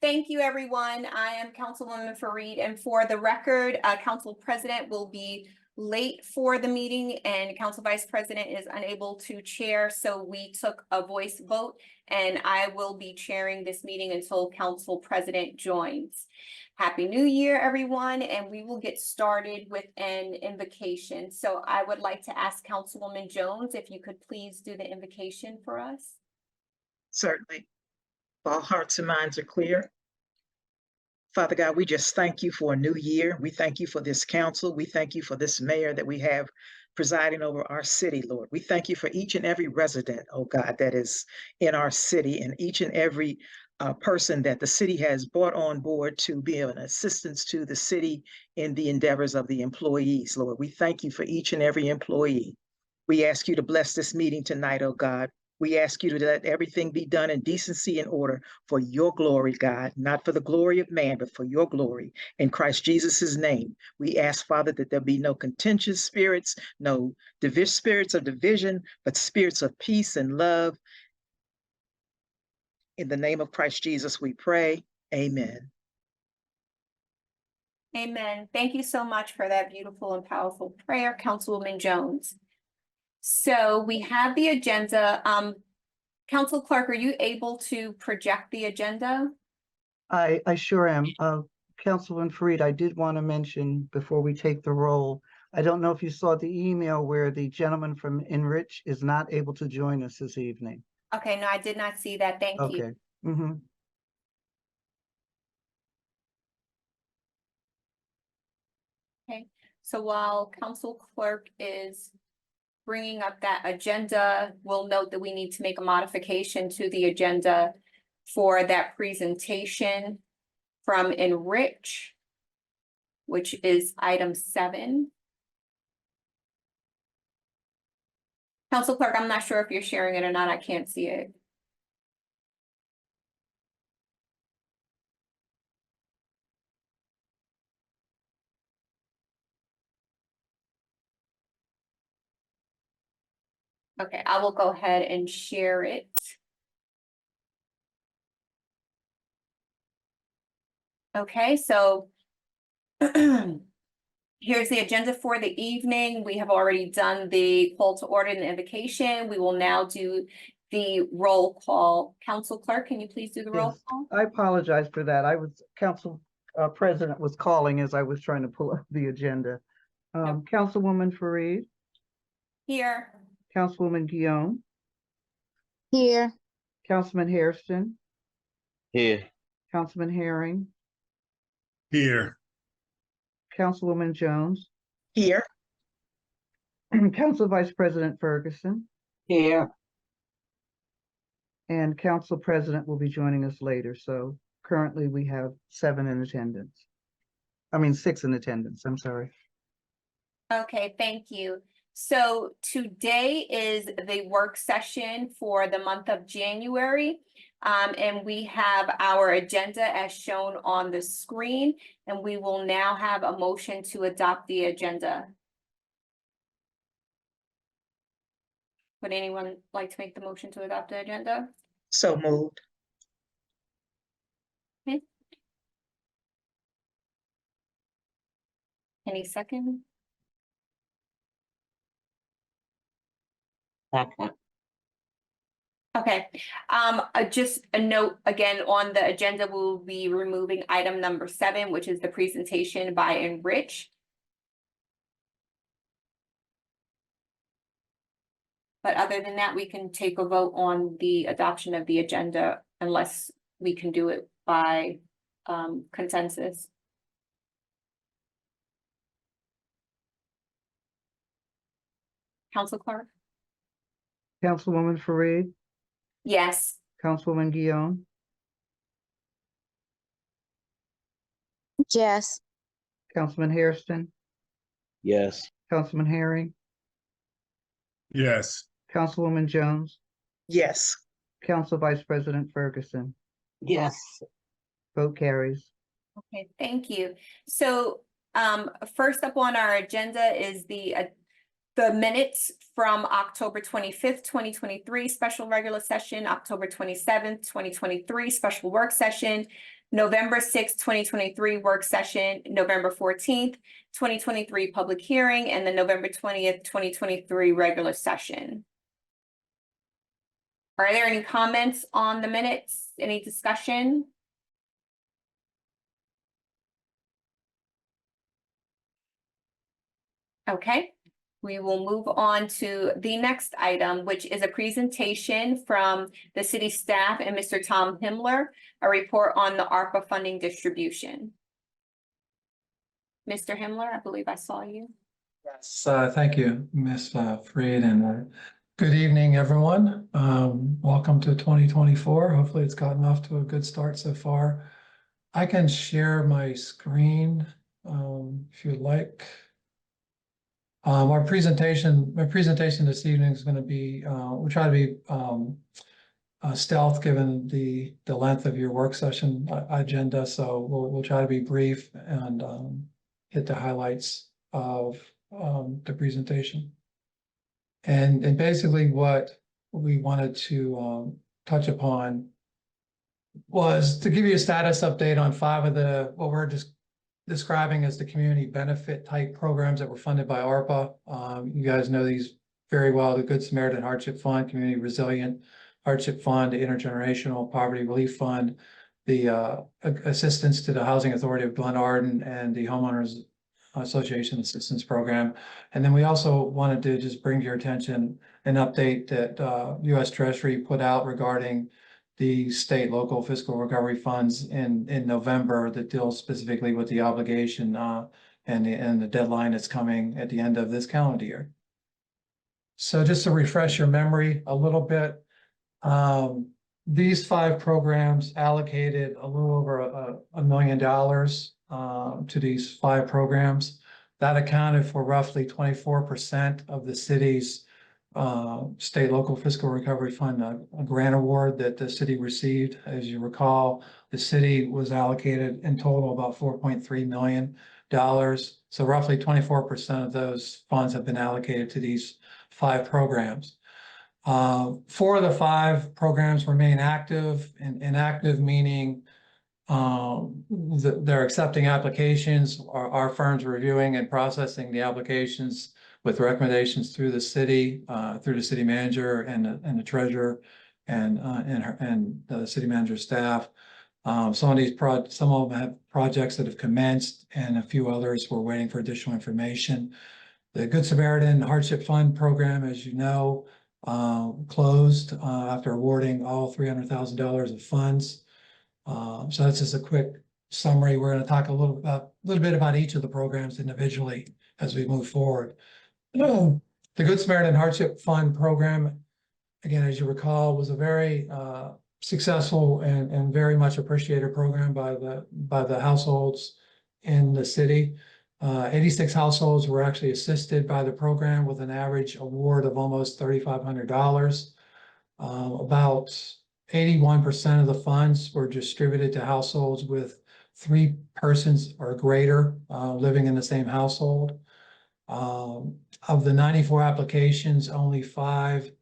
Thank you, everyone. I am Councilwoman Fareed, and for the record, Council President will be late for the meeting and Council Vice President is unable to chair, so we took a voice vote, and I will be chairing this meeting until Council President joins. Happy New Year, everyone, and we will get started with an invocation. So I would like to ask Councilwoman Jones if you could please do the invocation for us. Certainly. All hearts and minds are clear. Father God, we just thank you for a new year. We thank you for this council. We thank you for this mayor that we have presiding over our city, Lord. We thank you for each and every resident, oh God, that is in our city, and each and every person that the city has brought on board to be an assistance to the city in the endeavors of the employees, Lord. We thank you for each and every employee. We ask you to bless this meeting tonight, oh God. We ask you to let everything be done in decency and order for your glory, God, not for the glory of man, but for your glory. In Christ Jesus' name, we ask, Father, that there be no contentious spirits, no spirits of division, but spirits of peace and love. In the name of Christ Jesus, we pray. Amen. Amen. Thank you so much for that beautiful and powerful prayer, Councilwoman Jones. So we have the agenda. Council Clerk, are you able to project the agenda? I sure am. Councilman Fareed, I did want to mention before we take the roll, I don't know if you saw the email where the gentleman from Enrich is not able to join us this evening. Okay, no, I did not see that. Thank you. Okay. Mm-hmm. Okay, so while Council Clerk is bringing up that agenda, we'll note that we need to make a modification to the agenda for that presentation from Enrich, which is item 7. Council Clerk, I'm not sure if you're sharing it or not. I can't see it. Okay, I will go ahead and share it. Okay, so here's the agenda for the evening. We have already done the call to order and the invocation. We will now do the roll call. Council Clerk, can you please do the roll Yes. call? I apologize for that. Council President was calling as I was trying to pull up the agenda. Councilwoman Fareed. Here. Councilwoman Guillaume. Here. Councilman Hairston. Here. Councilman Herring. Here. Councilwoman Jones. Here. Council Vice President Ferguson. Here. And Council President will be joining us later. So currently we have 7 in attendance. I mean, 6 in attendance. I'm sorry. Okay, thank you. So today is the work session for the month of January. And we have our agenda as shown on the screen, and we will now have a motion to adopt the agenda. Would anyone like to make the motion to adopt the agenda? So moved. Okay. Any second? Second. Okay, just a note again on the agenda, we'll be removing item number 7, which is the presentation by Enrich. But other than that, we can take a vote on the adoption of the agenda unless we can do it by consensus. Council Clerk? Councilwoman Fareed. Yes. Councilwoman Guillaume. Yes. Councilman Hairston. Yes. Councilman Herring. Yes. Councilwoman Jones. Yes. Council Vice President Ferguson. Yes. Vote carries. Okay, thank you. So first up on our agenda is the minutes from October 25th, 2023, special regular session, October 27th, 2023, special work session, November 6th, 2023 work session, November 14th, 2023 public hearing, and the November 20th, 2023 regular session. Are there any comments on the minutes? Any discussion? Okay, we will move on to the next item, which is a presentation from the city staff and Mr. Tom Himmler, a report on the ARPA funding distribution. Mr. Himmler, I believe I saw you. Yes, thank you, Ms. Freed, and good evening, everyone. Welcome to 2024. Hopefully it's gotten off to a good start so far. I can share my screen if you'd like. My presentation this evening is going to be, we'll try to be stealth given the length of your work session agenda. So we'll try to be brief and hit the highlights of the presentation. And basically what we wanted to touch upon was to give you a status update on 5 of the, what we're just describing as the community benefit type programs that were funded by ARPA. You guys know these very well: the Good Samaritan Hardship Fund, Community Resilient Hardship Fund, the Intergenerational Poverty Relief Fund, the assistance to the Housing Authority of Glenarden, and the Homeowners Association Assistance Program. And then we also wanted to just bring to your attention an update that U.S. Treasury put out regarding the state local fiscal recovery funds in November that deals specifically with the obligation and the deadline that's coming at the end of this calendar year. So just to refresh your memory a little bit, these 5 programs allocated a little over $1 million to these 5 programs. That accounted for roughly 24% of the city's state local fiscal recovery fund a grant award that the city received. As you recall, the city was allocated in total about $4.3 million. So roughly 24% of those funds have been allocated to these 5 programs. 4 of the 5 programs remain active, and active meaning they're accepting applications. Our firm's reviewing and processing the applications with recommendations through the city manager and the treasurer and the city manager staff. Some of them have projects that have commenced, and a few others we're waiting for additional information. The Good Samaritan Hardship Fund program, as you know, closed after awarding all $300,000 of funds. So that's just a quick summary. We're going to talk a little bit about each of the programs individually as we move forward. The Good Samaritan Hardship Fund program, again, as you recall, was a very successful and very much appreciated program by the households in the city. 86 households were actually assisted by the program with an average award of almost $3,500. About 81% of the funds were distributed to households with 3 persons or greater living in the same household. Of the 94 applications, only 5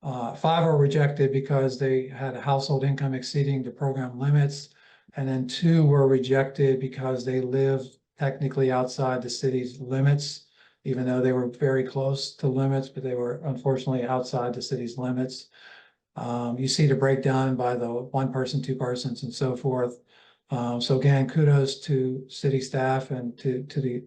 were rejected because they had a household income exceeding the program limits, and then 2 were rejected because they lived technically outside the city's limits, even though they were very close to limits, but they were unfortunately outside the city's limits. You see the breakdown by the 1 person, 2 persons, and so forth. So again, kudos to city staff and to the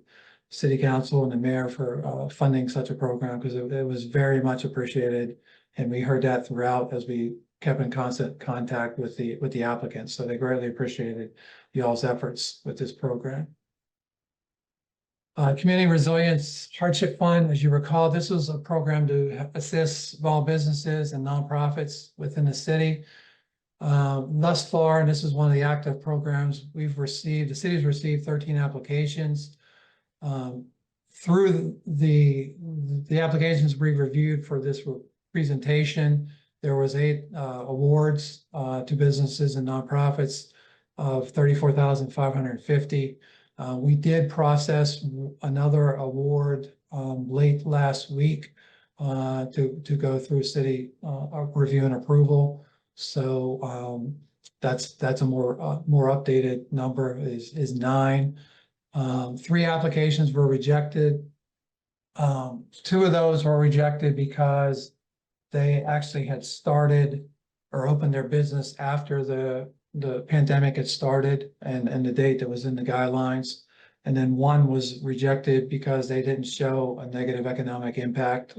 city council and the mayor for funding such a program, because it was very much appreciated, and we heard that throughout as we kept in constant contact with the applicants. So they greatly appreciated y'all's efforts with this program. Community Resilience Hardship Fund, as you recall, this was a program to assist small businesses and nonprofits within the city. Thus far, and this is one of the active programs the city's received 13 applications. Through the applications we reviewed for this presentation, there was 8 awards to businesses and nonprofits of $34,550. We did process another award late last week to go through city review and approval. So that's a more updated number is 9. 3 applications were rejected. 2 of those were rejected because they actually had started or opened their business after the pandemic had started and the date that was in the guidelines. And then 1 was rejected because they didn't show a negative economic impact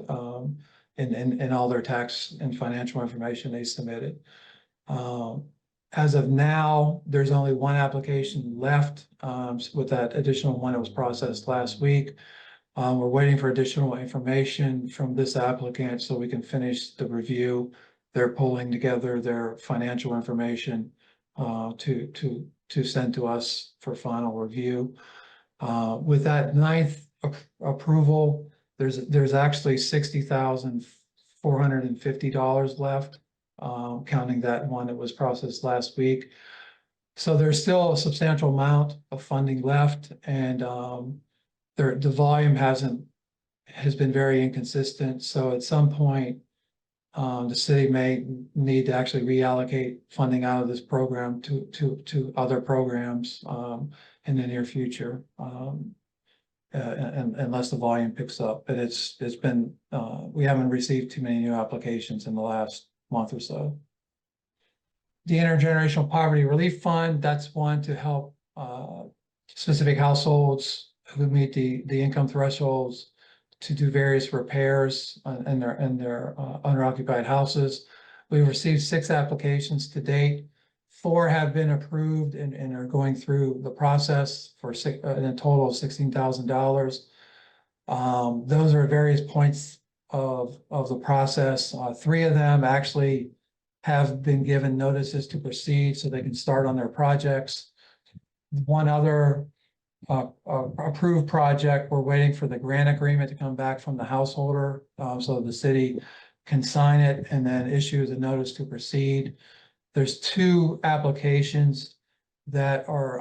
in all their tax and financial information they submitted. As of now, there's only 1 application left with that additional 1 that was processed last week. We're waiting for additional information from this applicant so we can finish the review. They're pulling together their financial information to send to us for final review. With that 9th approval, there's actually $60,450 left, counting that 1 that was processed last week. So there's still a substantial amount of funding left, and the volume has been very inconsistent. So at some point, the city may need to actually reallocate funding out of this program to other programs in the near future, and unless the volume picks up. But it's been we haven't received too many new applications in the last month or so. The Intergenerational Poverty Relief Fund, that's one to help specific households who meet the income thresholds to do various repairs in their owner-occupied houses. We've received 6 applications to date. 4 have been approved and are going through the process for in a total of $16,000. Those are at various points of the process. 3 of them actually have been given notices to proceed so they can start on their projects. 1 other approved project, we're waiting for the grant agreement to come back from the householder so the city can sign it and then issue the notice to proceed. There's 2 applications that are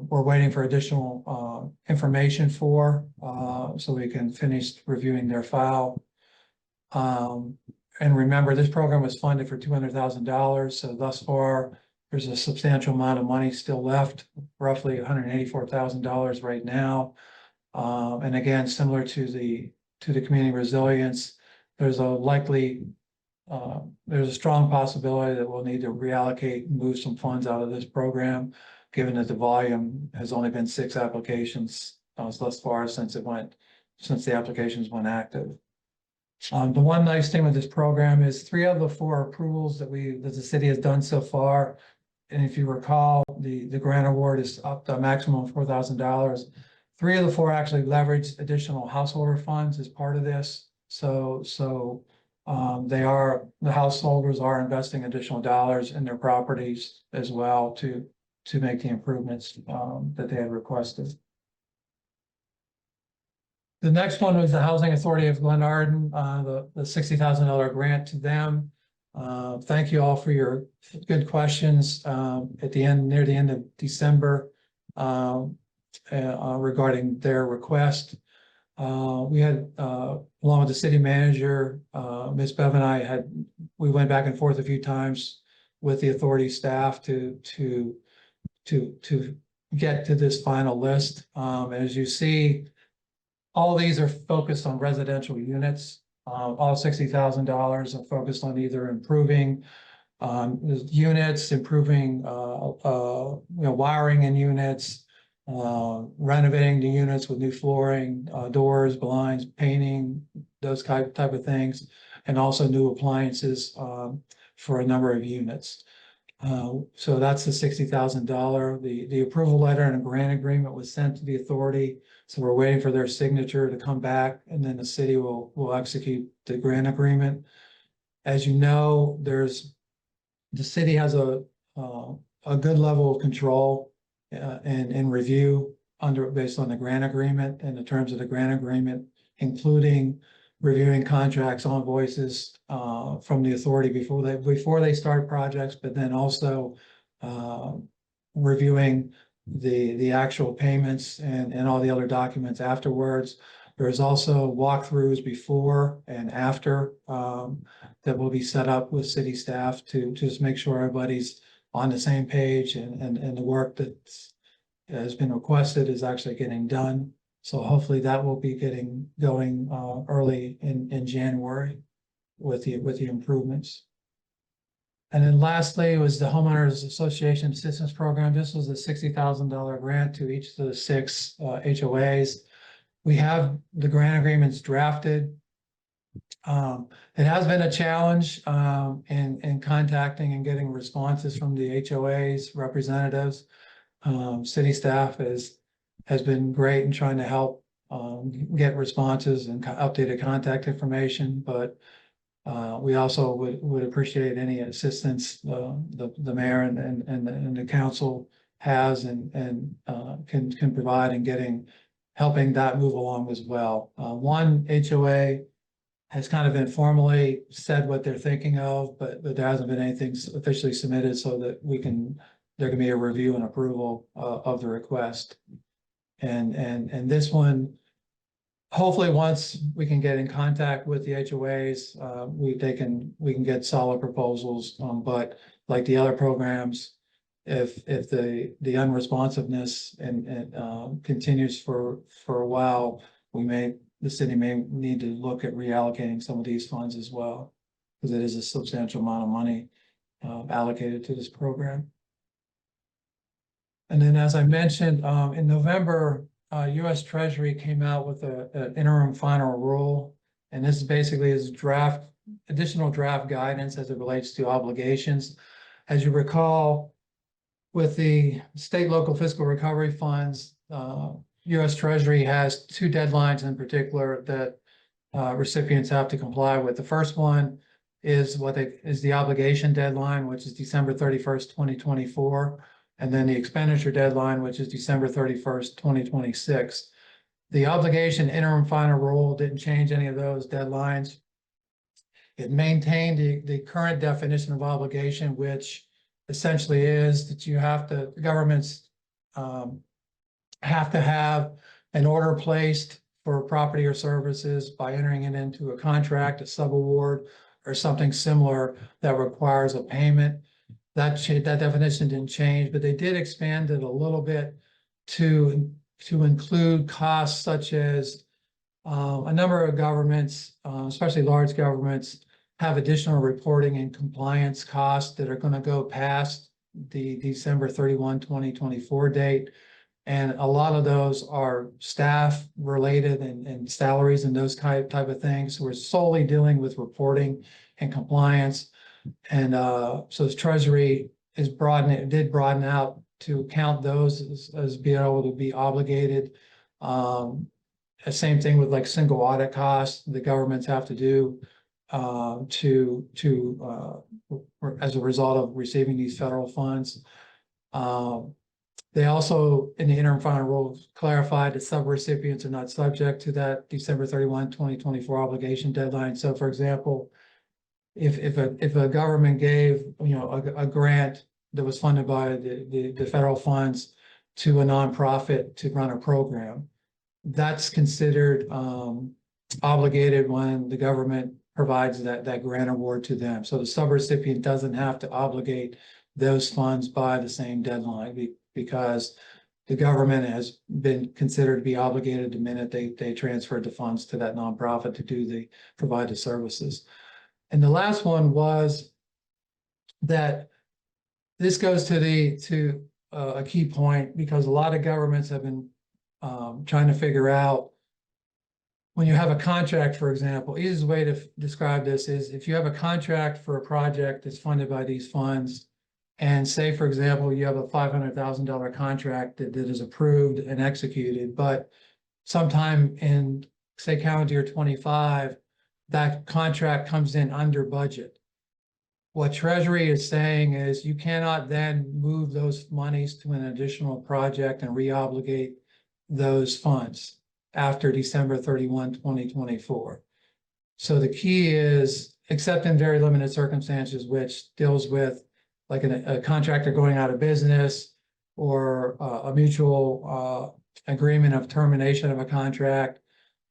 we're waiting for additional information for so we can finish reviewing their file. And remember, this program was funded for $200,000. So thus far, there's a substantial amount of money still left, roughly $184,000 right now. And again, similar to the community resilience, there's a strong possibility that we'll need to reallocate and move some funds out of this program, given that the volume has only been 6 applications thus far since the applications went active. The one nice thing with this program is 3 of the 4 approvals that the city has done so far. And if you recall, the grant award is up to a maximum of $4,000. 3 of the 4 actually leveraged additional householder funds as part of this. So the householders are investing additional dollars in their properties as well to make the improvements that they had requested. The next one was the Housing Authority of Glenarden, the $60,000 grant to them. Thank you all for your good questions near the end of December regarding their request. We had, along with the city manager, Ms. Bev and I we went back and forth a few times with the authority staff to get to this final list. As you see, all these are focused on residential units. All $60,000 are focused on either improving units, improving wiring in units, renovating the units with new flooring, doors, blinds, painting, those type of things, and also new appliances for a number of units. So that's the $60,000. The approval letter and a grant agreement was sent to the authority. So we're waiting for their signature to come back, and then the city will execute the grant agreement. As you know, the city has a good level of control and review based on the grant agreement and the terms of the grant agreement, including reviewing contracts on invoices from the authority before they start projects, but then also reviewing the actual payments and all the other documents afterwards. There's also walkthroughs before and after that will be set up with city staff to just make sure everybody's on the same page and the work that has been requested is actually getting done. So hopefully that will be getting going early in January with the improvements. And then lastly was the Homeowners Association Assistance Program. This was a $60,000 grant to each of the 6 HOAs. We have the grant agreements drafted. It has been a challenge in contacting and getting responses from the HOAs representatives. City staff has been great in trying to help get responses and updated contact information, but we also would appreciate any assistance the mayor and the council has and can provide in helping that move along as well. One HOA has kind of informally said what they're thinking of, but there hasn't been anything officially submitted so that there can be a review and approval of the request. And this one, hopefully once we can get in contact with the HOAs, we can get solid proposals. But like the other programs, if the unresponsiveness and continues for a while, the city may need to look at reallocating some of these funds as well, because it is a substantial amount of money allocated to this program. And then, as I mentioned, in November, U.S. Treasury came out with an interim final rule, and this basically is additional draft guidance as it relates to obligations. As you recall, with the state local fiscal recovery funds, U.S. Treasury has 2 deadlines in particular that recipients have to comply with. The first one is the obligation deadline, which is December 31st, 2024. And then the expenditure deadline, which is December 31st, 2026. The obligation interim final rule didn't change any of those deadlines. It maintained the current definition of obligation, which essentially is that governments have to have an order placed for property or services by entering it into a contract, a subaward, or something similar that requires a payment. That definition didn't change, but they did expand it a little bit to include costs such as a number of governments, especially large governments, have additional reporting and compliance costs that are going to go past the December 31, 2024 date. And a lot of those are staff related and salaries and those type of things. We're solely dealing with reporting and compliance. And so the Treasury did broaden out to count those as being able to be obligated. Same thing with like single audit costs the governments have to do as a result of receiving these federal funds. They also, in the interim final rule, clarified that subrecipients are not subject to that December 31, 2024 obligation deadline. So, for example, if a government gave a grant that was funded by the federal funds to a nonprofit to run a program, that's considered obligated when the government provides that grant award to them. So the subrecipient doesn't have to obligate those funds by the same deadline because the government has been considered to be obligated the minute they transferred the funds to that nonprofit to provide the services. And the last one was that this goes to a key point because a lot of governments have been trying to figure out when you have a contract, for example, easiest way to describe this is if you have a contract for a project that's funded by these funds, and say, for example, you have a $500,000 contract that is approved and executed, but sometime in, say, calendar year 25, that contract comes in under budget. What Treasury is saying is you cannot then move those monies to an additional project and reobligate those funds after December 31, 2024. So the key is, except in very limited circumstances, which deals with like a contractor going out of business or a mutual agreement of termination of a contract,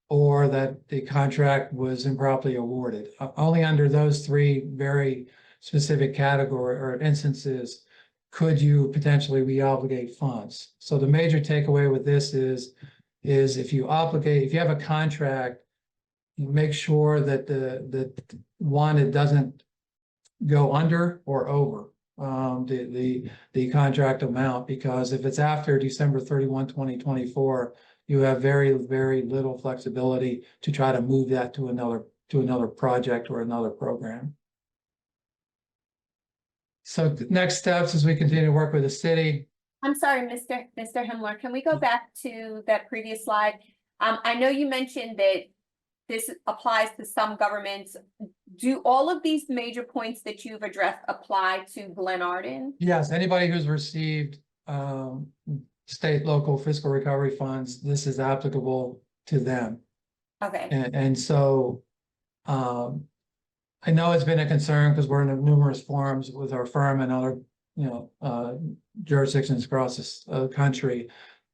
or that the contract was improperly awarded. Only under those 3 very specific category or instances could you potentially reobligate funds? So the major takeaway with this is if you have a contract, you make sure that it doesn't go under or over the contract amount, because if it's after December 31, 2024, you have very, very little flexibility to try to move that to another project or another program. So the next steps as we continue to work with the city. I'm sorry, Mr. Himmler, can we go back to that previous slide? I know you mentioned that this applies to some governments. Do all of these major points that you've addressed apply to Glenarden? Yes, anybody who's received state, local fiscal recovery funds, this is applicable to them. Okay, And so I know it's been a concern because we're in numerous forums with our firm and other, jurisdictions across this country.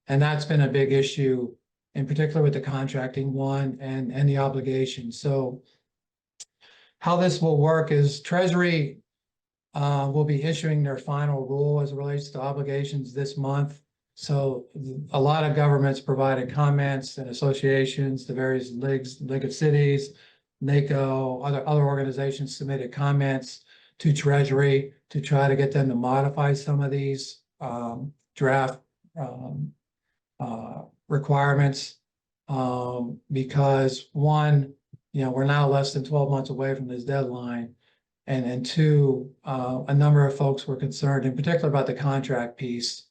And that's been a big issue, in particular with the contracting one and the obligation. So how this will work is Treasury will be issuing their final rule as it relates to obligations this month. So a lot of governments provided comments and associations, the various League of Cities, NACO, other organizations submitted comments to Treasury to try to get them to modify some of these draft requirements. Because one, we're now less than 12 months away from this deadline. And two, a number of folks were concerned in particular about the contract piece,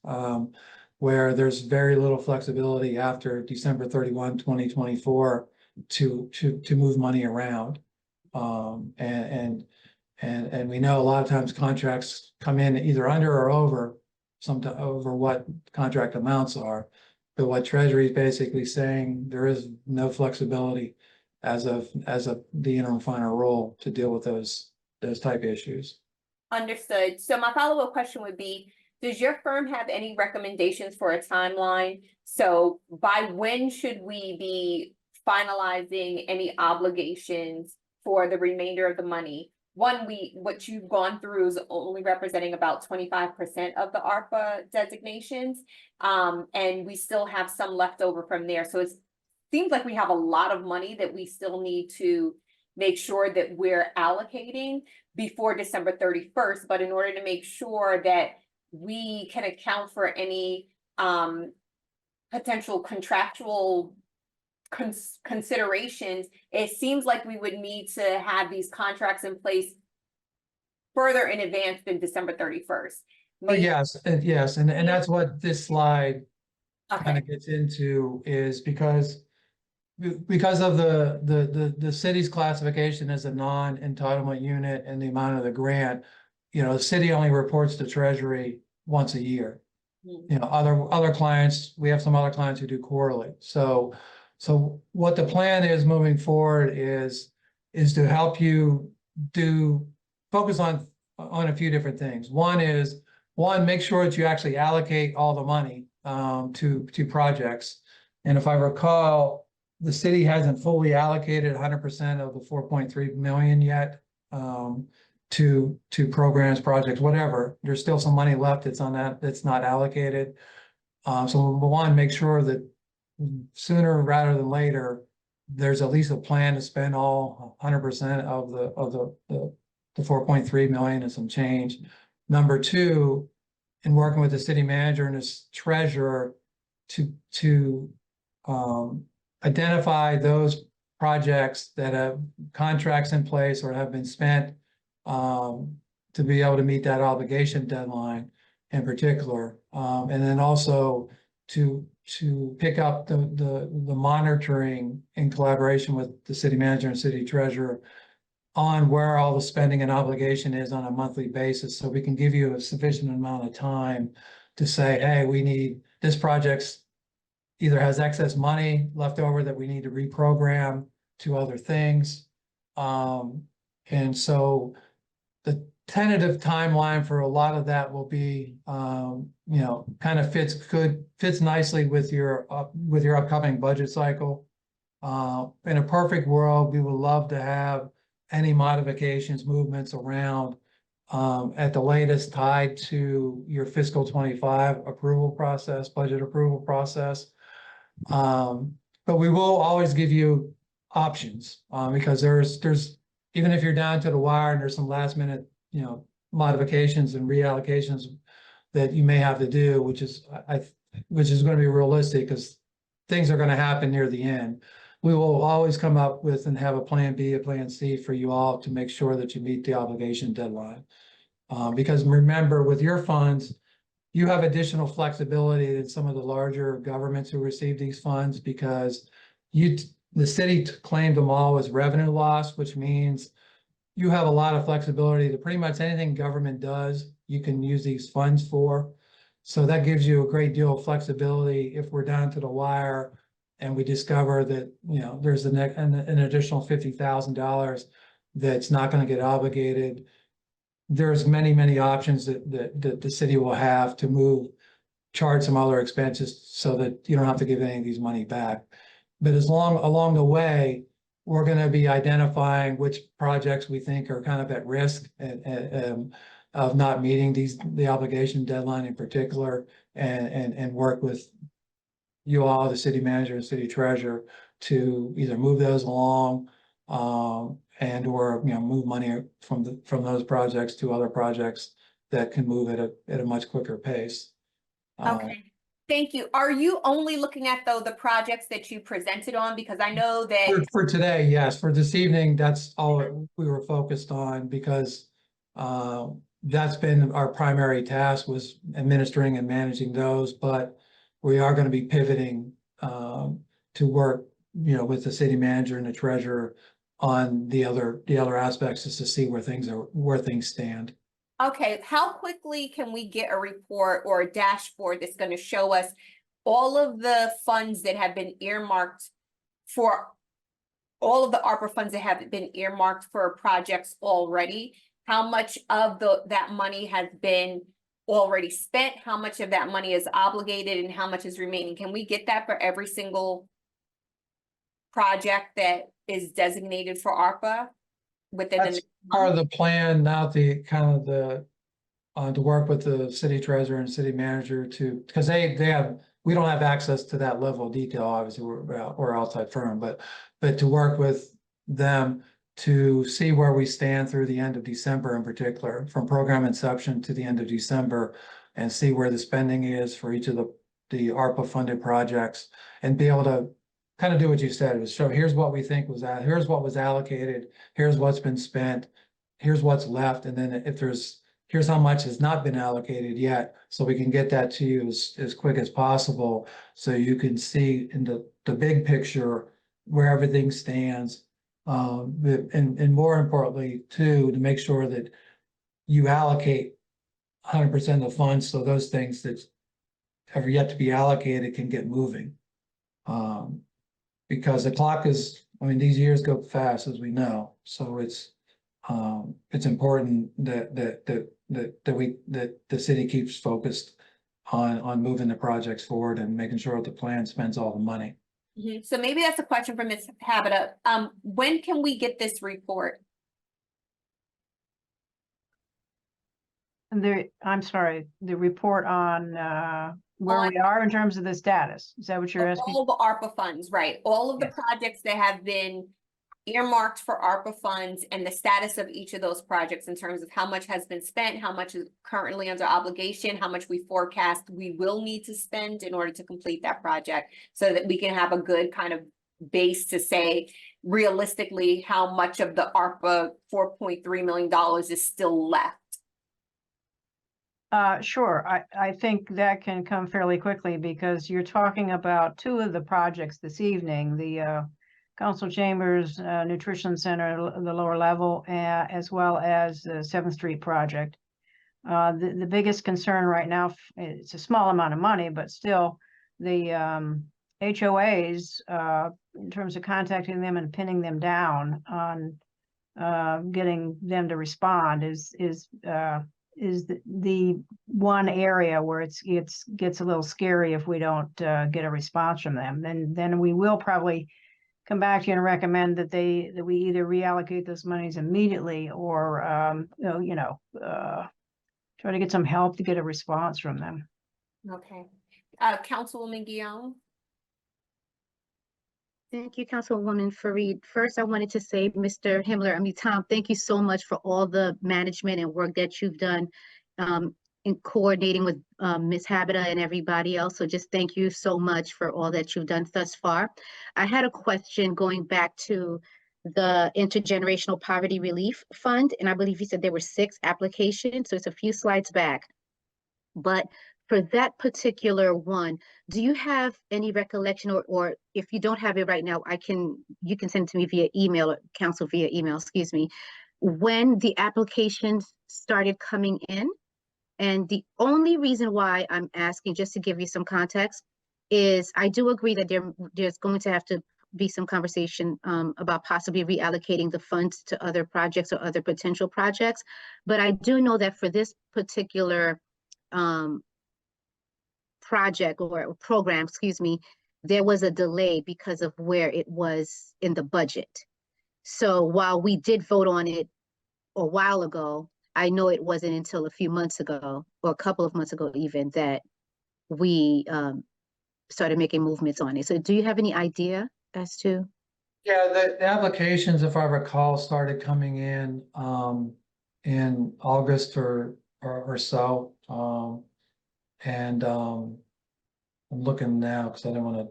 where there's very little flexibility after December 31, 2024 to move money around. And we know a lot of times contracts come in either under or over over what contract amounts are. But what Treasury is basically saying, there is no flexibility as of the interim final rule to deal with those type issues. understood. So my follow-up question would be, does your firm have any recommendations for a timeline? So by when should we be finalizing any obligations for the remainder of the money? One, what you've gone through is only representing about 25% of the ARPA designations. And we still have some left over from there. So it seems like we have a lot of money that we still need to make sure that we're allocating before December 31st. But in order to make sure that we can account for any potential contractual considerations, it seems like we would need to have these contracts in place further in advance than December 31st. Oh, yes, and that's what this slide kind Okay, of gets into, is because of the city's classification as a non-entitlement unit and the amount of the grant, the city only reports to Treasury once a year. Other clients, we have some other clients who do quarterly. So what the plan is moving forward is to help you focus on a few different things. One, make sure that you actually allocate all the money to projects. And if I recall, the city hasn't fully allocated 100% of the 4.3 million yet to programs, projects, whatever. There's still some money left that's not allocated. So we want to make sure that sooner rather than later, there's at least a plan to spend all 100% of the 4.3 million and some change. Number two, in working with the city manager and his treasurer to identify those projects that have contracts in place or have been spent to be able to meet that obligation deadline in particular. And then also to pick up the monitoring in collaboration with the city manager and city treasurer on where all the spending and obligation is on a monthly basis. So we can give you a sufficient amount of time to say, hey, we need this project's either has excess money left over that we need to reprogram to other things. And so the tentative timeline for a lot of that will be, kind of fits nicely with your upcoming budget cycle. In a perfect world, we would love to have any modifications, movements around at the latest tied to your fiscal 25 approval process, budget approval process. But we will always give you options, because there's, even if you're down to the wire and there's some last minute, modifications and reallocations that you may have to do, which is going to be realistic because things are going to happen near the end. We will always come up with and have a plan B, a plan C for you all to make sure that you meet the obligation deadline. Because remember, with your funds, you have additional flexibility than some of the larger governments who receive these funds, because the city claimed them all as revenue loss, which means you have a lot of flexibility to pretty much anything government does, you can use these funds for. So that gives you a great deal of flexibility if we're down to the wire and we discover that, there's an additional $50,000 that's not going to get obligated. There's many options that the city will have to charge some other expenses so that you don't have to give any of these money back. But along the way, we're going to be identifying which projects we think are kind of at risk of not meeting the obligation deadline in particular, and work with you all, the city manager and city treasurer, to either move those along, and or move money from those projects to other projects that can move at a much quicker pace. Okay, thank you. Are you only looking at the projects that you presented on? Because I know that. For today, yes. For this evening, that's all we were focused on, because that's been our primary task, was administering and managing those. But we are going to be pivoting to work, with the city manager and the treasurer on the other aspects, just to see where things stand. Okay, how quickly can we get a report or a dashboard that's going to show us all of the funds that have been earmarked for all of the ARPA funds that have been earmarked for projects already? How much of that money has been already spent? How much of that money is obligated, and how much is remaining? Can we get that for every single project that is designated for ARPA within the That's next part of month? the plan now, to work with the city treasurer and city manager because we don't have access to that level of detail. Obviously, we're outside firm, but to work with them to see where we stand through the end of December, in particular, from program inception to the end of December, and see where the spending is for each of the ARPA funded projects, and be able to kind of do what you said, was show, here's what we think here's what was allocated, here's what's been spent, here's what's left, and then here's how much has not been allocated yet, so we can get that to you as quick as possible, so you can see in the big picture where everything stands. And more importantly, too, to make sure that you allocate 100% of the funds, so those things that have yet to be allocated can get moving. Because the clock these years go fast, as we know. So it's important that the city keeps focused on moving the projects forward and making sure the plan spends all the money. So maybe that's a question for Ms. Habita. When can we get this report? I'm sorry, the report on where we are in terms of the status. Is that what you're asking? All the ARPA funds, right? All of the Yes. projects that have been earmarked for ARPA funds, and the status of each of those projects in terms of how much has been spent, how much is currently under obligation, how much we forecast we will need to spend in order to complete that project, so that we can have a good kind of base to say realistically how much of the ARPA $4.3 million is still left. Sure. I think that can come fairly quickly, because you're talking about two of the projects this evening, the Council Chambers Nutrition Center, the lower level, as well as the 7th Street project. The biggest concern right now, it's a small amount of money, but still the HOAs, in terms of contacting them and pinning them down on getting them to respond is the one area where it gets a little scary if we don't get a response from them. Then we will probably come back to you and recommend that we either reallocate those monies immediately or, try to get some help to get a response from them. Okay. Councilwoman Guillaume? Thank you, Councilwoman Fareed. First, I wanted to say, Mr. Himmler, Tom, thank you so much for all the management and work that you've done in coordinating with Ms. Habita and everybody else. So just thank you so much for all that you've done thus far. I had a question going back to the Intergenerational Poverty Relief Fund, and I believe you said there were 6 applications, so it's a few slides back. But for that particular one, do you have any recollection, or if you don't have it right now, you can send it to me via email, or council via email, excuse me, when the applications started coming in? And the only reason why I'm asking, just to give you some context, is I do agree that there's going to have to be some conversation about possibly reallocating the funds to other projects or other potential projects. But I do know that for this particular project or program, excuse me, there was a delay because of where it was in the budget. So while we did vote on it a while ago, I know it wasn't until a few months ago, or a couple of months ago even, that we started making movements on it. So do you have any idea as to? Yeah, the applications, if I recall, started coming in August or so. I'm looking now because I didn't want to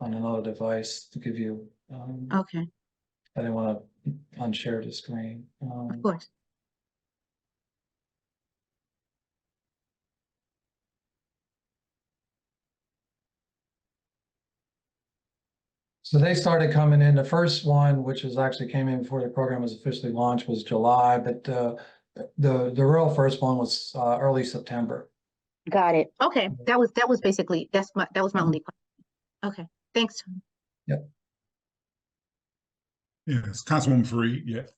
on another device to give you. Okay, I didn't want to unshare the screen. of course. So they started coming in. The first one, which was actually came in before the program was officially launched, was July, but the real first one was early September. Got it. Okay, that was basically that was my only question. Okay, thanks. Yep. Yes, Councilwoman Fareed, yes.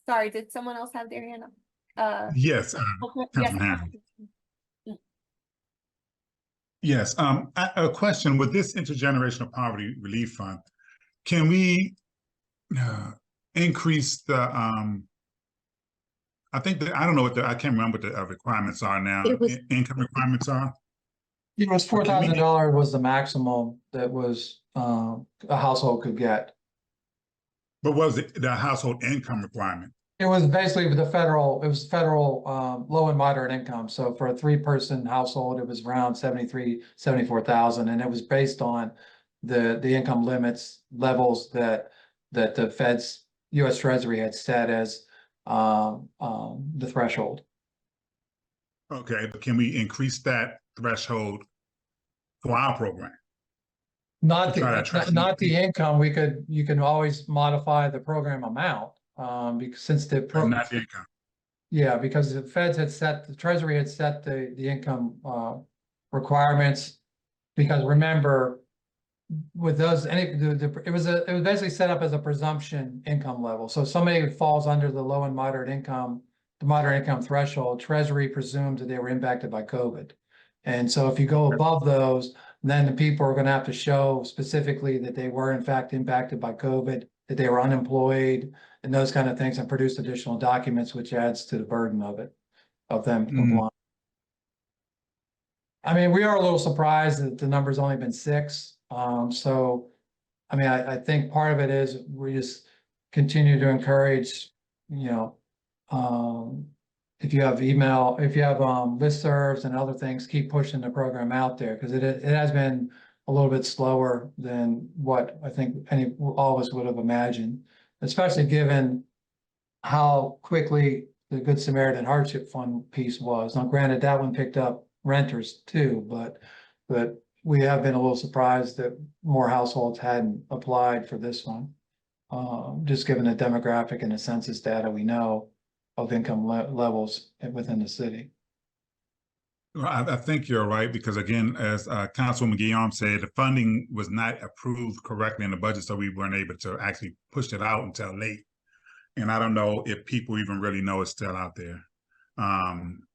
Sorry, did someone else have their hand up? Yes, Okay, Councilman yes. Hammond. Yes, a question with this intergenerational poverty relief fund, can we increase the, I think that, I don't know what I can't remember what the requirements are now, income requirements are? It was $4,000 was the maximum that was a household could get. But what was the household income requirement? It was basically it was federal low and moderate income. So for a 3-person household, it was around 74,000. And it was based on the income limits levels that the Fed's US Treasury had set as the threshold. Okay, but can we increase that threshold for our program? Not the income. You can always modify the program amount. Because since the program, not the income. Yeah, because the Feds had set, the Treasury had set the income requirements. Because remember, with those, it was basically set up as a presumption income level. So somebody who falls under the low and moderate income, the moderate income threshold, Treasury presumes that they were impacted by COVID. And so if you go above those, then the people are going to have to show specifically that they were in fact impacted by COVID, that they were unemployed, and those kind of things, and produce additional documents, which adds to the burden of them complying. I mean, we are a little surprised that the number's only been 6. So, I mean, I think part of it is we just continue to encourage, if you have listservs and other things, keep pushing the program out there, because it has been a little bit slower than what I think all of us would have imagined, especially given how quickly the Good Samaritan Hardship Fund piece was. Now, granted, that one picked up renters too, but we have been a little surprised that more households hadn't applied for this one, just given the demographic and the census data we know of income levels within the city. Well, I think you're right, because again, as Councilwoman Guillaume said, the funding was not approved correctly in the budget, so we weren't able to actually push it out until late. And I don't know if people even really know it's still out there.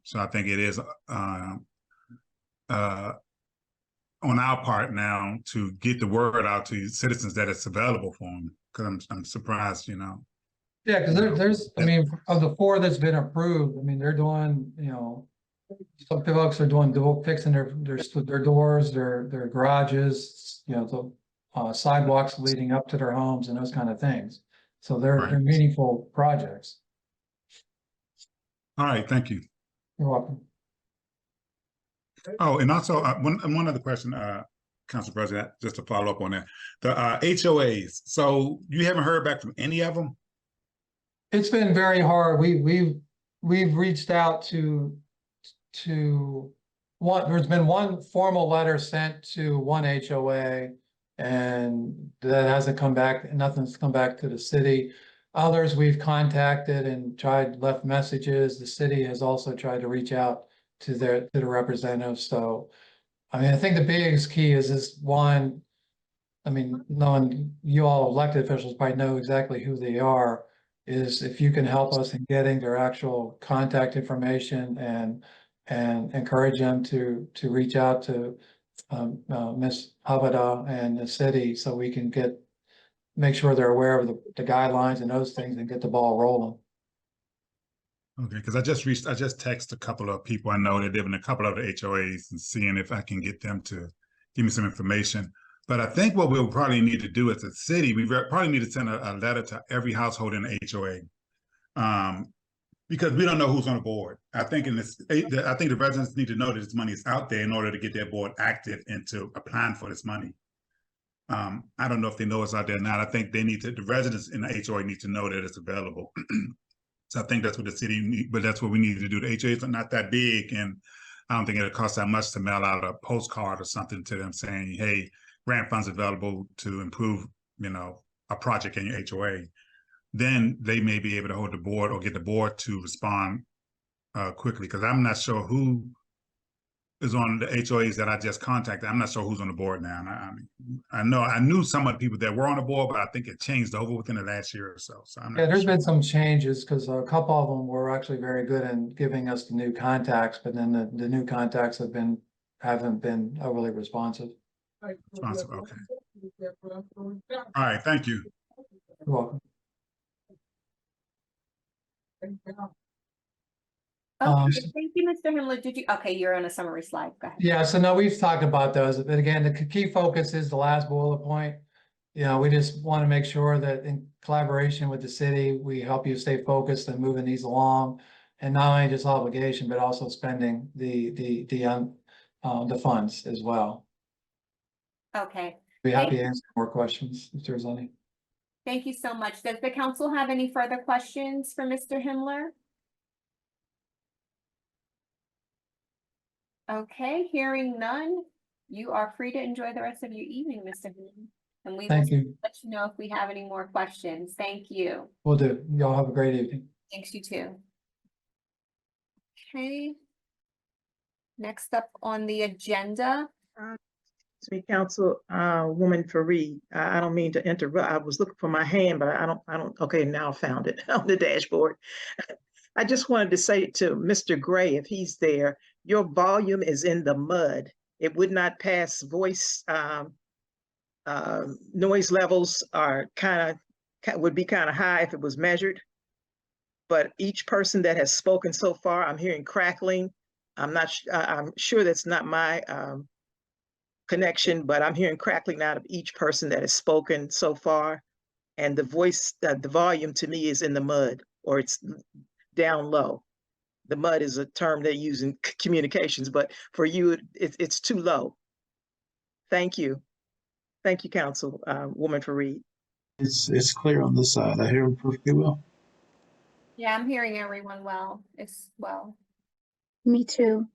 So I think it is on our part now to get the word out to citizens that it's available for them. Because I'm surprised, you know. Yeah, because there's, I mean, of the 4 that's been approved, I mean, they're doing, you know, some folks are doing fixing their doors, their garages, you know, the sidewalks leading up to their homes and those kind of things. So they're Right. meaningful projects. All right, thank you. You're welcome. Oh, and also one other question, Council President, just to follow up on that. The HOAs. So you haven't heard back from any of them? It's been very hard. We've reached out to one, there's been one formal letter sent to one HOA and that hasn't come back, nothing's come back to the city. Others we've contacted and left messages. The city has also tried to reach out to the representatives. So, I mean, I think the biggest key is this one, I mean, knowing you all elected officials probably know exactly who they are, is if you can help us in getting their actual contact information and encourage them to reach out to Ms. Havada and the city so we can make sure they're aware of the guidelines and those things and get the ball rolling. Okay, because I just texted a couple of people I know that live in a couple of the HOAs and seeing if I can get them to give me some information. But I think what we'll probably need to do as a city, we probably need to send a letter to every household in the HOA. Because we don't know who's on the board. I think I think the residents need to know that this money is out there in order to get their board active into applying for this money. I don't know if they know it's out there or not. I think the residents in the HOA need to know that it's available. So I think that's what the city need, but that's what we need to do. The HOAs are not that big, and I don't think it'll cost that much to mail out a postcard or something to them saying, hey, grant funds available to improve, you know, a project in your HOA. Then they may be able to hold the board or get the board to respond quickly. Because I'm not sure who is on the HOAs that I just contacted. I'm not sure who's on the board now. And I knew some of the people that were on the board, but I think it changed over within the last year or so. So I'm not There's sure. been some changes because a couple of them were actually very good in giving us the new contacts, but then the new contacts haven't been overly responsive. Responsive, okay. All right, thank you. You're welcome. Okay, thank you, Mr. Himmler. Okay, you're on a summary slide. Go ahead. Yeah, so no, we've talked about those, but again, the key focus is the last bullet point. You know, we just want to make sure that in collaboration with the city, we help you stay focused and moving these along. And not only just obligation, but also spending the funds as well. Okay. Be happy to answer more questions if there's any. Thank you so much. Does the council have any further questions for Mr. Himmler? Okay, hearing none, you are free to enjoy the rest of your evening, Mr. Himmler. And we will Thank you. let you know if we have any more questions. Thank you. Will do. Y'all have a great evening. Thanks, you too. Okay. Next up on the agenda. Excuse me, Councilwoman Fareed. I don't mean to interrupt. I was looking for my hand, but I don't, okay, now I found it on the dashboard. I just wanted to say to Mr. Gray, if he's there, your volume is in the mud. It would not pass voice, noise levels are would be kind of high if it was measured. But each person that has spoken so far, I'm hearing crackling. I'm sure that's not my connection, but I'm hearing crackling out of each person that has spoken so far. And the voice, the volume to me is in the mud, or it's down low. The mud is a term they use in communications, but for you, it's too low. Thank you. Thank you, Councilwoman Fareed. It's clear on this side. I hear him perfectly well. Yeah, I'm hearing everyone well as well. Me too.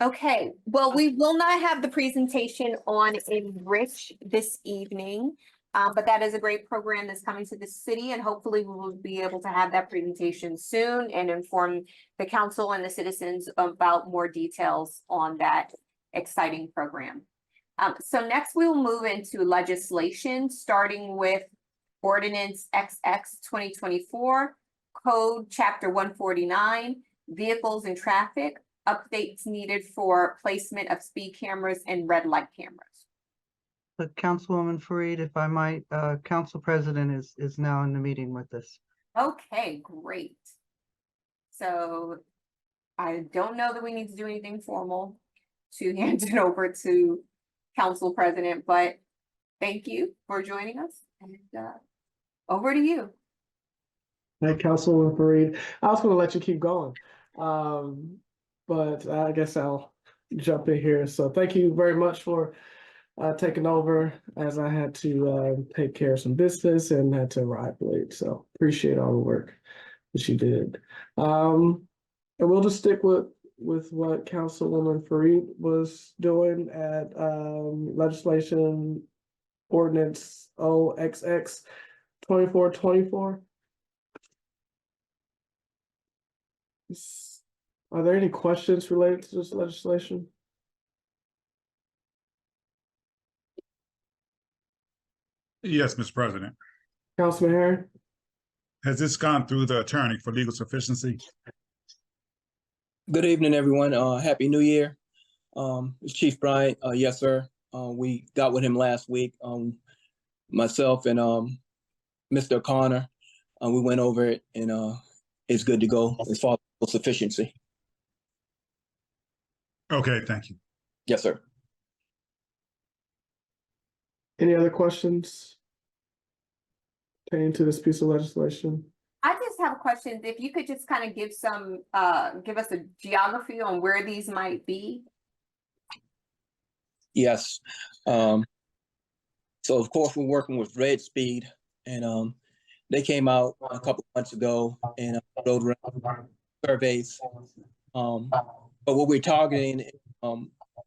Okay, well, we will not have the presentation on Enrich this evening, but that is a great program that's coming to the city, and hopefully we will be able to have that presentation soon and inform the council and the citizens about more details on that exciting program. So next we will move into legislation, starting with Ordinance XX 2024, Code Chapter 149, vehicles and traffic, updates needed for placement of speed cameras and red light cameras. But Councilwoman Fareed, if I might, Council President is now in the meeting with us. Okay, great. So I don't know that we need to do anything formal to hand it over to Council President, but thank you for joining us, and over to you. Hey, Councilwoman Fareed. I was gonna let you keep going. But I guess I'll jump in here. So thank you very much for taking over, as I had to take care of some business and had to arrive late. So appreciate all the work that you did. And we'll just stick with what Councilwoman Fareed was doing at legislation ordinance OXX 2424. Are there any questions related to this legislation? Yes, Mr. President. Councilman Harry? Has this gone through the attorney for legal sufficiency? Good evening, everyone. Happy New Year. It's Chief Bryant. Yes, sir. We got with him last week. Myself and Mr. O'Connor, we went over it, and it's good to go as far as sufficiency. Okay, thank you. Yes, sir. Any other questions pertaining to this piece of legislation? I just have questions. If you could just kind of give some, give us a geography on where these might be. Yes. So of course we're working with Red Speed, and they came out a couple months ago and rode around surveys. But what we're targeting is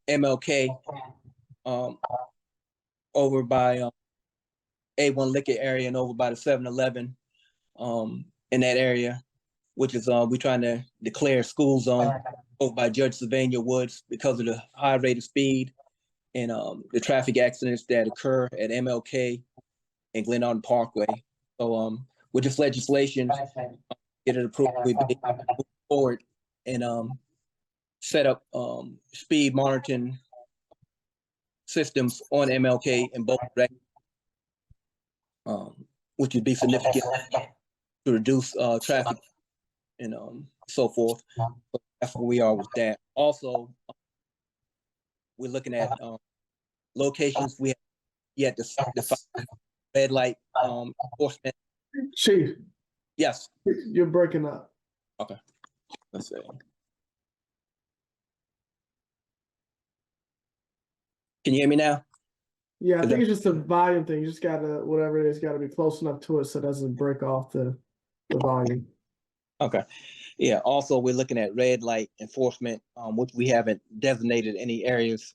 MLK over by A1 Liquor area and over by the 7-Eleven in that area, which is we're trying to declare school zone over by Judge Sylvania Woods because of the high rate of speed and the traffic accidents that occur at MLK and Glenarden Parkway. So with this legislation, get it approved, we move forward and set up speed monitoring systems on MLK in both directions, which would be significant to reduce traffic and so forth. So that's where we are with that. Also, we're looking at locations we have yet to define red light enforcement. Chief, Yes. you're breaking up. Okay. Let's see. Can you hear me now? Yeah, I think it's just a volume thing. You just gotta, whatever it is, gotta be close enough to it so it doesn't break off the volume. Okay. Yeah. Also, we're looking at red light enforcement, which we haven't designated any areas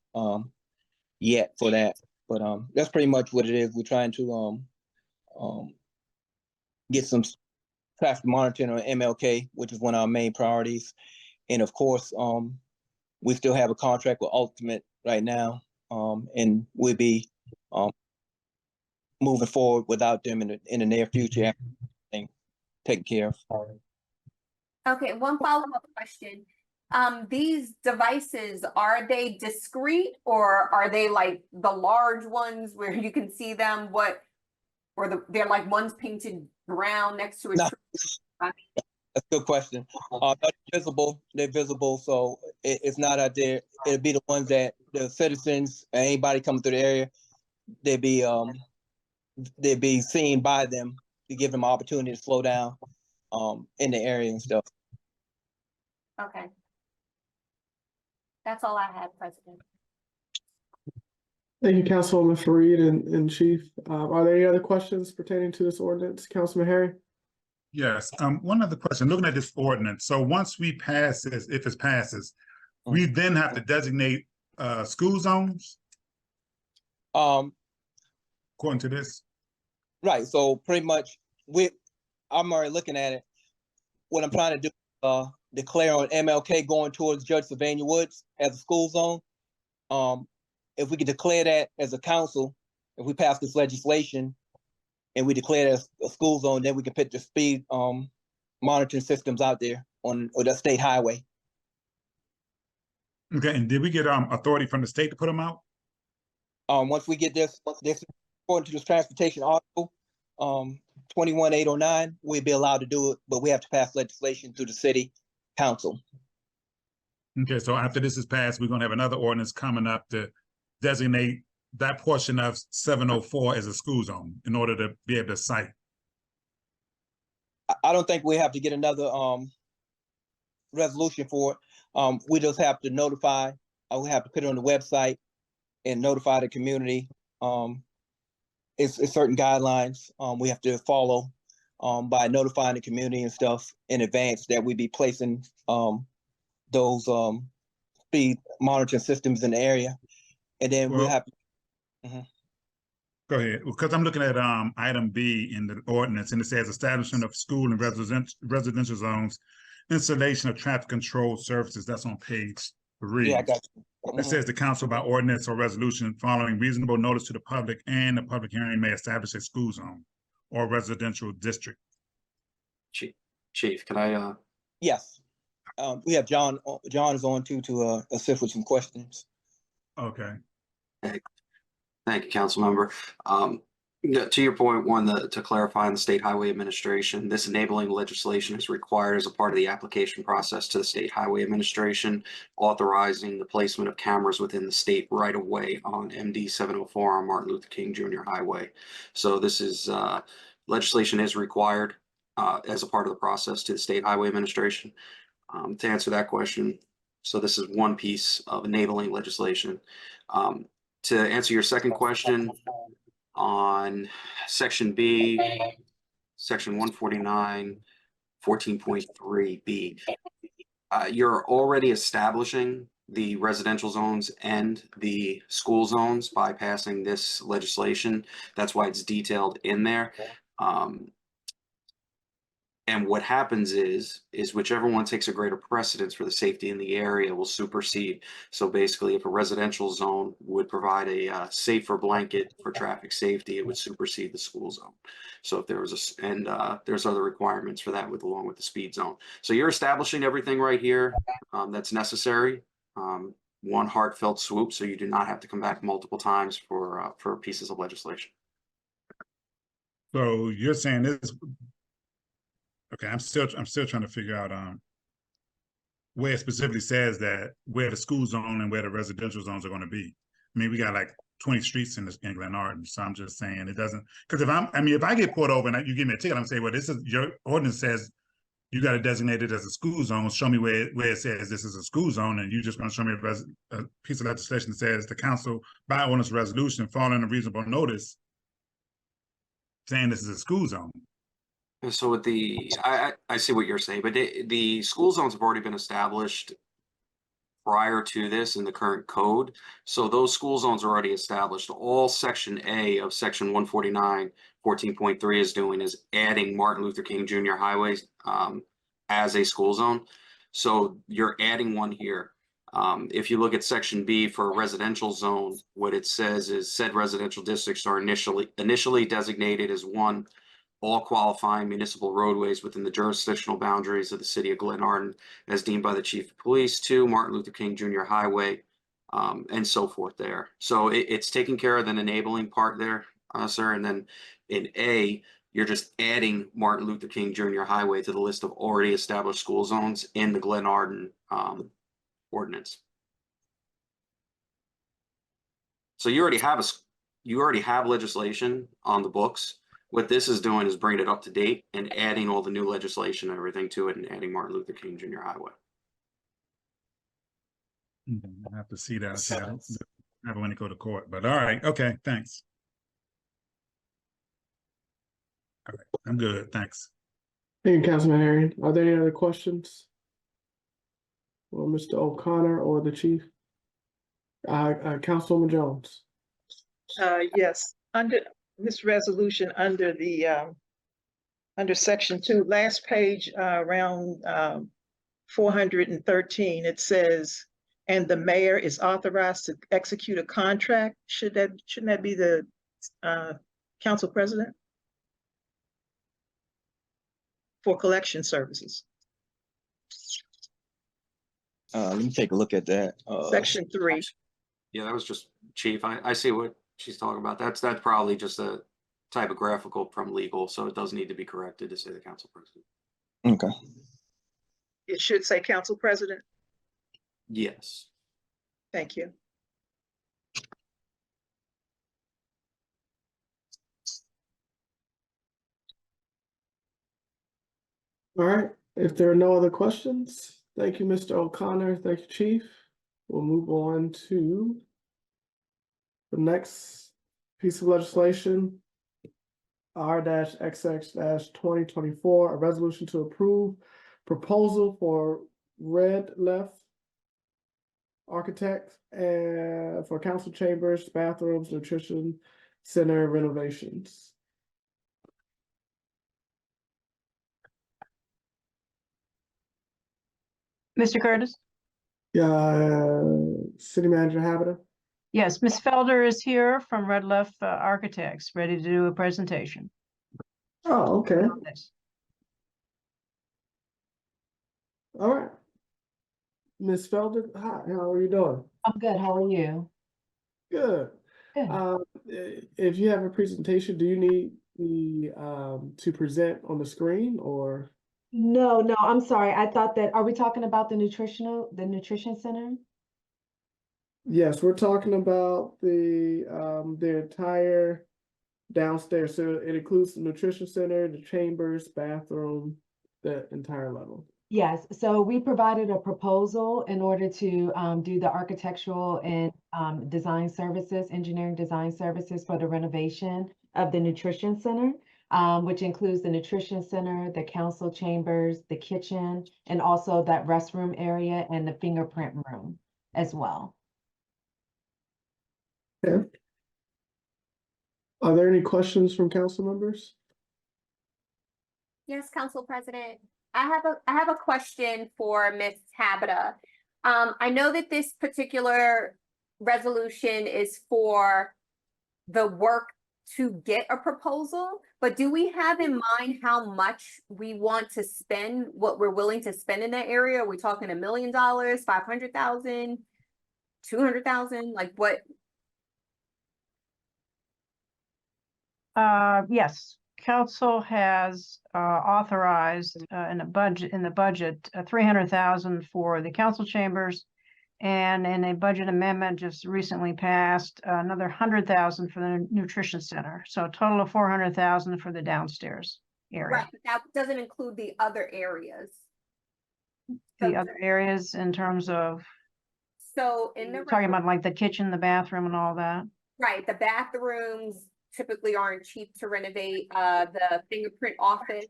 yet for that. But that's pretty much what it is. We're trying to get some traffic monitoring on MLK, which is one of our main priorities. And of course, we still have a contract with Ultimate right now, and we'll be moving forward without them in the near future, taken care of. Okay, one follow-up question. These devices, are they discrete or are they like the large ones where you can see them? They're like ones painted brown next to a No. tree? That's a good question. They're visible, so it's not out there. It'll be the ones that the citizens, anybody coming through the area, they'd be seen by them to give them an opportunity to slow down in the area and stuff. Okay. That's all I had, President. Thank you, Councilwoman Fareed and Chief. Are there any other questions pertaining to this ordinance, Councilman Harry? Yes, one other question, looking at this ordinance, so once we pass this, if it passes, we then have to designate school zones Um, according to this? right. So pretty much, I'm already looking at it. What I'm trying to do, declare on MLK going towards Judge Sylvania Woods as a school zone. If we could declare that as a council, if we pass this legislation and we declare it as a school zone, then we can put the speed monitoring systems out there on the state highway. Okay, and did we get authority from the state to put them out? Once we get this according to this transportation article, 21809, we'll be allowed to do it, but we have to pass legislation through the city council. Okay, so after this is passed, we're gonna have another ordinance coming up to designate that portion of 704 as a school zone in order to be able to cite. I don't think we have to get another resolution for it. We just have to notify, we have to put it on the website and notify the community. It's certain guidelines we have to follow by notifying the community and stuff in advance that we be placing those speed monitoring systems in the area. And then we'll have Go ahead, because I'm looking at item B in the ordinance, and it says establishment of school and residential zones, installation of traffic control services. That's on page 3. Yeah, I got you. It says the council by ordinance or resolution following reasonable notice to the public and the public hearing may establish a school zone or residential district. Chief, can I? Yes. We have John. John is on too to assist with some questions. Okay. Thank you, council member. To your point, to clarify on the State Highway Administration, this enabling legislation is required as a part of the application process to the State Highway Administration, authorizing the placement of cameras within the state right of way on MD 704 on Martin Luther King Jr. Highway. So this is legislation is required as a part of the process to the State Highway Administration. To answer that question, so this is one piece of enabling legislation. To answer your second question, on section B, section 149, 14.3B, you're already establishing the residential zones and the school zones by passing this legislation. That's why it's detailed in there. And what happens is whichever one takes a greater precedence for the safety in the area will supersede. So basically, if a residential zone would provide a safer blanket for traffic safety, it would supersede the school zone. So if there was there's other requirements for that along with the speed zone. So you're establishing everything right here that's necessary. One heartfelt swoop, so you do not have to come back multiple times for pieces of legislation. So you're saying this. Okay, I'm still trying to figure out where it specifically says that where the school zone and where the residential zones are going to be. I mean, we got like 20 streets in Glenarden, so I'm just saying it doesn't. Because if I get pulled over and you give me a ticket, I'm saying, well, this is your ordinance says you got to designate it as a school zone. Show me where it says this is a school zone, and you're just going to show me a piece of legislation that says the council by ordinance resolution following a reasonable notice saying this is a school zone. So with I see what you're saying, but the school zones have already been established prior to this in the current code. So those school zones are already established. All section A of section 149, 14.3 is doing is adding Martin Luther King Jr. highways as a school zone. So you're adding one here. If you look at section B for a residential zone, what it says is said residential districts are initially designated as one, all qualifying municipal roadways within the jurisdictional boundaries of the city of Glenarden as deemed by the chief of police, 2 Martin Luther King Jr. Highway, and so forth there. So it's taking care of the enabling part there, sir. And then in A, you're just adding Martin Luther King Jr. Highway to the list of already established school zones in the Glenarden ordinance. So you already have legislation on the books. What this is doing is bringing it up to date and adding all the new legislation and everything to it and adding Martin Luther King Jr. Highway. I have to see that. Okay, I don't ever want to go to court, but all right. Okay, thanks. All right, I'm good. Thanks. Thank you, Councilman Herring. Are there any other questions? Or Mr. O'Connor or the chief? Councilwoman Jones. Yes, under this resolution, under the under section 2, last page, around 413, it says, and the mayor is authorized to execute a contract. Shouldn't that be the council president? for collection services. Let me take a look at that. Section 3. Yeah, that was just chief. I see what she's talking about. That's probably just a typographical from legal, so it does need to be corrected to say the council president. Okay. It should say council president. Yes. Thank you. All right, if there are no other questions, thank you, Mr. O'Connor. Thank you, Chief. We'll move on to the next piece of legislation, R-XX-2024, a resolution to approve proposal for Red Left Architects and for council chambers, bathrooms, nutrition center renovations. Mr. Curtis? City Manager Habita. Yes, Ms. Felder is here from Red Left Architects, ready to do a presentation. Oh, okay. on this. All right. Ms. Felder, hi, how are you doing? I'm good. How are you? Good. Good. If you have a presentation, do you need the to present on the screen or? No, I'm sorry. I thought that, are we talking about the nutrition center? Yes, we're talking about the entire downstairs. So it includes the nutrition center, the chambers, bathroom, the entire level. Yes, so we provided a proposal in order to do the architectural and design services, engineering design services for the renovation of the nutrition center, which includes the nutrition center, the council chambers, the kitchen, and also that restroom area and the fingerprint room as well. Okay. Are there any questions from council members? Yes, Council President. I have a question for Ms. Habita. I know that this particular resolution is for the work to get a proposal, but do we have in mind how much we want to spend, what we're willing to spend in that area? Are we talking $1 million, 500,000, 200,000? Like what? Yes, council has authorized in the budget 300,000 for the council chambers, and in a budget amendment just recently passed another 100,000 for the nutrition center. So a total of 400,000 for the downstairs area. Right, but that doesn't include the other areas. The other areas in terms of So in the talking about like the kitchen, the bathroom, and all that. right, the bathrooms typically aren't cheap to renovate. The fingerprint office.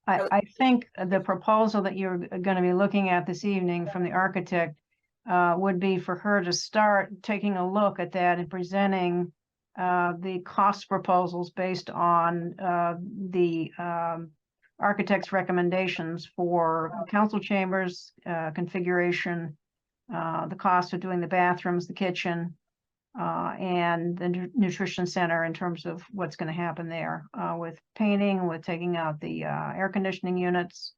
I think the proposal that you're going to be looking at this evening from the architect would be for her to start taking a look at that and presenting the cost proposals based on the architect's recommendations for council chambers, configuration, the cost of doing the bathrooms, the kitchen, and the nutrition center in terms of what's going to happen there with painting, with taking out the air conditioning units,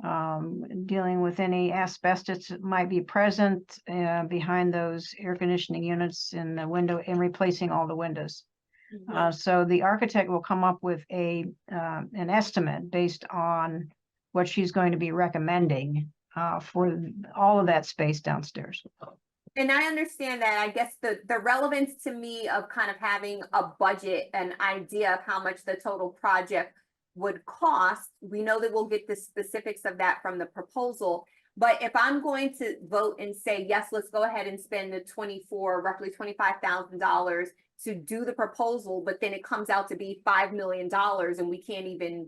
dealing with any asbestos that might be present behind those air conditioning units in the window and replacing all the windows. So the architect will come up with an estimate based on what she's going to be recommending for all of that space downstairs. And I understand that. I guess the relevance to me of kind of having a budget, an idea of how much the total project would cost. We know that we'll get the specifics of that from the proposal. But if I'm going to vote and say, yes, let's go ahead and spend the roughly $25,000 to do the proposal, but then it comes out to be $5 million and we can't even,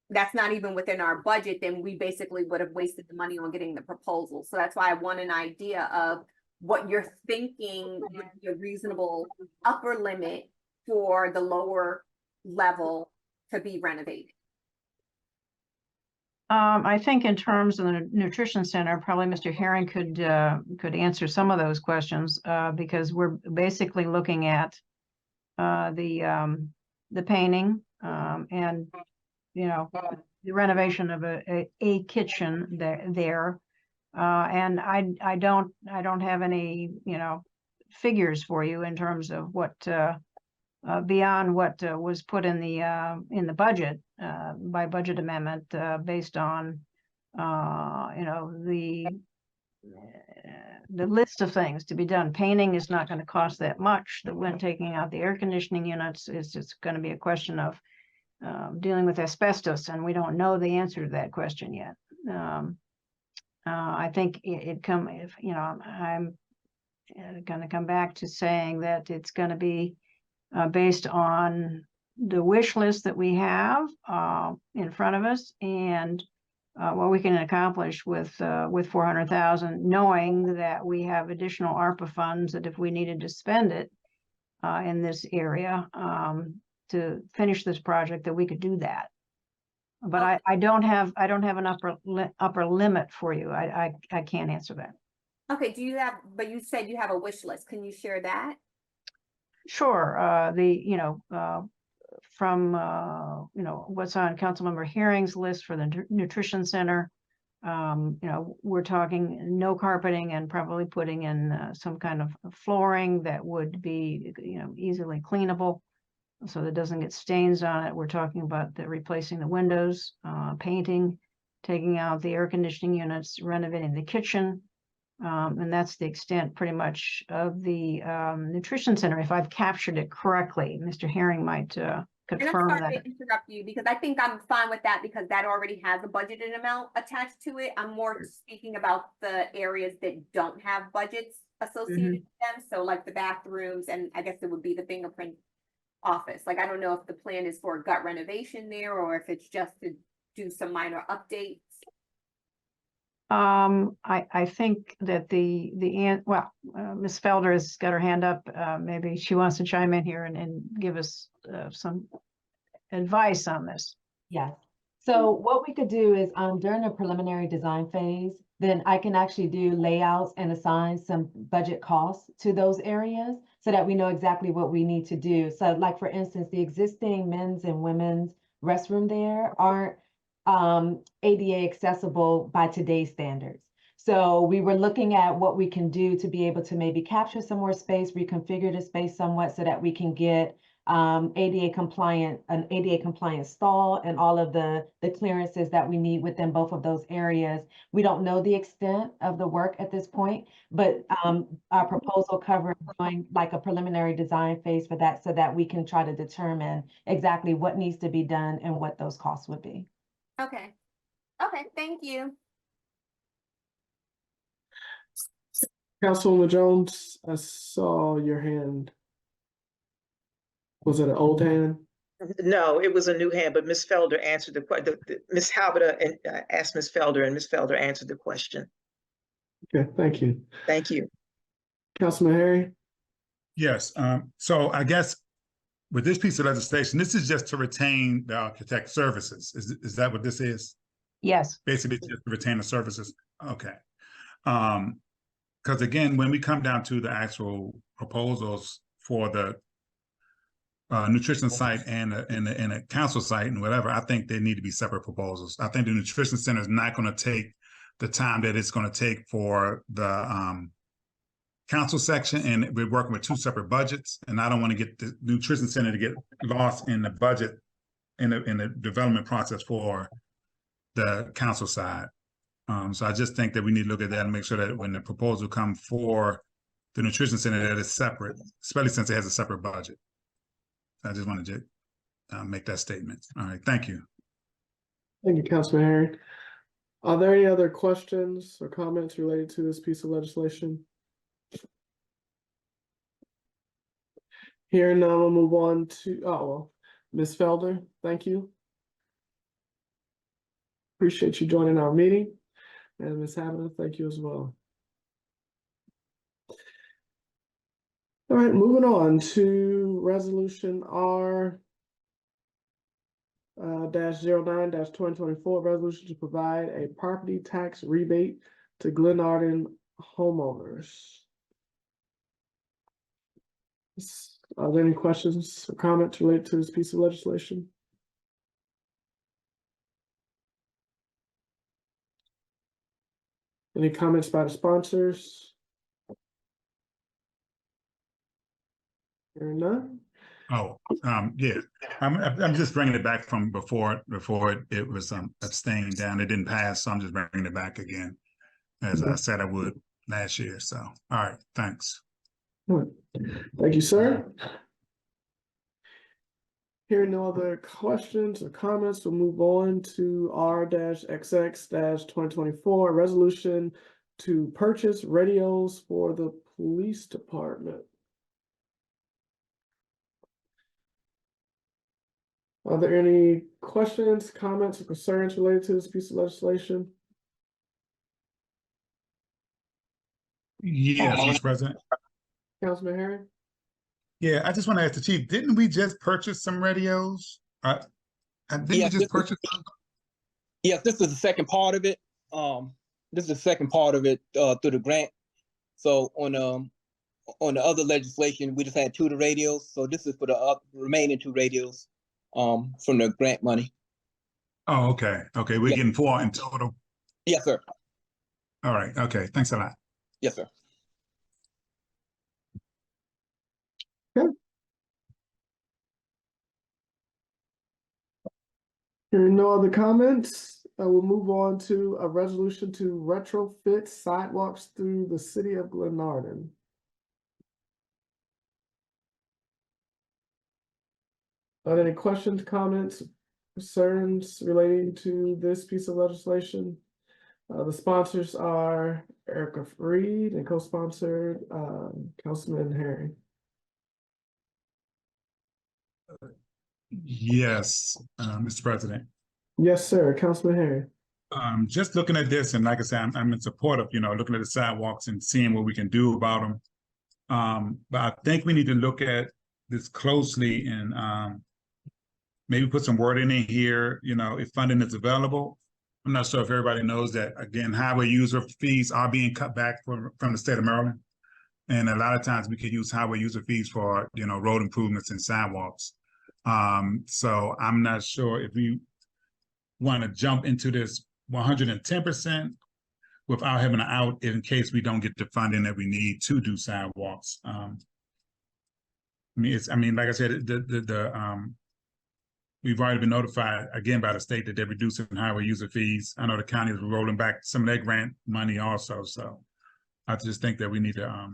that's not even within our budget, then we basically would have wasted the money on getting the proposal. So that's why I want an idea of what you're thinking would be a reasonable upper limit for the lower level to be renovated. I think in terms of the nutrition center, probably Mr. Herring could answer some of those questions because we're basically looking at the painting, and, you know, the renovation of a kitchen there. And I don't have any, you know, figures for you in terms of what, beyond what was put in the budget, by budget amendment, based on, you know, the list of things to be done. Painting is not going to cost that much. When taking out the air conditioning units, is just going to be a question of dealing with asbestos, and we don't know the answer to that question yet. I think if you know, I'm going to come back to saying that it's going to be based on the wish list that we have in front of us, and what we can accomplish with 400,000, knowing that we have additional ARPA funds that if we needed to spend it in this area to finish this project, that we could do that. But I don't have an upper limit for you. I can't answer that. Okay, but you said you have a wish list. Can you share that? Sure. From you know, what's on Councilmember Herring's list for the nutrition center, you know, we're talking no carpeting and probably putting in some kind of flooring that would be, you know, easily cleanable, so that it doesn't get stains on it. We're talking about replacing the windows, painting, taking out the air conditioning units, renovating the kitchen. And that's the extent pretty much of the nutrition center, if I've captured it correctly. Mr. Herring might confirm And I'm sorry that. to interrupt you, because I think I'm fine with that, because that already has a budgeted amount attached to it. I'm more speaking about the areas that don't have budgets associated with them. So like the bathrooms, and I guess it would be the fingerprint office. Like, I don't know if the plan is for a gut renovation there, or if it's just to do some minor updates. I think that Ms. Felder has got her hand up. Maybe she wants to chime in here and give us some advice on this. Yes. So what we could do is during the preliminary design phase, then I can actually do layouts and assign some budget costs to those areas so that we know exactly what we need to do. So like, for instance, the existing men's and women's restroom there aren't ADA accessible by today's standards. So we were looking at what we can do to be able to maybe capture some more space, reconfigure the space somewhat so that we can get an ADA compliant stall and all of the clearances that we need within both of those areas. We don't know the extent of the work at this point, but our proposal covers doing like a preliminary design phase for that, so that we can try to determine exactly what needs to be done and what those costs would be. Okay, thank you. Councilwoman Jones, I saw your hand. Was it an old hand? No, it was a new hand, but Ms. Felder answered the question. Ms. Habita asked Ms. Felder, and Ms. Felder answered the question. Okay, thank you. Thank you. Councilman Harry? Yes, so I guess with this piece of legislation, this is just to retain the architect services. Is that what this is? Yes. Basically, just to retain the services. Okay. Because again, when we come down to the actual proposals for the nutrition site and a council site and whatever, I think they need to be separate proposals. I think the nutrition center is not going to take the time that it's going to take for the council section, and we're working with two separate budgets, and I don't want to get the nutrition center to get lost in the budget in the development process for the council side. So I just think that we need to look at that and make sure that when the proposal comes for the nutrition center, that it's separate, especially since it has a separate budget. I just wanted to make that statement. All right, thank you. Thank you, Councilman Harry. Are there any other questions or comments related to this piece of legislation? Hearing none, we'll move on to, Ms. Felder, thank you. Appreciate you joining our meeting. And Ms. Habita, thank you as well. All right, moving on to resolution R -09-2024, resolution to provide a property tax rebate to Glenarden homeowners. Are there any questions or comments related to this piece of legislation? Any comments by the sponsors? Hearing none? Oh, yeah, I'm just bringing it back from before it was abstained down. It didn't pass, so I'm just bringing it back again, as I said I would last year. So, all right, thanks. All right. Thank you, sir. Hearing no other questions or comments, we'll move on to R-XX-2024, resolution to purchase radios for the police department. Are there any questions, comments, or concerns related to this piece of legislation? Yes, Mr. President. Councilman Harry? Yeah, I just want to ask the chief, didn't we just purchase some radios? Didn't we Yes, just purchase? Yes, this is the second part of it. This is the second part of it through the grant. So on the other legislation, we just had 2 of the radios. So this is for the remaining 2 radios from the grant money. Oh, okay. Okay, we're getting 4 in total. Yes, sir. All right. Okay. Thanks a lot. Yes, sir. Hearing no other comments, I will move on to a resolution to retrofit sidewalks through the city of Glenarden. Are there any questions, comments, concerns relating to this piece of legislation? The sponsors are Erica Freed and co-sponsored Councilman Harry. Yes, Mr. President. Yes, sir. Councilman Harry. Just looking at this, and like I said, I'm in support of, looking at the sidewalks and seeing what we can do about them. But I think we need to look at this closely and maybe put some word in here, if funding is available. I'm not sure if everybody knows that, again, highway user fees are being cut back from the state of Maryland. And a lot of times we could use highway user fees for, road improvements and sidewalks. So I'm not sure if we want to jump into this 110% without having an out in case we don't get the funding that we need to do sidewalks. Like I said, we've already been notified again by the state that they're reducing highway user fees. I know the county is rolling back some of their grant money also. So I just think that we need to,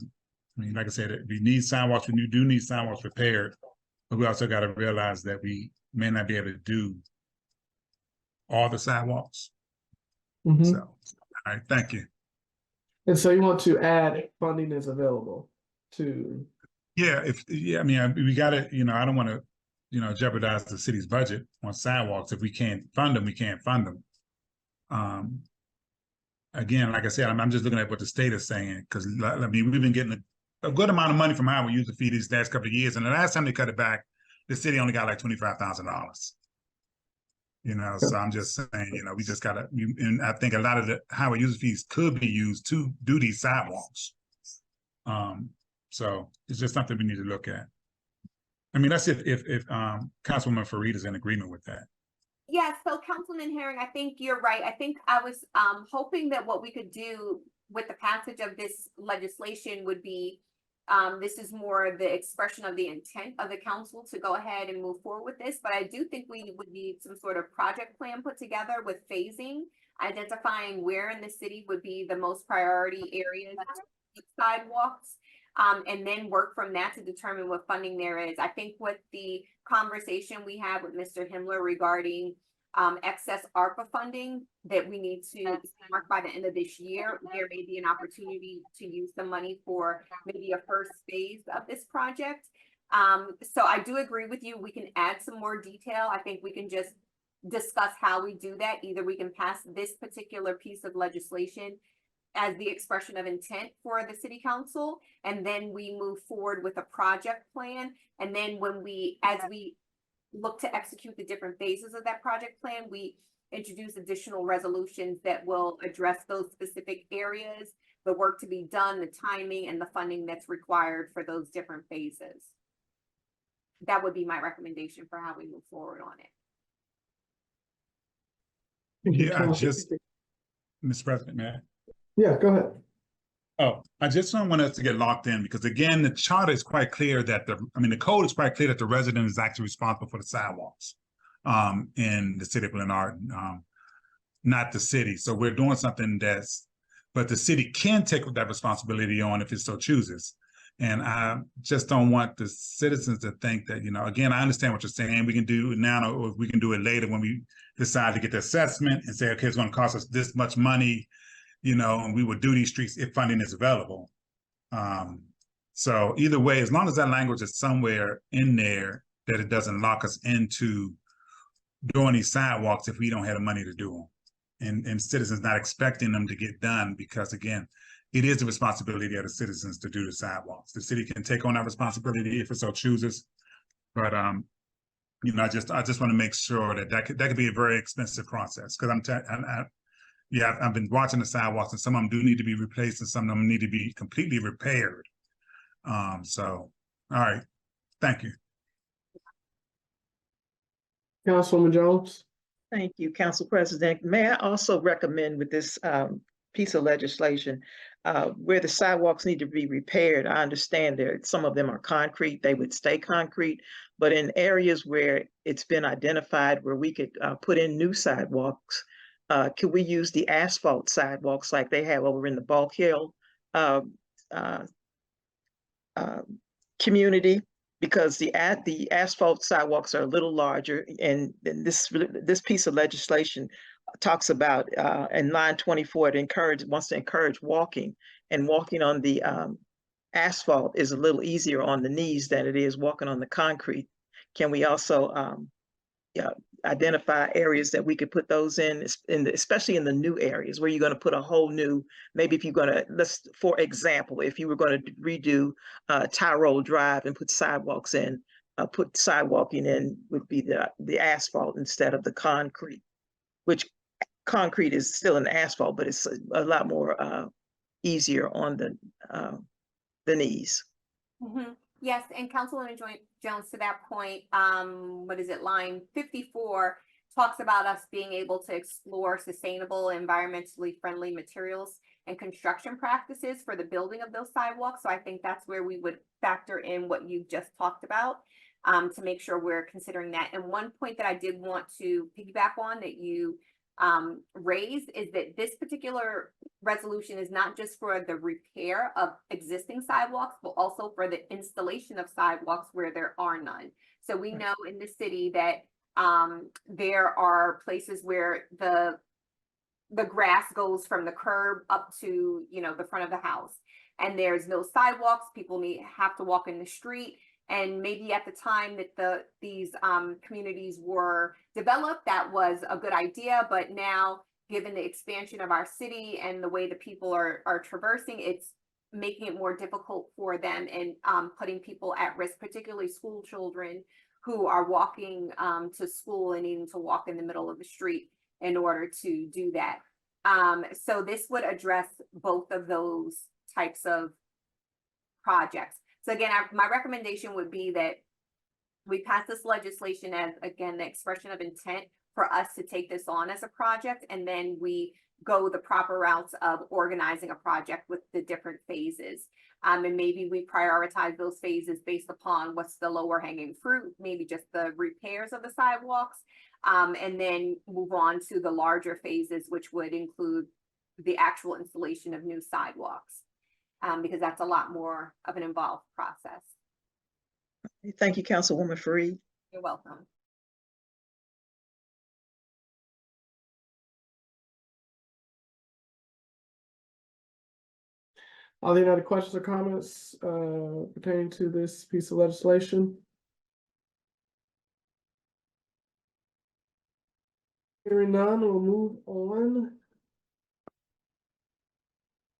like I said, we need sidewalks. We do need sidewalks repaired, but we also got to realize that we may not be able to do all the sidewalks. So, all right, thank you. And so you want to add funding is available to. Yeah, we got to, I don't want to, jeopardize the city's budget on sidewalks. If we can't fund them, we can't fund them. Again, like I said, I'm just looking at what the state is saying, because we've been getting a good amount of money from highway user fee these last couple of years, and the last time they cut it back, the city only got like $25,000. So I'm just saying, we just gotta, and I think a lot of the highway user fees could be used to do these sidewalks. So it's just something we need to look at. That's if Councilwoman Fareed is in agreement with that. Yeah, so Councilman Herring, I think you're right. I think I was hoping that what we could do with the passage of this legislation would be, this is more the expression of the intent of the council to go ahead and move forward with this, but I do think we would need some sort of project plan put together with phasing, identifying where in the city would be the most priority areas, sidewalks, and then work from that to determine what funding there is. I think with the conversation we had with Mr. Himmler regarding excess ARPA funding that we need to mark by the end of this year, there may be an opportunity to use some money for maybe a first phase of this project. So I do agree with you. We can add some more detail. I think we can just discuss how we do that. Either we can pass this particular piece of legislation as the expression of intent for the city council, and then we move forward with a project plan. And then as we look to execute the different phases of that project plan, we introduce additional resolutions that will address those specific areas, the work to be done, the timing, and the funding that's required for those different phases. That would be my recommendation for how we move forward on it. Yeah, Mr. President, man. Yeah, go ahead. Oh, I just don't want us to get locked in because again, the charter is quite clear that the code is quite clear that the resident is actually responsible for the sidewalks in the city of Glenarden, not the city. So we're doing something but the city can take that responsibility on if it so chooses. And I just don't want the citizens to think that, again, I understand what you're saying. We can do it now, or we can do it later when we decide to get the assessment and say, okay, it's going to cost us this much money, and we would do these streets if funding is available. So either way, as long as that language is somewhere in there, that it doesn't lock us into doing these sidewalks if we don't have the money to do them. And citizens not expecting them to get done because, again, it is the responsibility of the citizens to do the sidewalks. The city can take on that responsibility if it so chooses. But, I just want to make sure that could be a very expensive process because I've been watching the sidewalks and some of them do need to be replaced and some of them need to be completely repaired. All right, thank you. Councilwoman Jones? Thank you, Council President. May I also recommend with this piece of legislation where the sidewalks need to be repaired? I understand some of them are concrete, they would stay concrete, but in areas where it's been identified where we could put in new sidewalks, could we use the asphalt sidewalks like they have over in the Bulk Hill community? Because the asphalt sidewalks are a little larger, and this piece of legislation talks about in line 24, it wants to encourage walking, and walking on the asphalt is a little easier on the knees than it is walking on the concrete. Can we also identify areas that we could put those in especially in the new areas where you're going to put a whole new, maybe if you're going to, for example, if you were going to redo Tyrol Drive and put sidewalks in, put sidewalking in would be the asphalt instead of the concrete, which concrete is still an asphalt, but it's a lot more easier on the knees. Mm-hmm. Yes, and Councilwoman Jones, to that point, line 54 talks about us being able to explore sustainable, environmentally friendly materials and construction practices for the building of those sidewalks. So I think that's where we would factor in what you just talked about to make sure we're considering that. And one point that I did want to piggyback on that you raised is that this particular resolution is not just for the repair of existing sidewalks, but also for the installation of sidewalks where there are none. So we know in the city that there are places where the grass goes from the curb up to, the front of the house, and there's no sidewalks. People have to walk in the street. And maybe at the time that these communities were developed, that was a good idea. But now, given the expansion of our city and the way the people are traversing, it's making it more difficult for them and putting people at risk, particularly school children who are walking to school and needing to walk in the middle of the street in order to do that. So this would address both of those types of projects. So again, my recommendation would be that we pass this legislation as, again, the expression of intent for us to take this on as a project, and then we go the proper routes of organizing a project with the different phases. And maybe we prioritize those phases based upon what's the lower hanging fruit, maybe just the repairs of the sidewalks, and then move on to the larger phases, which would include the actual installation of new sidewalks. Because that's a lot more of an involved process. Thank you, Councilwoman Fareed. You're welcome. Are there any other questions or comments pertaining to this piece of legislation? Hearing none, we'll move on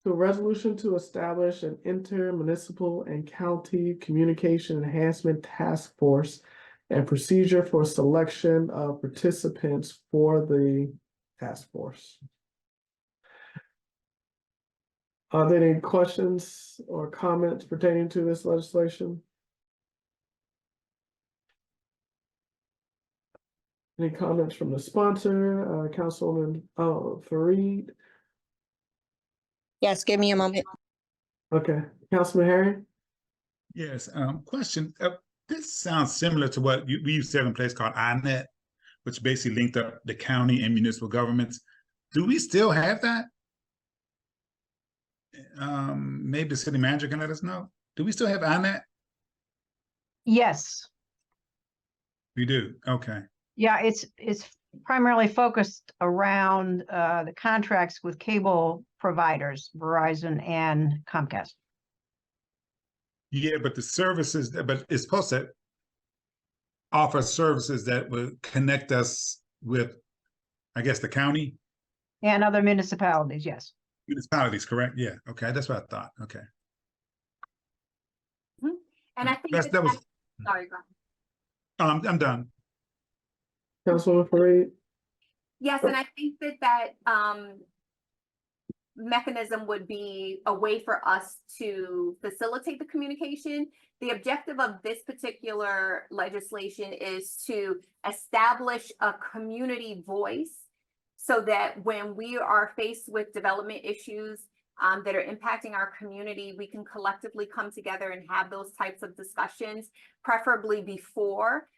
to a resolution to establish an intermunicipal and county communication enhancement task force and procedure for selection of participants for the task force. Are there any questions or comments pertaining to this legislation? Any comments from the sponsor, Councilwoman Fareed? Yes, give me a moment. Okay, Councilman Harry? Yes, question. This sounds similar to what we used to have in place called INET, which basically linked up the county and municipal governments. Do we still have that? Maybe the city manager can let us know. Do we still have INET? Yes. We do. Okay. Yeah, it's primarily focused around the contracts with cable providers, Verizon and Comcast. Yeah, but the services, but it's supposed to offer services that would connect us with, I guess, the county And other municipalities, yes. municipalities, correct? Yeah. Okay, that's what I thought. Okay. And I think That was. sorry, go ahead. I'm done. Councilwoman Fareed? Yes, and I think that mechanism would be a way for us to facilitate the communication. The objective of this particular legislation is to establish a community voice so that when we are faced with development issues that are impacting our community, we can collectively come together and have those types of discussions, preferably before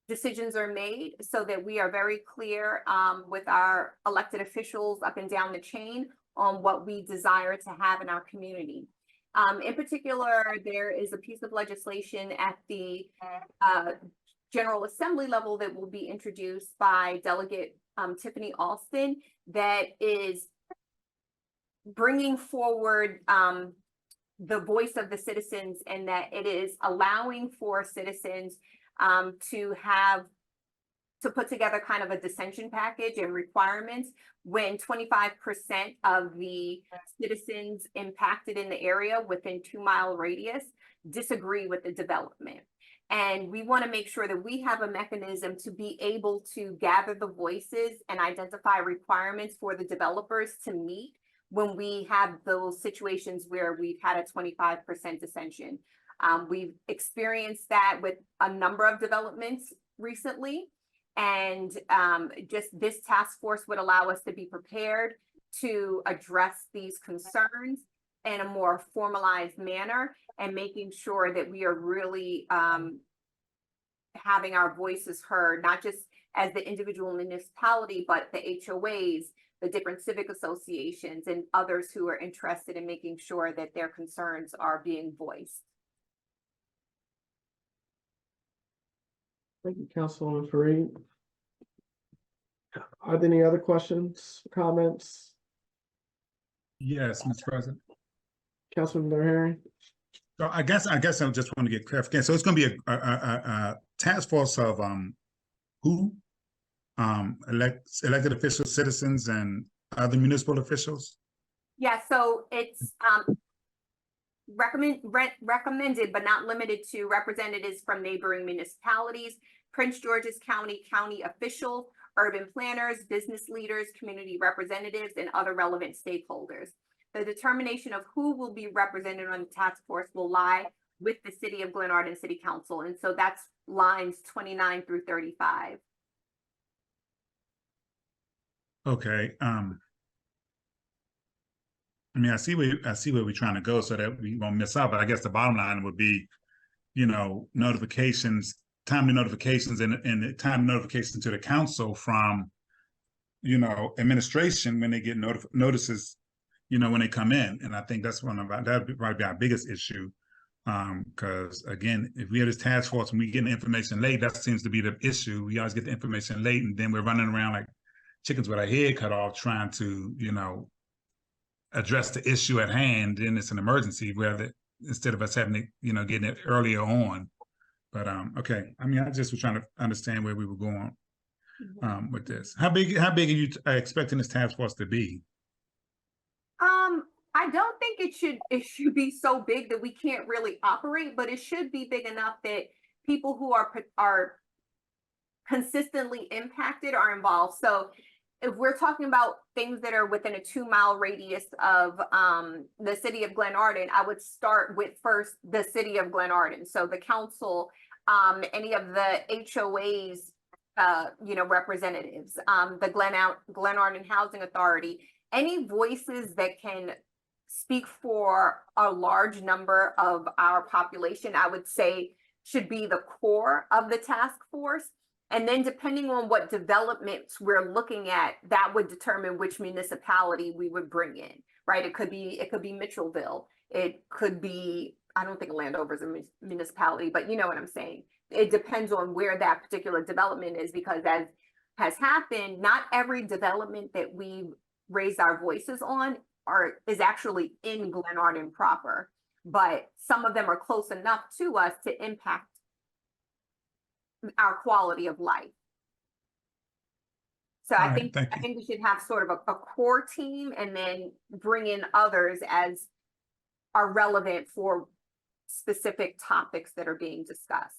decisions are made, so that we are very clear with our elected officials up and down the chain on what we desire to have in our community. In particular, there is a piece of legislation at the General Assembly level that will be introduced by Delegate Tiffany Alston that is bringing forward the voice of the citizens, and that it is allowing for citizens to put together kind of a dissension package and requirements when 25% of the citizens impacted in the area within 2-mile radius disagree with the development. And we want to make sure that we have a mechanism to be able to gather the voices and identify requirements for the developers to meet when we have those situations where we've had a 25% dissension. We've experienced that with a number of developments recently, and just this task force would allow us to be prepared to address these concerns in a more formalized manner, and making sure that we are really having our voices heard, not just as the individual municipality, but the HOAs, the different civic associations, and others who are interested in making sure that their concerns are being voiced. Thank you, Councilwoman Fareed. Are there any other questions, comments? Yes, Mr. President. Councilman Harry? So I guess I just want to get clarification. So it's going to be a task force of who? Elected officials, citizens, and other municipal officials? Yeah, so it's recommended, but not limited to, representatives from neighboring municipalities, Prince George's County, county officials, urban planners, business leaders, community representatives, and other relevant stakeholders. The determination of who will be represented on the task force will lie with the City of Glenarden City Council. And so that's lines 29 through 35. Okay. I mean, I see where we're trying to go so that we won't miss out. But I guess the bottom line would be, notifications, timely notifications, and timely notification to the council from, administration when they get notices, when they come in. And I think that's that'd probably be our biggest issue. Because again, if we have this task force and we get the information late, that seems to be the issue. We always get the information late, and then we're running around like chickens with our head cut off, trying to, address the issue at hand. Then it's an emergency, instead of us having to, getting it earlier on. But okay. I mean, I just was trying to understand where we were going with this. How big are you expecting this task force to be? I don't think it should be so big that we can't really operate, but it should be big enough that people who are consistently impacted are involved. So if we're talking about things that are within a 2-mile radius of the City of Glenarden, I would start with first the City of Glenarden. So the council, any of the HOAs, representatives, the Glenarden Housing Authority, any voices that can speak for a large number of our population, I would say should be the core of the task force. And then depending on what developments we're looking at, that would determine which municipality we would bring in, right? It could be Mitchellville. It could be, I don't think Landover is a municipality, but you know what I'm saying. It depends on where that particular development is, because as has happened, not every development that we raise our voices on is actually in Glenarden proper, but some of them are close enough to us to impact our quality of life. So All I right, thank you. think we should have sort of a core team and then bring in others as are relevant for specific topics that are being discussed.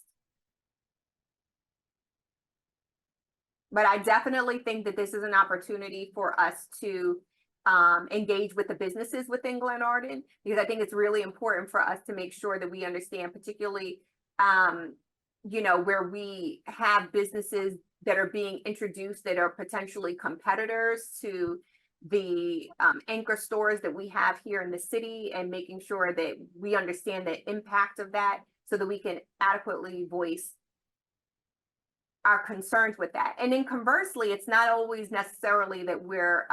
But I definitely think that this is an opportunity for us to engage with the businesses within Glenarden, because I think it's really important for us to make sure that we understand, particularly, you know, where we have businesses that are being introduced that are potentially competitors to the anchor stores that we have here in the city, and making sure that we understand the impact of that so that we can adequately voice our concerns with that. And then conversely, it's not always necessarily that we're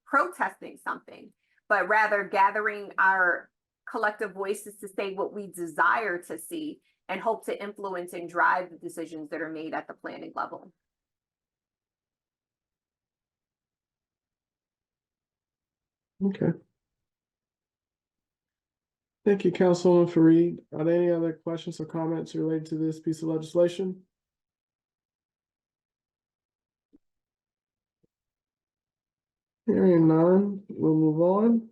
protesting something, but rather gathering our collective voices to say what we desire to see and hope to influence and drive the decisions that are made at the planning level. Okay. Thank you, Councilwoman Fareed. Are there any other questions or comments related to this piece of legislation? Hearing none, we'll move on.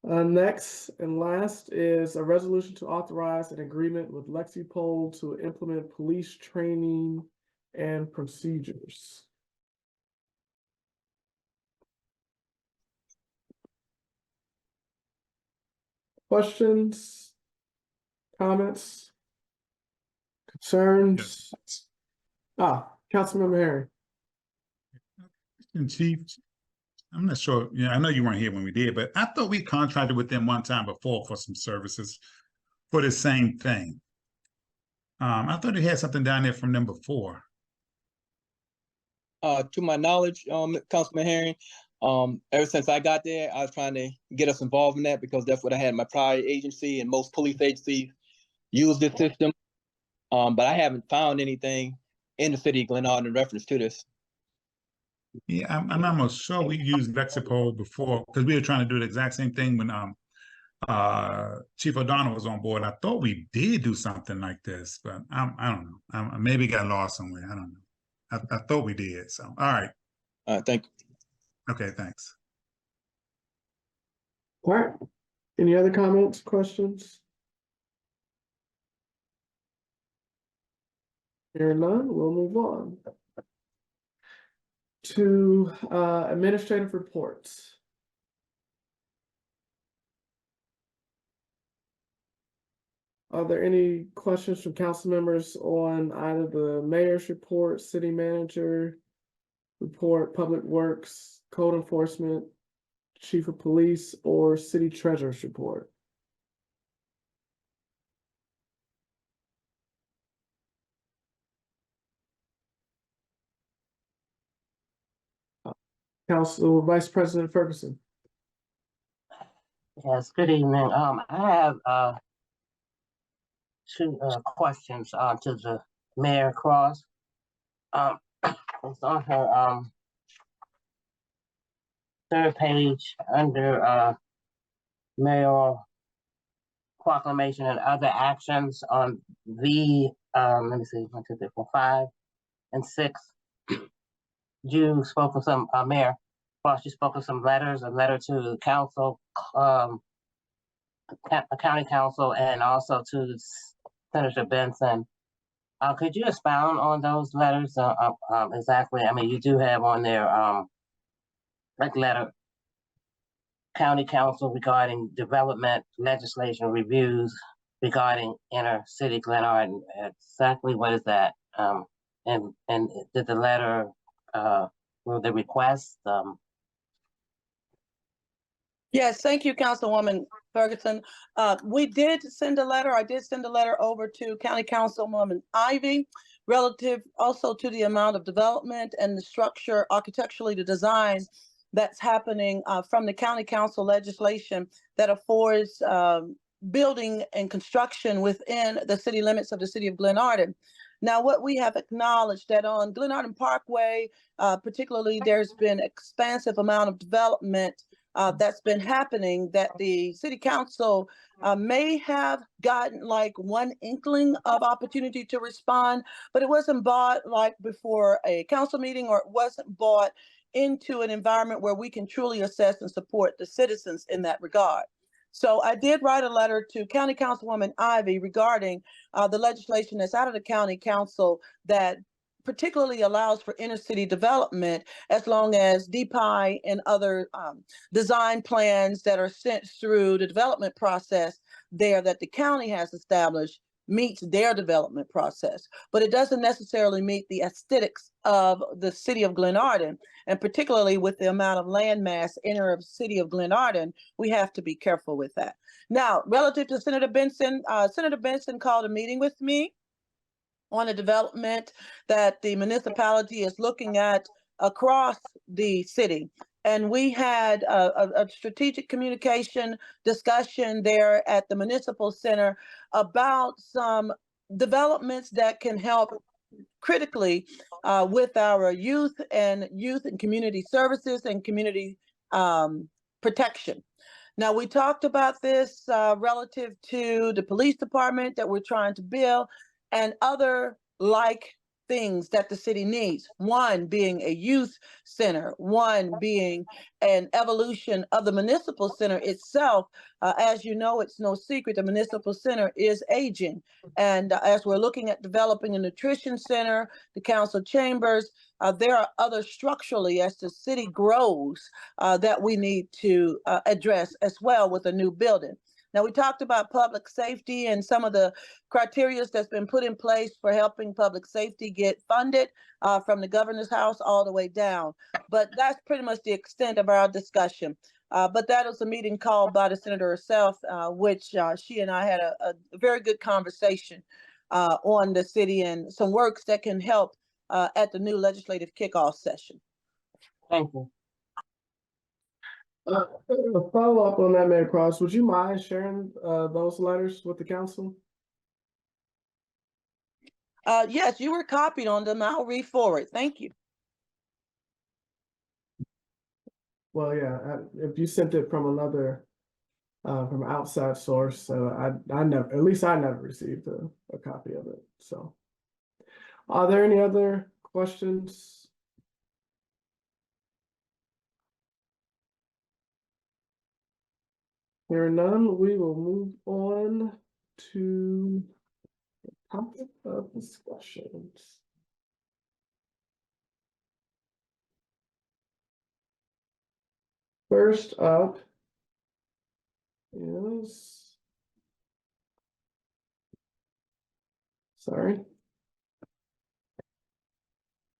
Next and last is a resolution to authorize an agreement with Lexipol to implement police training and procedures. Questions, comments, concerns? Yes. Councilmember Harry. And Chief, I'm not sure. Yeah, I know you weren't here when we did, but I thought we contracted with them one time before for some services for the same thing. I thought they had something down there from them before. To my knowledge, Councilman Herring, ever since I got there, I was trying to get us involved in that because that's what I had in my prior agency, and most police agencies use this system. But I haven't found anything in the city of Glenarden in reference to this. Yeah, I'm almost sure we used Lexipol before, because we were trying to do the exact same thing when Chief O'Donnell was on board. I thought we did do something like this, but I don't know. I maybe got lost somewhere. I don't know. I thought we did. So, all right. Thank you. Okay, thanks. All right. Any other comments, questions? Hearing none, we'll move on to administrative reports. Are there any questions from council members on either the mayor's report, city manager report, public works, code enforcement, chief of police, or city treasurer's report? Council Vice President Ferguson. Yes, good evening. I have two questions to the Mayor Cross. It's on her third page under mayoral proclamation and other actions on the let me see, 1, 2, 3, 4, 5, and 6. You spoke of some Mayor Cross, you spoke of some letters, a letter to the council, county council, and also to Senator Benson. Could you expound on those letters exactly? I mean, you do have on there like letter, county council regarding development legislation reviews regarding inner city Glenarden. Exactly what is that? And did the letter, were the requests? Yes, thank you, Councilwoman Ferguson. We did send a letter. I did send a letter over to County Councilwoman Ivy relative also to the amount of development and the structure architecturally, the design that's happening from the county council legislation that affords building and construction within the city limits of the city of Glenarden. Now, what we have acknowledged that on Glenarden Parkway, particularly, there's been expansive amount of development that's been happening that the city council may have gotten like one inkling of opportunity to respond, but it wasn't bought like before a council meeting, or it wasn't bought into an environment where we can truly assess and support the citizens in that regard. So I did write a letter to County Councilwoman Ivy regarding the legislation that's out of the county council that particularly allows for inner city development, as long as DPI and other design plans that are sent through the development process there that the county has established meets their development process. But it doesn't necessarily meet the aesthetics of the city of Glenarden, and particularly with the amount of land mass in the city of Glenarden, we have to be careful with that. Now, relative to Senator Benson called a meeting with me on a development that the municipality is looking at across the city. And we had a strategic communication discussion there at the municipal center about some developments that can help critically with our youth and community services and community protection. Now, we talked about this relative to the police department that we're trying to build, and other like things that the city needs. One being a youth center, one being an evolution of the municipal center itself. As you know, it's no secret, the municipal center is aging. And as we're looking at developing a nutrition center, the council chambers, there are other structurally, as the city grows, that we need to address as well with a new building. Now, we talked about public safety and some of the criteria that's been put in place for helping public safety get funded from the governor's house all the way down. But that's pretty much the extent of our discussion. But that was a meeting called by the senator herself, which she and I had a very good conversation on the city and some works that can help at the new legislative kickoff session. Thank you. A follow-up on that, Mayor Cross, would you mind sharing those letters with the council? Yes, you were copied on them. I'll read forward. Thank you. Well, yeah, if you sent it from another, from an outside source, I never, at least I never received a copy of it. So, are there any other questions? Hearing none, we will move on to the topic of discussions. First up is,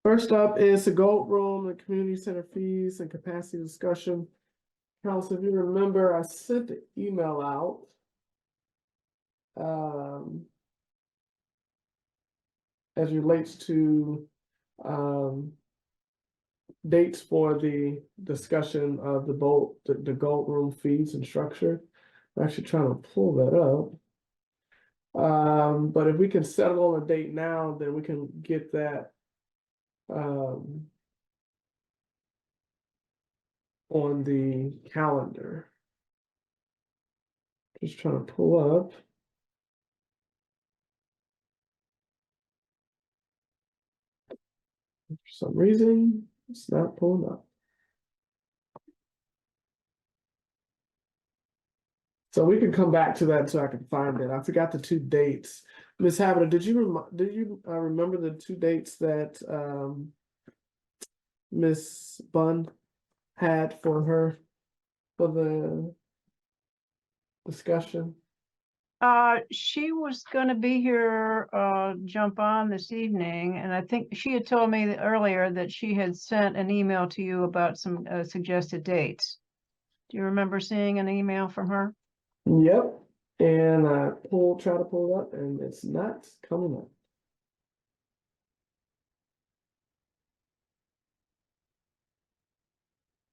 First up is the Gold Room, the community center fees and capacity discussion. Council, if you remember, I sent the email out. As relates to dates for the discussion of the Gold Room fees and structure. I'm actually trying to pull that up. But if we can settle on a date now, then we can get that on the calendar. Just trying to pull up. For some reason, it's not pulling up. So we can come back to that so I can find it. I forgot the two dates. Ms. Habita, did you remember the two dates that Ms. Bunn had for the discussion? She was gonna be here, jump on this evening, and I think she had told me earlier that she had sent an email to you about some suggested dates. Do you remember seeing an email from her? Yep. And I try to pull it up and it's not coming up.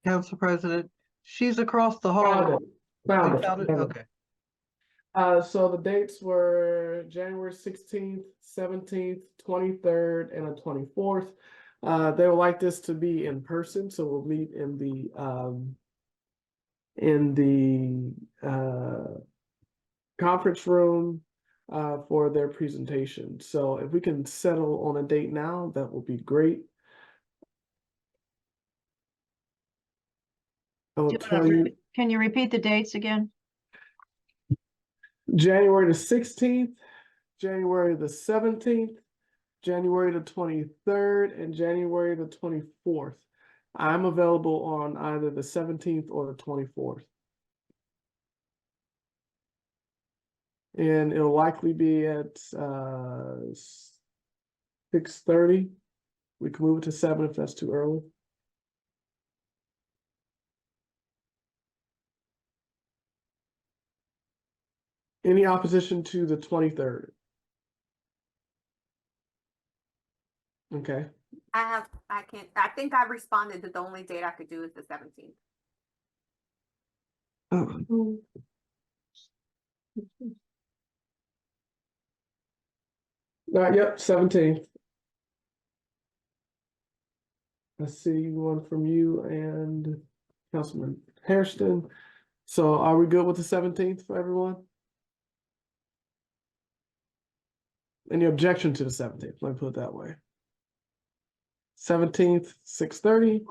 Council President, she's across the hall. Found it. Found You it. found it? Found it. Okay. So the dates were January 16th, 17th, 23rd, and the 24th. They would like this to be in person, so we'll meet in the conference room for their presentation. So if we can settle on a date now, that will be great. I will tell you. Can you repeat the dates again? January the 16th, January the 17th, January the 23rd, and January the 24th. I'm available on either the 17th or the 24th. And it'll likely be at 6:30. We can move it to 7 if that's too early. Any opposition to the 23rd? Okay. I think I responded that the only date I could do is the 17th. Oh. Yep, 17th. I see one from you and Councilman Hairston. So are we good with the 17th for everyone? Any objection to the 17th? Let me put it that way. 17th, 6:30.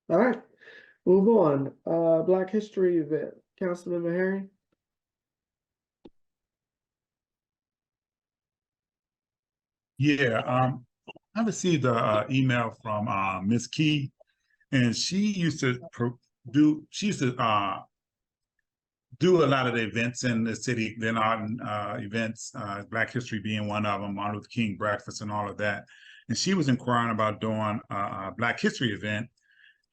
All right, move on. Black History event. Councilmember Harry. Yeah, I received a email from Ms. Key, and she used to do a lot of the events in the city, Glenarden events, Black History being one of them, Martin Luther King breakfast and all of that. And she was inquiring about doing a Black History event.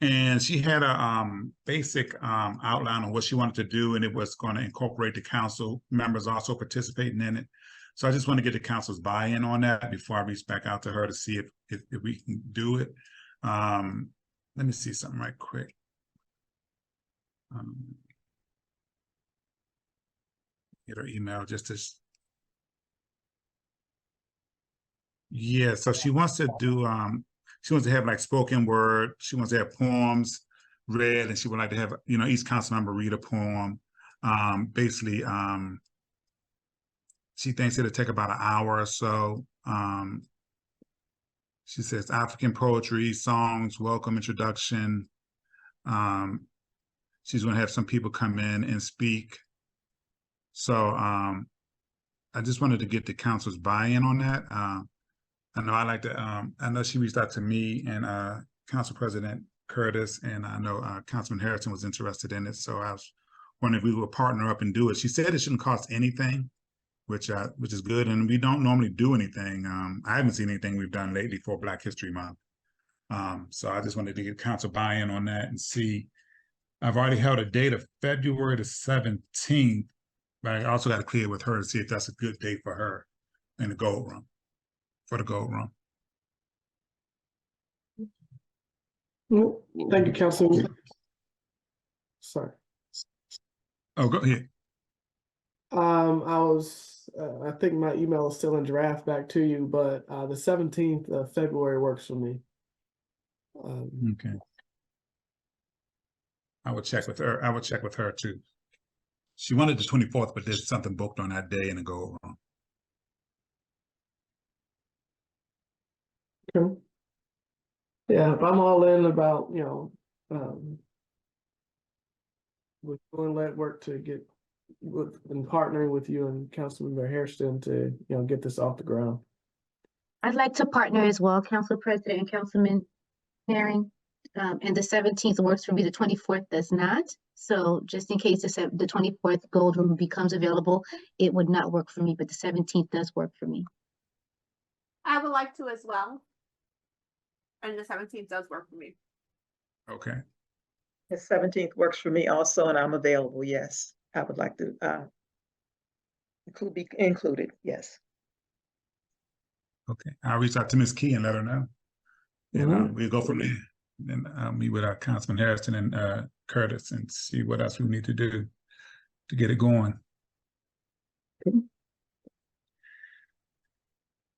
And she had a basic outline on what she wanted to do, and it was going to incorporate the council members also participating in it. So I just want to get the council's buy-in on that before I reach back out to her to see if we can do it. Let me see something right quick. Get her email just to. Yeah, so she wants to do, she wants to have like spoken word. She wants to have poems read, and she would like to have, each council member read a poem. Basically, she thinks it'll take about an hour or so. She says African poetry, songs, welcome, introduction. She's going to have some people come in and speak. So I just wanted to get the council's buy-in on that. I know I like to, I know she reached out to me and Council President Curtis, and I know Councilman Harrison was interested in it. So I was wondering if we would partner up and do it. She said it shouldn't cost anything, which is good. And we don't normally do anything. I haven't seen anything we've done lately for Black History Month. So I just wanted to get council buy-in on that and see. I've already held a date of February the 17th, but I also got to clear with her to see if that's a good date for her in the Gold Room, for the Gold Room. Thank you, Councilman. Sorry. Oh, go ahead. I think my email is still in draft back to you, but the 17th of February works for me. Okay. I would check with her. I would check with her too. She wanted the 24th, but there's something booked on that day in the Gold Room. Okay. Yeah, if I'm all in about, we're going to let work to get with and partnering with you and Councilmember Hairston to, get this off the ground. I'd like to partner as well, Council President and Councilman Herring. And the 17th works for me, the 24th does not. So just in case the 24th Gold Room becomes available, it would not work for me, but the 17th does work for me. I would like to as well. And the 17th does work for me. Okay. The 17th works for me also, and I'm available, yes. I would like to be included, yes. Okay. I'll reach out to Ms. Key and let her know. And we'll go from there. Then I'll meet with our Councilman Harrison and Curtis and see what else we need to do to get it going.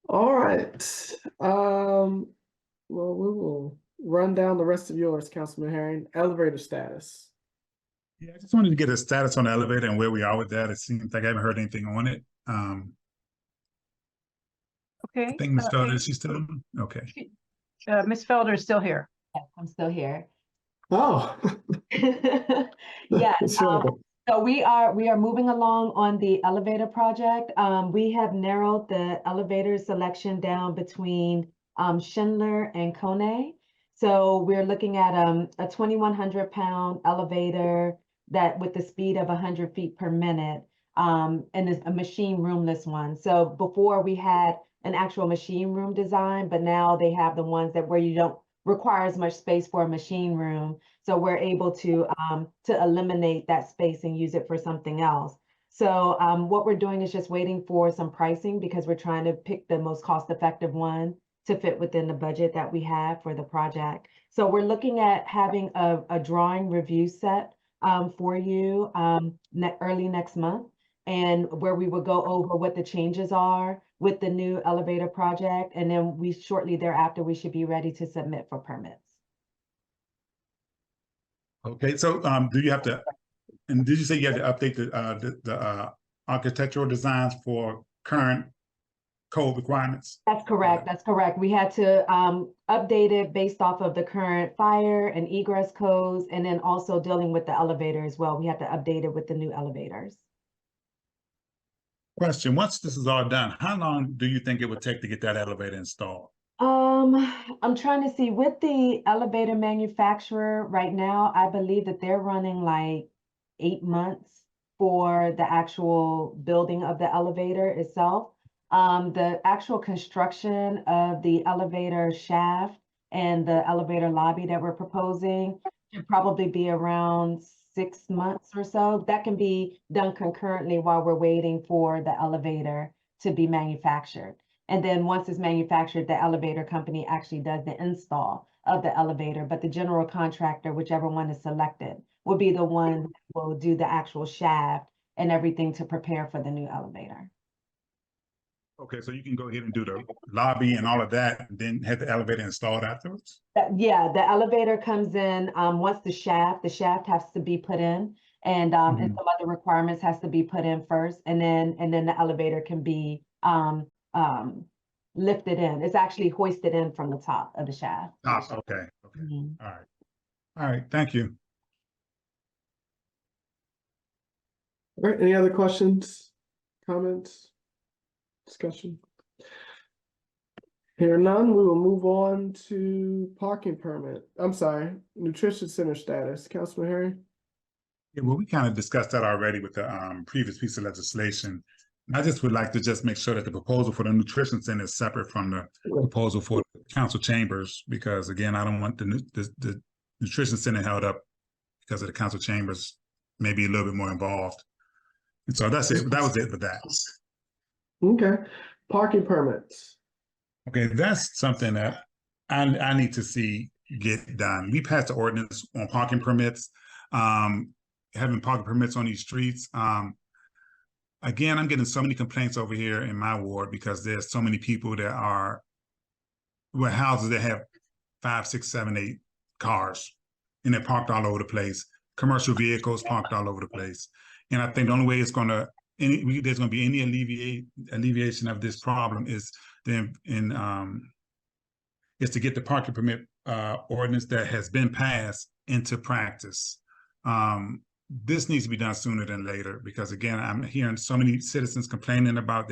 All right. Well, we will run down the rest of yours, Councilman Herring. Elevator status. Yeah, I just wanted to get a status on the elevator and where we are with that. It seems like I haven't heard anything on it. Okay. I think Ms. Felder, is she still on? Okay. Ms. Felder is still here. Yes, I'm still here. Oh. Yes. So we are moving along on the elevator project. We have narrowed the elevator selection down between Schindler and Kone. So we're looking at a 2,100-pound elevator that with the speed of 100 feet per minute, and it's a machine roomless one. So before we had an actual machine room design, but now they have the ones that where you don't require as much space for a machine room. So we're able to eliminate that space and use it for something else. So what we're doing is just waiting for some pricing because we're trying to pick the most cost-effective one to fit within the budget that we have for the project. So we're looking at having a drawing review set for you early next month, and where we will go over what the changes are with the new elevator project. And then we shortly thereafter, we should be ready to submit for permits. Okay, so do you have to, and did you say you have to update the architectural designs for current code requirements? That's correct. That's correct. We had to update it based off of the current fire and egress codes, and then also dealing with the elevator as well. We had to update it with the new elevators. Question, once this is all done, how long do you think it would take to get that elevator installed? I'm trying to see with the elevator manufacturer right now, I believe that they're running like 8 months for the actual building of the elevator itself. The actual construction of the elevator shaft and the elevator lobby that we're proposing should probably be around 6 months or so. That can be done concurrently while we're waiting for the elevator to be manufactured. And then once it's manufactured, the elevator company actually does the install of the elevator, but the general contractor, whichever one is selected, will be the one that will do the actual shaft and everything to prepare for the new elevator. Okay, so you can go ahead and do the lobby and all of that, and then have the elevator installed afterwards? Yeah, the elevator comes in once the shaft has to be put in, and and some other requirements has to be put in first, and then the elevator can be lifted in. It's actually hoisted in from the top of the shaft. Okay. All right. All right, thank you. All right, any other questions, comments, discussion? Hearing none, we will move on to parking permit. I'm sorry, nutrition center status. Councilman Harry? Yeah, well, we kind of discussed that already with the previous piece of legislation. I just would like to just make sure that the proposal for the nutrition center is separate from the proposal for the council chambers, because again, I don't want the nutrition center held up because of the council chambers may be a little bit more involved. And so that's it. That was it for that. Okay, parking permits. Okay, that's something that I need to see get done. We passed the ordinance on parking permits, having parking permits on these streets. Again, I'm getting so many complaints over here in my ward because there's so many people that are with houses that have 5, 6, 7, 8 cars, and they're parked all over the place. Commercial vehicles parked all over the place. And I think the only way it's going to there's going to be any alleviation of this problem is then is to get the parking permit ordinance that has been passed into practice. This needs to be done sooner than later, because again, I'm hearing so many citizens complaining about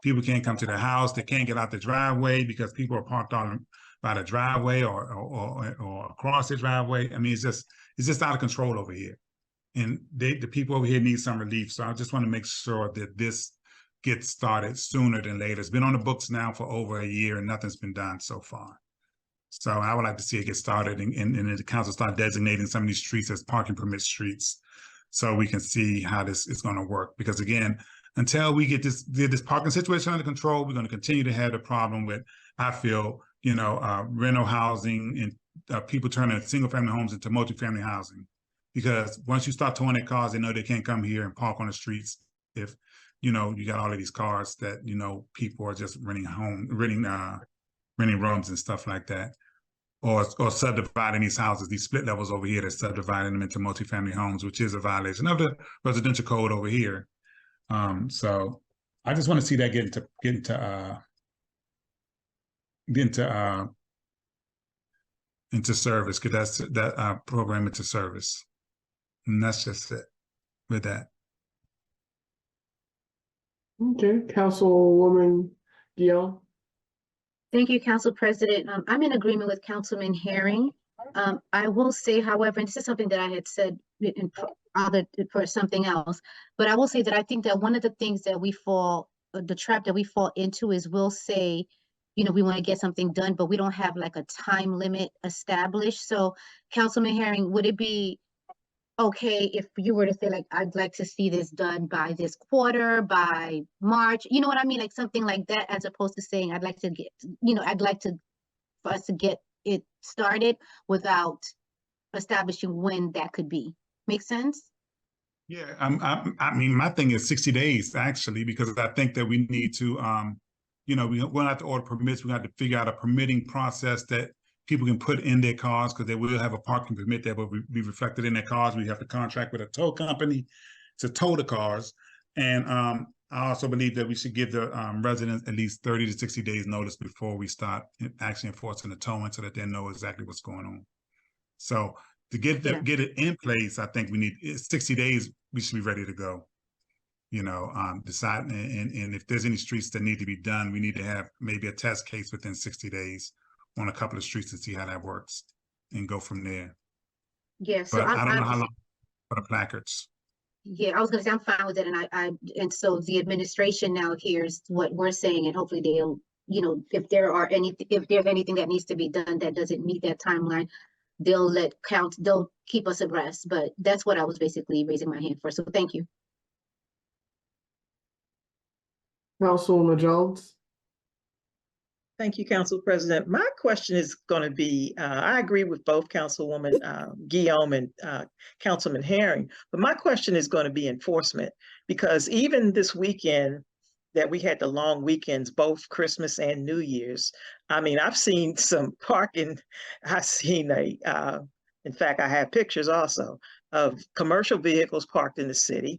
people can't come to the house, they can't get out the driveway because people are parked on by the driveway or across the driveway. I mean, it's just out of control over here. And the people over here need some relief. So I just want to make sure that this get started sooner than later. It's been on the books now for over a year and nothing's been done so far. So I would like to see it get started and the council start designating some of these streets as parking permit streets so we can see how this is going to work. Because again, until we get this parking situation under control, we're going to continue to have the problem with, I feel, rental housing and people turning single family homes into multifamily housing. Because once you start towing their cars, they know they can't come here and park on the streets if, you got all of these cars that, people are just renting rooms and stuff like that. Or subdividing these houses, these split levels over here, they're subdividing them into multifamily homes, which is a violation of the residential code over here. So I just want to see that get into service, because that's that program into service. And that's just it with that. Okay, Councilwoman Guillaume. Thank you, Council President. I'm in agreement with Councilman Herring. I will say, however, and this is something that I had said for something else, but I will say that I think that one of the things that the trap that we fall into is we'll say, we want to get something done, but we don't have like a time limit established. So Councilman Herring, would it be okay if you were to say, like, I'd like to see this done by this quarter, by March, you know what I mean? Like something like that, as opposed to saying, I'd like for us to get it started without establishing when that could be. Make sense? Yeah, I mean, my thing is 60 days actually, because I think that we need to, we don't have to order permits. We have to figure out a permitting process that people can put in their cars, because they will have a parking permit that will be reflected in their cars. We have to contract with a tow company to tow the cars. And I also believe that we should give the residents at least 30 to 60 days notice before we start actually enforcing the towing, so that they know exactly what's going on. So to get it in place, I think we need 60 days, we should be ready to go. Decide, and if there's any streets that need to be done, we need to have maybe a test case within 60 days on a couple of streets to see how that works and go from there. Yeah, so but I don't know how long for the placards. Yeah, I was gonna say I'm fine with it, and so the administration now hears what we're saying, and hopefully they'll, if there's anything that needs to be done that doesn't meet that timeline, they'll keep us abreast. But that's what I was basically raising my hand for. So thank you. Councilwoman Jones. Thank you, Council President. My question is going to be, I agree with both Councilwoman Guillaume and Councilman Herring, but my question is going to be enforcement, because even this weekend that we had the long weekends, both Christmas and New Year's, I mean, I've seen some parking. I've seen in fact, I have pictures also of commercial vehicles parked in the city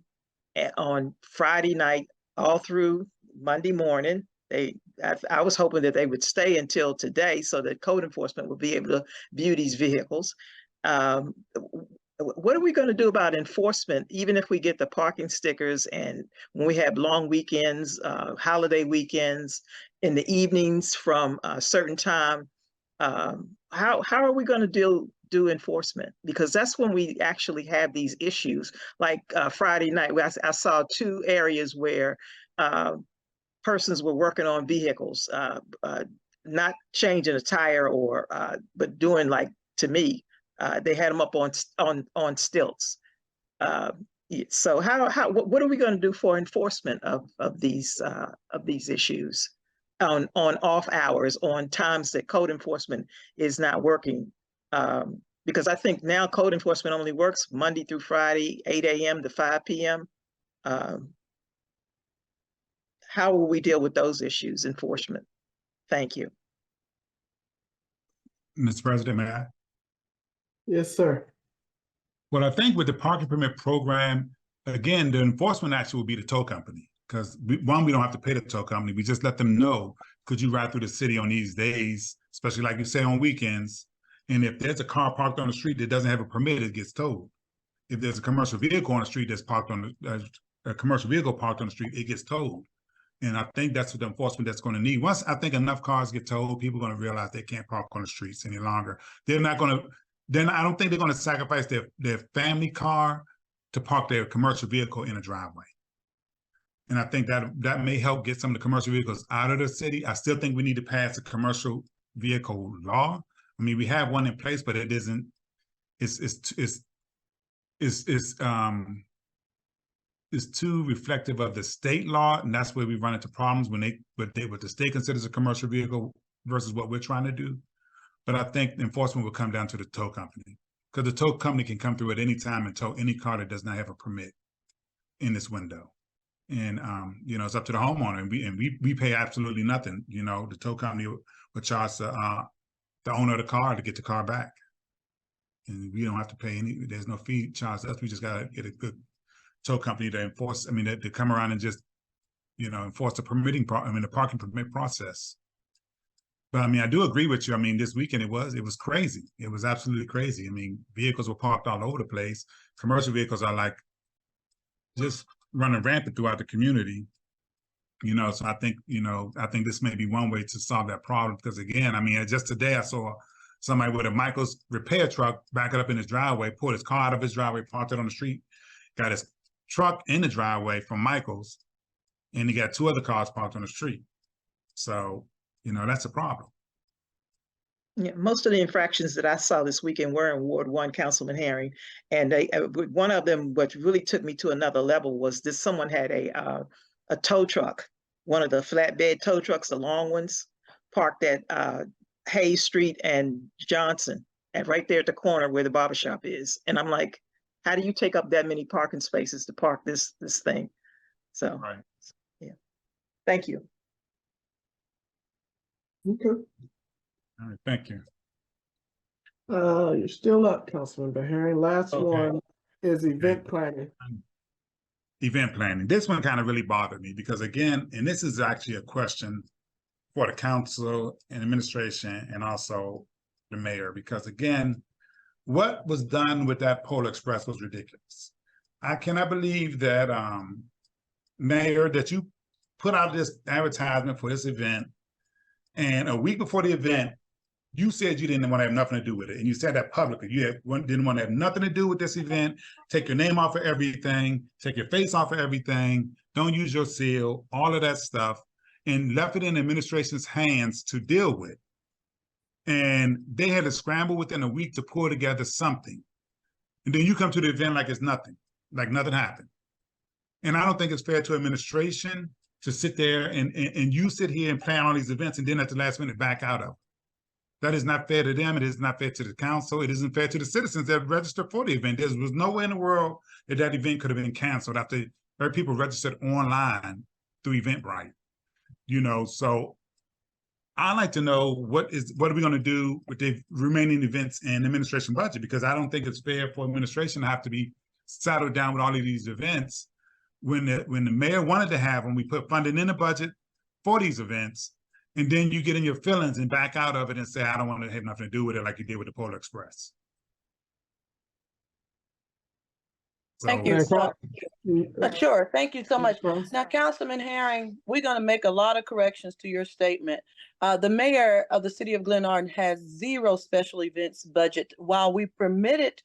on Friday night all through Monday morning. I was hoping that they would stay until today so that code enforcement will be able to view these vehicles. What are we going to do about enforcement, even if we get the parking stickers, and when we have long weekends, holiday weekends, in the evenings from a certain time? How are we going to do enforcement? Because that's when we actually have these issues. Like Friday night, I saw 2 areas where persons were working on vehicles, not changing a tire but doing, like, to me, they had them up on stilts. So what are we going to do for enforcement of these issues on off hours, on times that code enforcement is not working? Because I think now code enforcement only works Monday through Friday, 8 a.m. to 5 p.m. How will we deal with those issues, enforcement? Thank you. Mr. President, may I? Yes, sir. Well, I think with the parking permit program, again, the enforcement action will be the tow company, because we don't have to pay the tow company. We just let them know, could you ride through the city on these days, especially like you say on weekends? And if there's a car parked on the street that doesn't have a permit, it gets towed. If there's a commercial vehicle on the street that's parked on a commercial vehicle parked on the street, it gets towed. And I think that's what the enforcement that's going to need. Once I think enough cars get towed, people are going to realize they can't park on the streets any longer. I don't think they're going to sacrifice their family car to park their commercial vehicle in a driveway. And I think that may help get some of the commercial vehicles out of the city. I still think we need to pass a commercial vehicle law. I mean, we have one in place, but it isn't, it's too reflective of the state law, and that's where we run into problems when what the state considers a commercial vehicle versus what we're trying to do. But I think enforcement will come down to the tow company, because the tow company can come through at any time and tow any car that does not have a permit in this window. And you know, it's up to the homeowner, and we pay absolutely nothing. You know, the tow company will charge the owner of the car to get the car back, and we don't have to pay any. There's no fee charged to us. We just gotta get a good tow company to enforce. I mean, to come around and just, you know, enforce the the parking permit process. But I mean, I do agree with you. I mean, this weekend it was crazy. It was absolutely crazy. I mean, vehicles were parked all over the place. Commercial vehicles are like just running rampant throughout the community. You know, so I think this may be one way to solve that problem. Because again, I mean, just today I saw somebody with a Michael's repair truck back it up in his driveway, pulled his car out of his driveway, parked it on the street, got his truck in the driveway from Michael's, and he got 2 other cars parked on the street. So, you know, that's a problem. Yeah, most of the infractions that I saw this weekend were in Ward 1, Councilman Herring, and one of them, what really took me to another level, was this: someone had a tow truck, one of the flatbed tow trucks, the long ones, parked at Hayes Street and Johnson, and right there at the corner where the barbershop is. And I'm like, how do you take up that many parking spaces to park this thing? So, right. Yeah, thank you. Okay. All right, thank you. You're still up, Councilman Bahari. Last Okay. one is event planning. Event planning. This one kind of really bothered me because, again, and this is actually a question for the council and administration and also the mayor, because again, what was done with that Polar Express was ridiculous. I cannot believe that, Mayor, that you put out this advertisement for this event, and a week before the event, you said you didn't want to have nothing to do with it. And you said that publicly. You didn't want to have nothing to do with this event. Take your name off of everything. Take your face off of everything. Don't use your seal, all of that stuff, and left it in the administration's hands to deal with. And they had to scramble within a week to pull together something. And then you come to the event like it's nothing, like nothing happened. And I don't think it's fair to administration to sit there and you sit here and plan all these events and then at the last minute back out of them. That is not fair to them. It is not fair to the council. It isn't fair to the citizens that registered for the event. There was no way in the world that that event could have been canceled after people registered online through Eventbrite. You know, so I'd like to know what are we going to do with the remaining events and administration budget, because I don't think it's fair for administration to have to be saddled down with all of these events when the mayor wanted to have them. We put funding in the budget for these events, and then you get in your feelings and back out of it and say, I don't want to have nothing to do with it, like you did with the Polar Express. So, Thank you. Sure. Thank you so much. Now, Councilman Herring, we're going to make a lot of corrections to your statement. The mayor of the city of Glenarden has 0 special events budget. While we permitted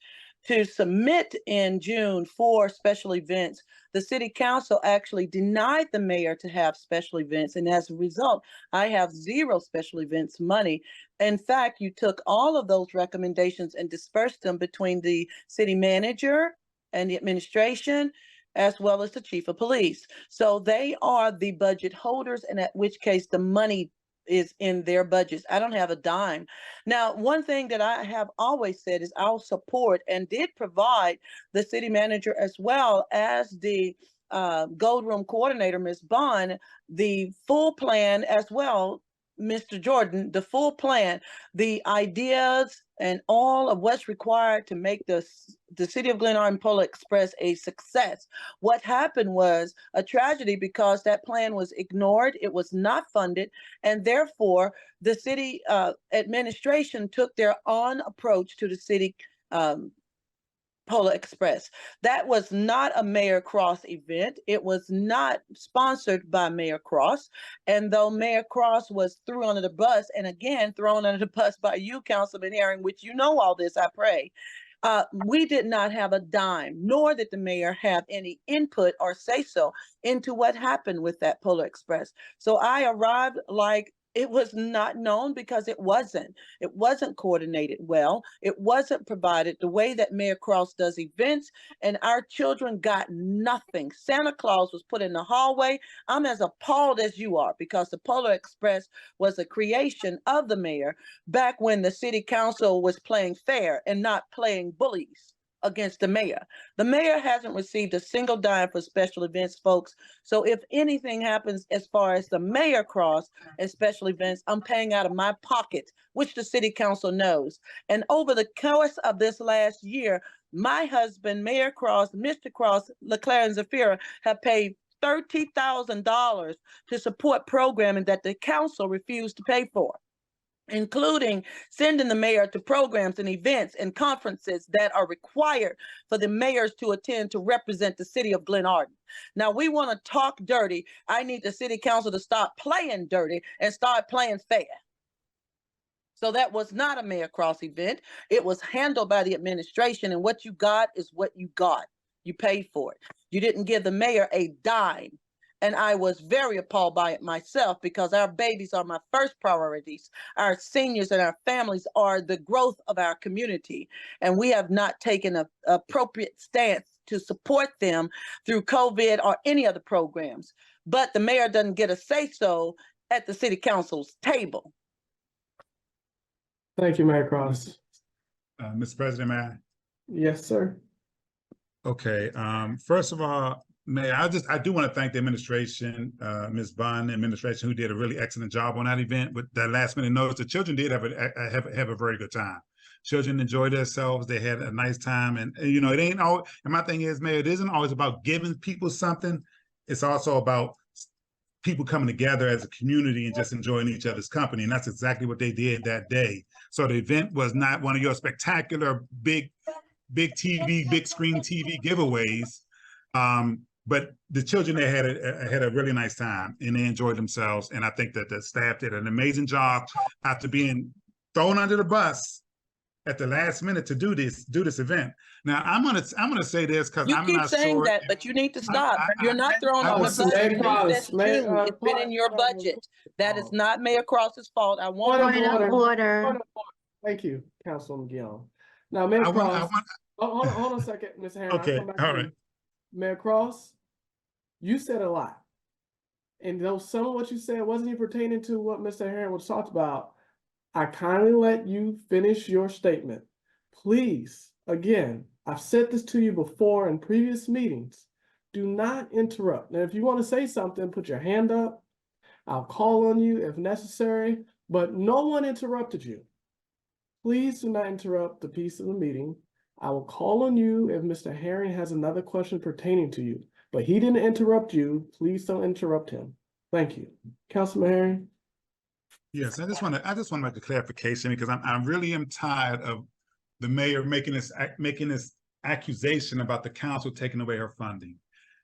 to submit in June for special events, the city council actually denied the mayor to have special events. And as a result, I have 0 special events money. In fact, you took all of those recommendations and dispersed them between the city manager and the administration, as well as the chief of police. So they are the budget holders, and at which case the money is in their budgets. I don't have a dime. Now, one thing that I have always said is I'll support and did provide the city manager as well as the Gold Room coordinator, Ms. Bond, the full plan as well, Mr. Jordan, the full plan, the ideas and all of what's required to make the city of Glenarden Polar Express a success. What happened was a tragedy because that plan was ignored. It was not funded. And therefore, the city administration took their own approach to the city Polar Express. That was not a Mayor Cross event. It was not sponsored by Mayor Cross. And though Mayor Cross was thrown under the bus, and again, thrown under the bus by you, Councilman Herring, which you know all this, I pray. We did not have a dime, nor did the mayor have any input or say so into what happened with that Polar Express. So I arrived like it was not known because it wasn't coordinated well. It wasn't provided the way that Mayor Cross does events, and our children got nothing. Santa Claus was put in the hallway. I'm as appalled as you are because the Polar Express was a creation of the mayor back when the city council was playing fair and not playing bullies against the mayor. The mayor hasn't received a single dime for special events, folks. So if anything happens as far as the Mayor Cross and special events, I'm paying out of my pocket, which the city council knows. And over the course of this last year, my husband, Mayor Cross, Mr. Cross, Leclerc, and Zafira have paid $30,000 to support programming that the council refused to pay for, including sending the mayor to programs and events and conferences that are required for the mayors to attend to represent the city of Glenarden. Now, we want to talk dirty. I need the city council to stop playing dirty and start playing fair. So that was not a Mayor Cross event. It was handled by the administration, and what you got is what you got. You paid for it. You didn't give the mayor a dime. And I was very appalled by it myself because our babies are my first priorities. Our seniors and our families are the growth of our community. And we have not taken an appropriate stance to support them through COVID or any other programs. But the mayor doesn't get a say-so at the city council's table. Thank you, Mayor Cross. Mr. President, may I? Yes, sir. Okay, first of all, Mayor, I do want to thank the administration, Ms. Bunn administration, who did a really excellent job on that event with that last minute notice. The children did have a very good time. Children enjoyed themselves. They had a nice time, and you know, it ain't all. And my thing is, Mayor, it isn't always about giving people something. It's also about people coming together as a community and just enjoying each other's company, and that's exactly what they did that day. So the event was not one of your spectacular big TV, big screen TV giveaways. But the children there had a really nice time and they enjoyed themselves. And I think that the staff did an amazing job after being thrown under the bus at the last minute to do this event. Now I'm gonna say this because I'm not sure. You keep saying that, but you need to stop. You're not thrown on the bus. It's been in your budget. That is not Mayor Cross's fault. I want order. Thank you, Councilwoman Guillaume. Now, Mayor Cross, hold on a second, Ms. Herron. Okay, all right. Mayor Cross, you said a lot. And though some of what you said wasn't even pertaining to what Mr. Herron was talked about, I kindly let you finish your statement. Please, again, I've said this to you before in previous meetings. Do not interrupt. Now, if you want to say something, put your hand up. I'll call on you if necessary, but no one interrupted you. Please do not interrupt the piece of the meeting. I will call on you if Mr. Herring has another question pertaining to you, but he didn't interrupt you. Please don't interrupt him. Thank you. Councilman Herring. Yes, I just want to make a clarification because I really am tired of the mayor making this accusation about the council taking away her funding.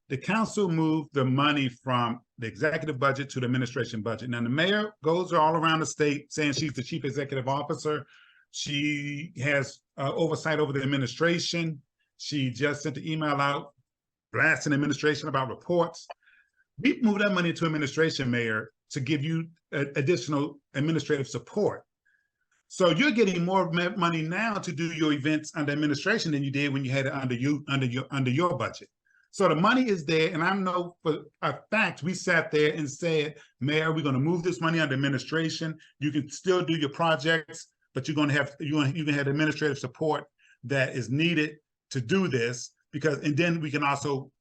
The council moved the money from the executive budget to the administration budget. Now the mayor goes all around the state saying she's the chief executive officer. She has oversight over the administration. She just sent the email out blasting administration about reports. We moved that money to administration, Mayor, to give you additional administrative support. So you're getting more money now to do your events under administration than you did when you had it under your budget. So the money is there, and I know for a fact we sat there and said, Mayor, we're going to move this money under administration. You can still do your projects, but you're going to have administrative support that is needed to do this and then we can also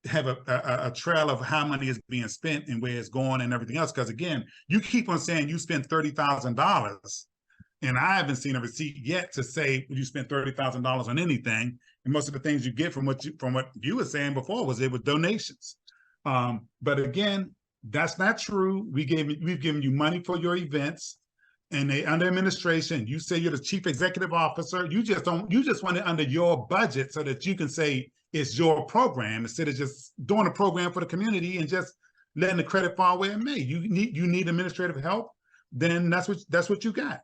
have a trail of how money is being spent and where it's going and everything else. Because again, you keep on saying you spent $30,000, and I haven't seen a receipt yet to say you spent $30,000 on anything. And most of the things you get from what you were saying before was it was donations. But again, that's not true. We've given you money for your events, and they under administration. You say you're the chief executive officer. You just want it under your budget so that you can say it's your program instead of just doing a program for the community and just letting the credit fall where it may. You need administrative help, then that's what you got.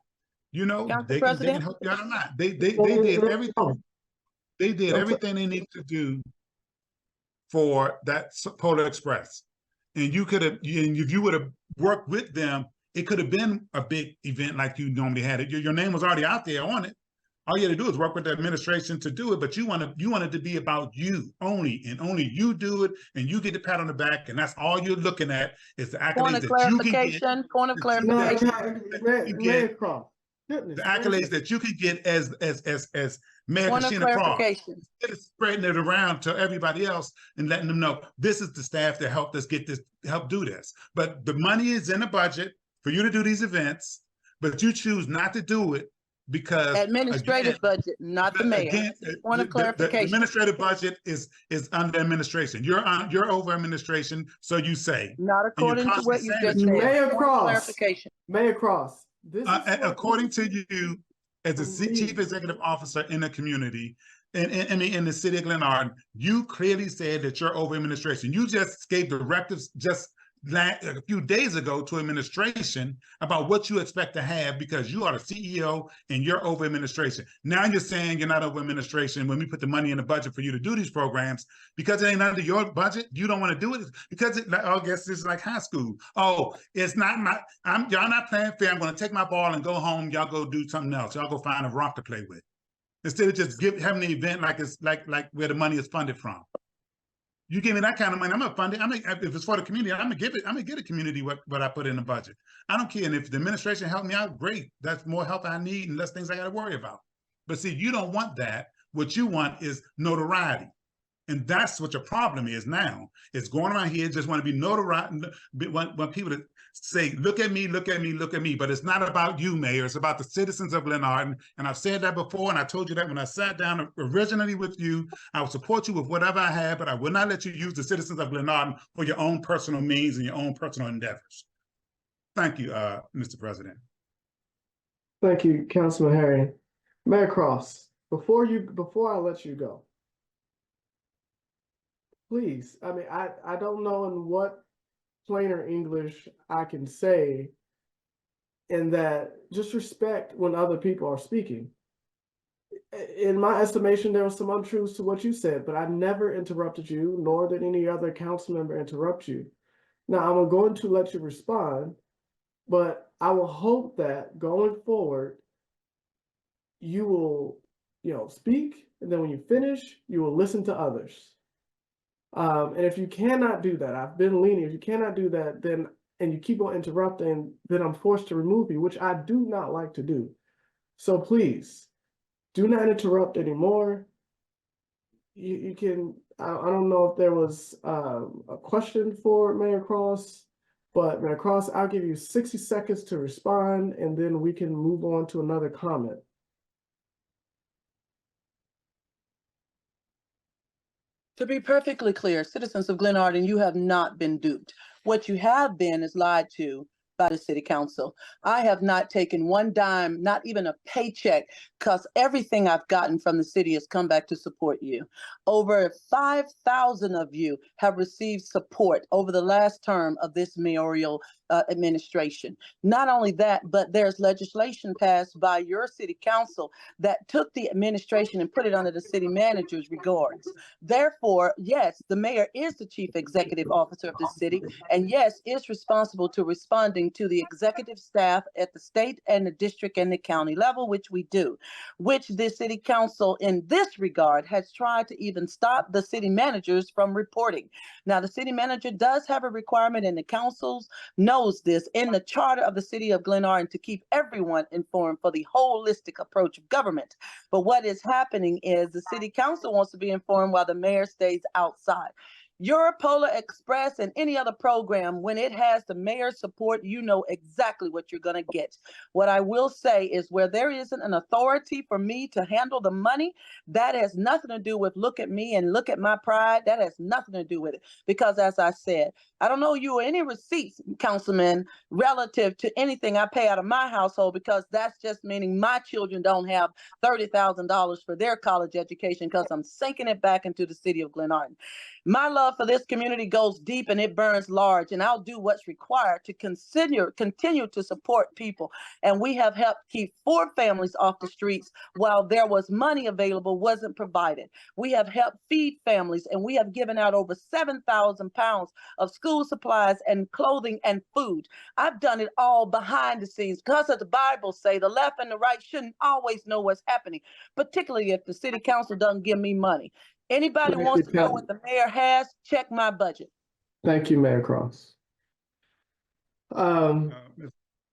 You know, Council they can President? help you out or not. They did everything. They did everything they needed to do for that Polar Express. And you could have, and if you would have worked with them, it could have been a big event like you normally had it. Your name was already out there on it. All you had to do is work with the administration to do it, but you wanted to be about you only, and only you do it, and you get the pat on the back, and that's all you're looking at is the Point accolades of that you can get. clarification, point of clarification. Mayor Cross, goodness The accolades gracious. that you can get as Mayor Point of Christina Cross, clarification. instead of spreading it around to everybody else and letting them know this is the staff that helped us get this, help do this. But the money is in the budget for you to do these events, but you choose not to do it because Administrative budget, not the mayor. again, Point of the clarification. administrative budget is under administration. You're over administration, so you say. Not according to what you just said. Mayor Point of Cross, clarification. Mayor Cross, this is According to you, as the Please. chief executive officer in the community, in the city of Glenarden, you clearly said that you're over administration. You just gave directives just a few days ago to administration about what you expect to have because you are the CEO and you're over administration. Now you're saying you're not over administration when we put the money in the budget for you to do these programs because it ain't under your budget. You don't want to do it because I guess this is like high school. Oh, it's not y'all not playing fair. I'm going to take my ball and go home. Y'all go do something else. Y'all go find a rock to play with instead of just having the event like it's like where the money is funded from. You give me that kind of money, I'm gonna fund it. If it's for the community, I'm gonna give it. I'm gonna get a community what I put in the budget. I don't care. And if the administration helped me out, great. That's more help I need and less things I got to worry about. But see, you don't want that. What you want is notoriety. And that's what your problem is now. It's going around here, just want to be notoriety, want people to say, look at me, look at me, look at me. But it's not about you, Mayor. It's about the citizens of Glenarden. And I've said that before, and I told you that when I sat down originally with you, I will support you with whatever I have, but I will not let you use the citizens of Glenarden for your own personal means and your own personal endeavors. Thank you, Mr. President. Thank you, Councilman Harry. Mayor Cross, before I let you go, please, I don't know in what plainer English I can say in that just respect when other people are speaking. In my estimation, there was some untruths to what you said, but I never interrupted you, nor did any other council member interrupt you. Now, I'm going to let you respond, but I will hope that going forward, you will, speak, and then when you finish, you will listen to others. And if you cannot do that, I've been lenient. If you cannot do that, then and you keep on interrupting, then I'm forced to remove you, which I do not like to do. So please, do not interrupt anymore. You can. I don't know if there was a question for Mayor Cross, but Mayor Cross, I'll give you 60 seconds to respond, and then we can move on to another comment. To be perfectly clear, citizens of Glenarden, you have not been duped. What you have been is lied to by the city council. I have not taken one dime, not even a paycheck, because everything I've gotten from the city has come back to support you. Over 5,000 of you have received support over the last term of this mayoral administration. Not only that, but there's legislation passed by your city council that took the administration and put it under the city manager's regards. Therefore, yes, the mayor is the chief executive officer of the city, and yes, is responsible to responding to the executive staff at the state and the district and the county level, which we do, which the city council in this regard has tried to even stop the city managers from reporting. Now, the city manager does have a requirement, and the councils knows this in the charter of the city of Glenarden, to keep everyone informed for the holistic approach of government. But what is happening is the city council wants to be informed while the mayor stays outside. Your Polar Express and any other program, when it has the mayor's support, you know exactly what you're going to get. What I will say is where there isn't an authority for me to handle the money, that has nothing to do with look at me and look at my pride. That has nothing to do with it. Because as I said, I don't know you or any receipts, Councilman, relative to anything I pay out of my household, because that's just meaning my children don't have $30,000 for their college education because I'm sinking it back into the city of Glenarden. My love love for this community goes deep and it burns large, and I'll do what's required to continue to support people. And we have helped keep 4 families off the streets while there was money available wasn't provided. We have helped feed families, and we have given out over 7,000 pounds of school supplies and clothing and food. I've done it all behind the scenes because of the Bible say the left and the right shouldn't always know what's happening, particularly if the city council doesn't give me money. Anybody Thank wants you, to know Cal- what the mayor has, check my budget. Thank you, Mayor Cross. Mr.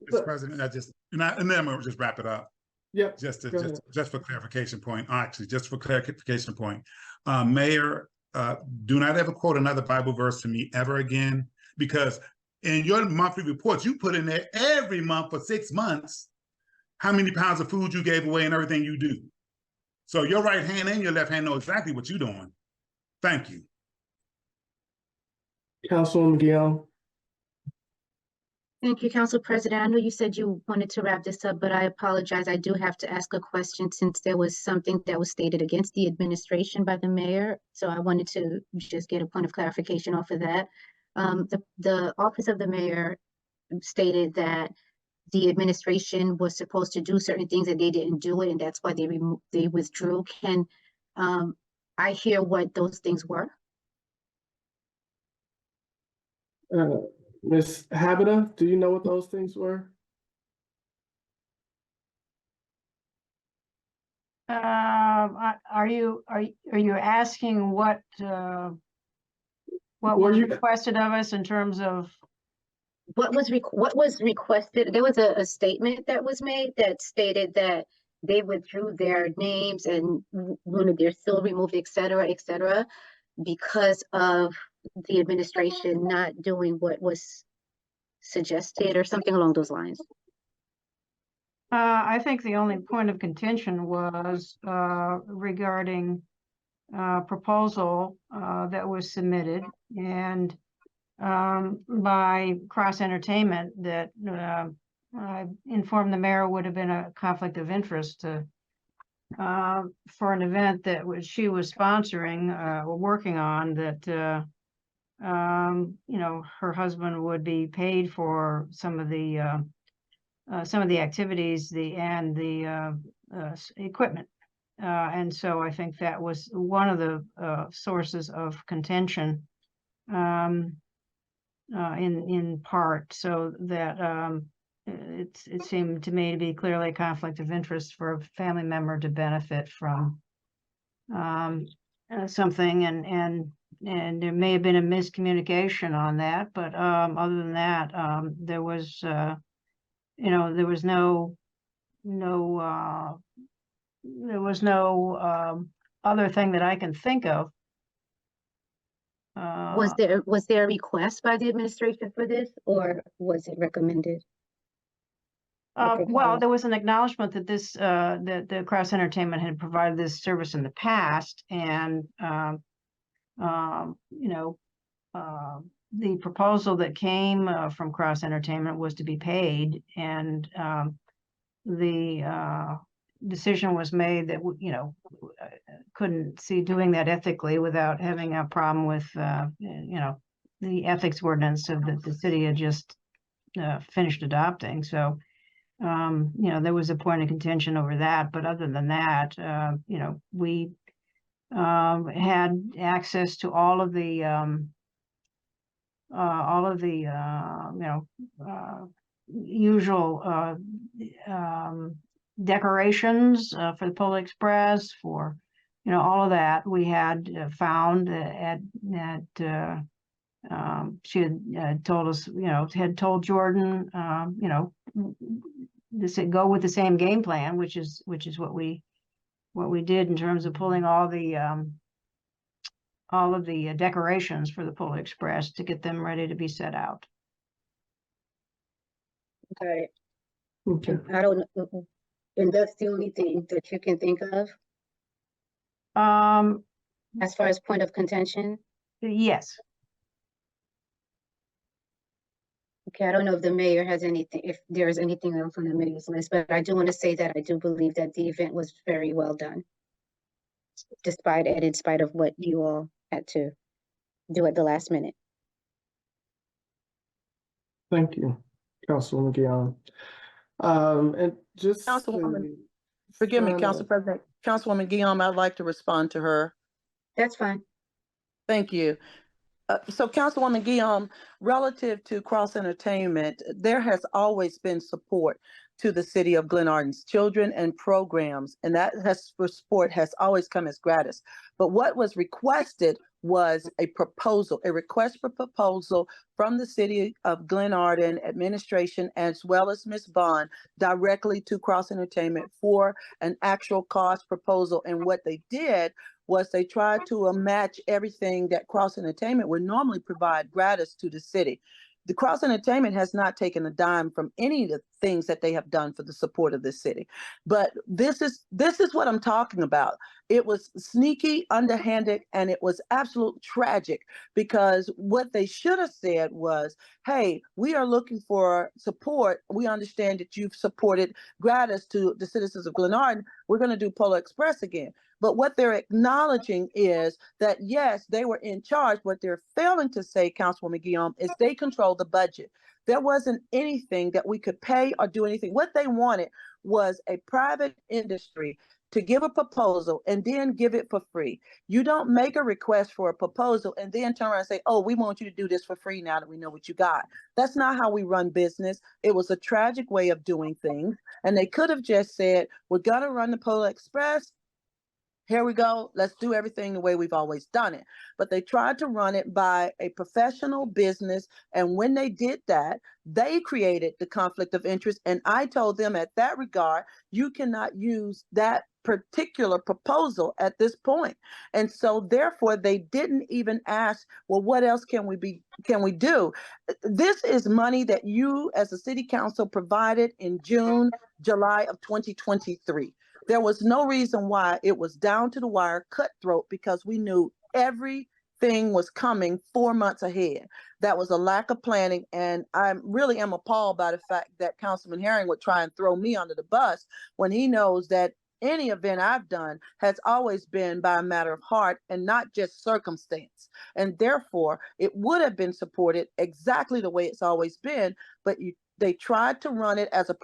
But- President, and then we'll just wrap it up. Yep. Just go ahead. for clarification point, actually, just for clarification point, Mayor, do not ever quote another Bible verse to me ever again, because in your monthly reports, you put in there every month for 6 months how many pounds of food you gave away and everything you do. So your right hand and your left hand know exactly what you're doing. Thank you. Councilwoman Guillaume. Thank you, Council President. I know you said you wanted to wrap this up, but I apologize. I do have to ask a question since there was something that was stated against the administration by the mayor. So I wanted to just get a point of clarification off of that. The office of the mayor stated that the administration was supposed to do certain things and they didn't do it, and that's why they withdrew. Can I hear what those things were? Ms. Habita, do you know what those things were? Are you asking what Were was you- requested of us in terms of? What was requested? There was a statement that was made that stated that they withdrew their names and wanted their seal removed, et cetera, because of the administration not doing what was suggested or something along those lines. I think the only point of contention was regarding proposal that was submitted and by Cross Entertainment that I informed the mayor would have been a conflict of interest for an event that she was sponsoring or working on, that her husband would be paid for some of the activities and the equipment. And so I think that was one of the sources of contention in part, so that it seemed to me to be clearly a conflict of interest for a family member to benefit from something, and there may have been a miscommunication on that, but other than that, there was there was no other thing that I can think of. Was there a request by the administration for this, or was it recommended? Well, there was an acknowledgement that that the Cross Entertainment had provided this service in the past, and the proposal that came from Cross Entertainment was to be paid, and the decision was made that couldn't see doing that ethically without having a problem with the ethics ordinance of that the city had just finished adopting. So there was a point of contention over that, but other than that, we had access to all of the usual decorations for the Polar Express, for all of that. We had found at she had told us, had told Jordan, to go with the same game plan, which is what we did in terms of pulling all of the decorations for the Polar Express to get them ready to be set out. Okay. Okay. I don't know, and that's the only thing that you can think of as far as point of contention? Yes. Okay, I don't know if the mayor has anything, if there is anything else on the mayor's list, but I do want to say that I do believe that the event was very well done, in spite of what you all had to do at the last minute. Thank you, Councilwoman Guillaume. And just Councilwoman, Forgive me, Council President, Councilwoman Guillaume, I'd like to respond to her. That's fine. Thank you. So Councilwoman Guillaume, relative to Cross Entertainment, there has always been support to the city of Glenarden's children and programs, and that support has always come as gratis. But what was requested was a proposal, a request for proposal from the city of Glenarden administration, as well as Ms. Bond, directly to Cross Entertainment for an actual cost proposal. And what they did was they tried to match everything that Cross Entertainment would normally provide gratis to the city. The Cross Entertainment has not taken a dime from any of the things that they have done for the support of the city. But this is what I'm talking about. It was sneaky, underhanded, and it was absolutely tragic, because what they should have said was, hey, we are looking for support. We understand that you've supported gratis to the citizens of Glenarden. We're going to do Polar Express again. But what they're acknowledging is that, yes, they were in charge. What they're failing to say, Councilwoman Guillaume, is they control the budget. There wasn't anything that we could pay or do anything. What they wanted was a private industry to give a proposal and then give it for free. You don't make a request for a proposal and then turn around and say, oh, we want you to do this for free now that we know what you got. That's not how we run business. It was a tragic way of doing things. And they could have just said, we're going to run the Polar Express. Here we go. Let's do everything the way we've always done it. But they tried to run it by a professional business. And when they did that, they created the conflict of interest. And I told them at that regard, you cannot use that particular proposal at this point. And so therefore they didn't even ask, well, what else can we do? This is money that you as a city council provided in June, July of 2023. There was no reason why it was down to the wire, cutthroat, because we knew everything was coming 4 months ahead. That was a lack of planning. And I really am appalled by the fact that Councilman Herring would try and throw me under the bus when he knows that any event I've done has always been by a matter of heart and not just circumstance. And therefore, it would have been supported exactly the way it's always been, but they tried to run it as a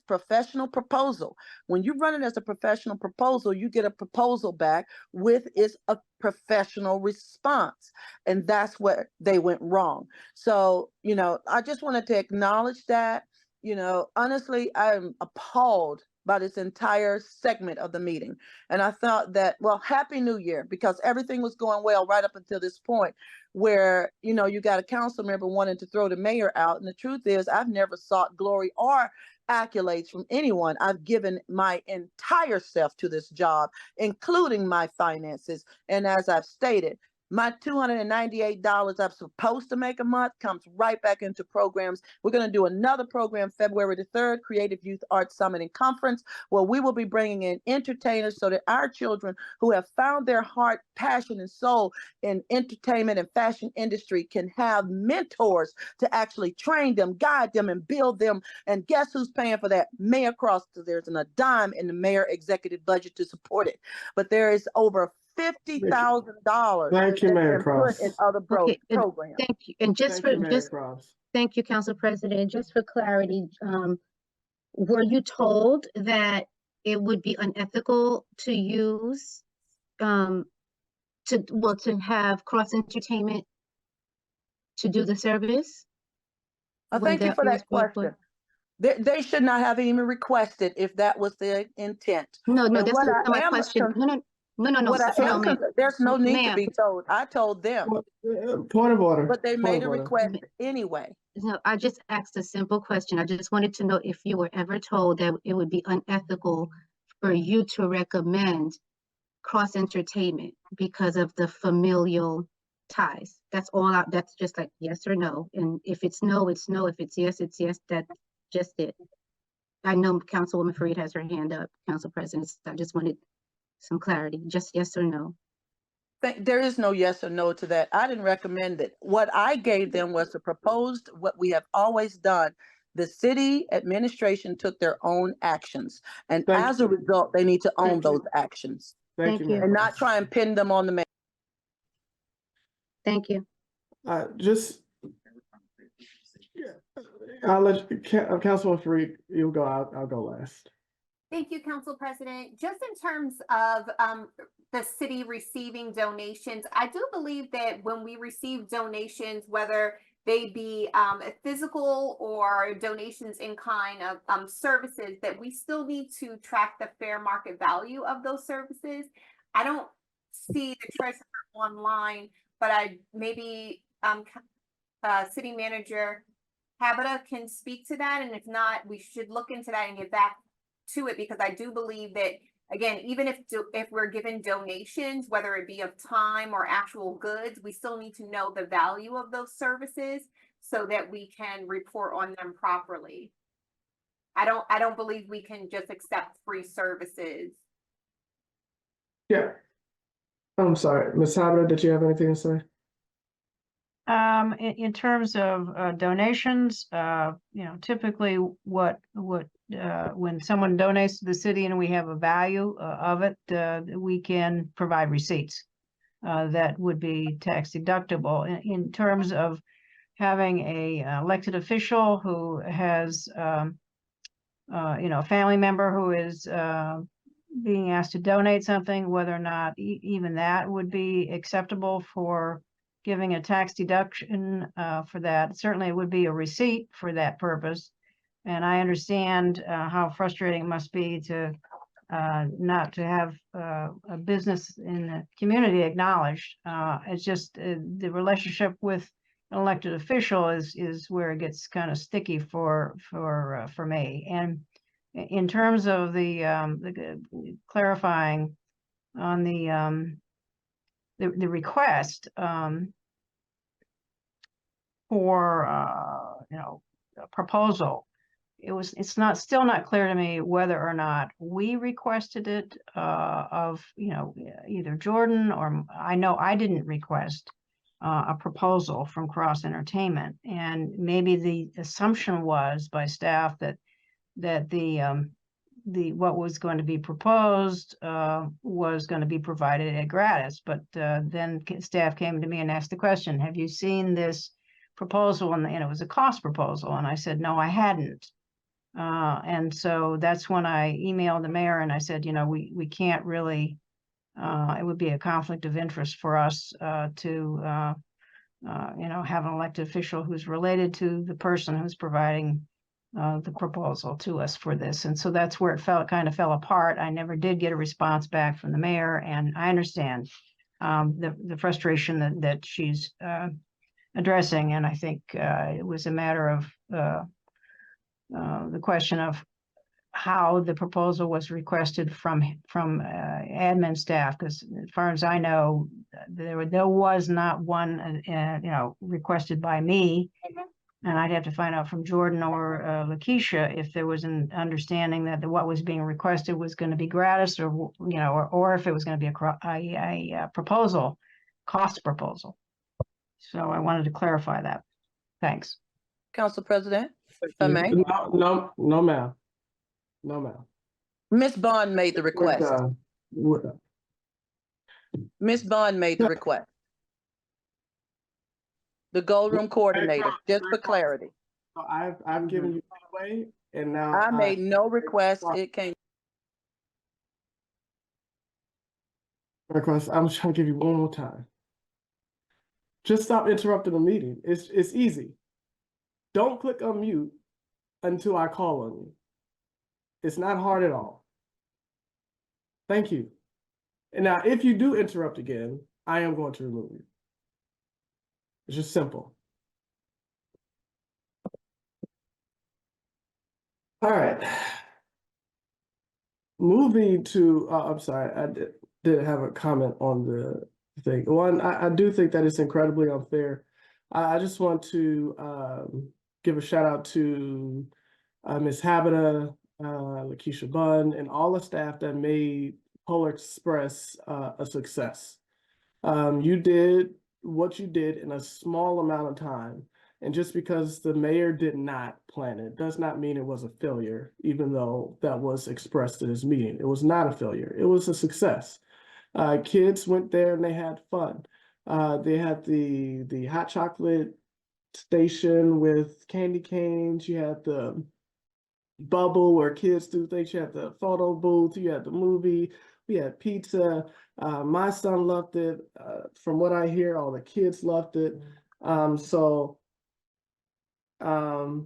professional proposal. When you run it as a professional proposal, you get a proposal back with a professional response. And that's where they went wrong. So, I just wanted to acknowledge that. Honestly, I'm appalled by this entire segment of the meeting. And I thought that, well, Happy New Year, because everything was going well right up until this point where, you got a council member wanting to throw the mayor out. And the truth is, I've never sought glory or accolades from anyone. I've given my entire self to this job, including my finances. And as I've stated, my $298 I'm supposed to make a month comes right back into programs. We're going to do another program February the 3rd, Creative Youth Arts Summit and Conference, where we will be bringing in entertainers so that our children who have found their heart, passion, and soul in entertainment and fashion industry can have mentors to actually train them, guide them, and build them. And guess who's paying for that? Mayor Cross. There's a dime in the mayor executive budget to support it. But there is over $50,000. Thank you, Mayor Cross. Put in other programs. Thank you. And thank you, Council President. Just for clarity, were you told that it would be unethical to use to have Cross Entertainment to do the service? Thank you for that question. They should not have even requested if that was their intent. No, that's not my question. No. There's no need to be told. I told them. Point of order. But they made a request anyway. No, I just asked a simple question. I just wanted to know if you were ever told that it would be unethical for you to recommend Cross Entertainment because of the familial ties. That's all. That's just like yes or no. And if it's no, it's no. If it's yes, it's yes. That's just it. I know Councilwoman Fareed has her hand up, Council President. I just wanted some clarity, just yes or no. There is no yes or no to that. I didn't recommend it. What I gave them was the proposed, what we have always done. The city administration took their own actions. And as a result, they need to own those actions. Thank you. And not try and pin them on the mayor. Thank you. Just, I'll let Councilman Fareed, you'll go, I'll go last. Thank you, Council President. Just in terms of the city receiving donations, I do believe that when we receive donations, whether they be physical or donations in kind of services, that we still need to track the fair market value of those services. I don't see the treasurer online, but I maybe City Manager Habita can speak to that. And if not, we should look into that and get back to it, because I do believe that, again, even if we're given donations, whether it be of time or actual goods, we still need to know the value of those services so that we can report on them properly. I don't believe we can just accept free services. Yeah. I'm sorry, Ms. Habita, did you have anything to say? In terms of donations, typically when someone donates to the city and we have a value of it, we can provide receipts that would be tax deductible. In terms of having a elected official who has, a family member who is being asked to donate something, whether or not even that would be acceptable for giving a tax deduction for that. Certainly it would be a receipt for that purpose. And I understand how frustrating it must be to not to have a business in the community acknowledged. It's just the relationship with an elected official is where it gets kind of sticky for me. And in terms of the clarifying on the request for a proposal, it's still not clear to me whether or not we requested it of either Jordan, or I know I didn't request a proposal from Cross Entertainment, and maybe the assumption was by staff that the what was going to be proposed was going to be provided at gratis. But then staff came to me and asked the question, have you seen this proposal? And it was a cost proposal. And I said, no, I hadn't. And so that's when I emailed the mayor and I said, we can't really, it would be a conflict of interest for us to have an elected official who's related to the person who's providing the proposal to us for this. And so that's where it kind of fell apart. I never did get a response back from the mayor, and I understand the frustration that she's addressing. And I think it was a matter of the question of how the proposal was requested from admin staff, because as far as I know, there was not one requested by me. And I'd have to find out from Jordan or Lakeisha if there was an understanding that what was being requested was going to be gratis, or if it was going to be a proposal, cost proposal. So I wanted to clarify that. Thanks. Council President, if I may. No, ma'am. No, ma'am. Ms. Bond made the request. Ms. Bond made the request. The Gold Room Coordinator, just for clarity. I've given you away, and now I made no request. It came. Request. I'm trying to give you one more time. Just stop interrupting the meeting. It's easy. Don't click unmute until I call on you. It's not hard at all. Thank you. And now, if you do interrupt again, I am going to remove you. It's just simple. All right. Moving to, I'm sorry, I did have a comment on the thing. One, I do think that it's incredibly unfair. I just want to give a shout out to Ms. Habita, Lakeisha Bunn, and all the staff that made Polar Express a success. You did what you did in a small amount of time. And just because the mayor did not plan it does not mean it was a failure, even though that was expressed in his meeting. It was not a failure. It was a success. Kids went there and they had fun. They had the hot chocolate station with candy canes. You had the bubble where kids do things. You had the photo booth. You had the movie. We had pizza. My son loved it. From what I hear, all the kids loved it. So I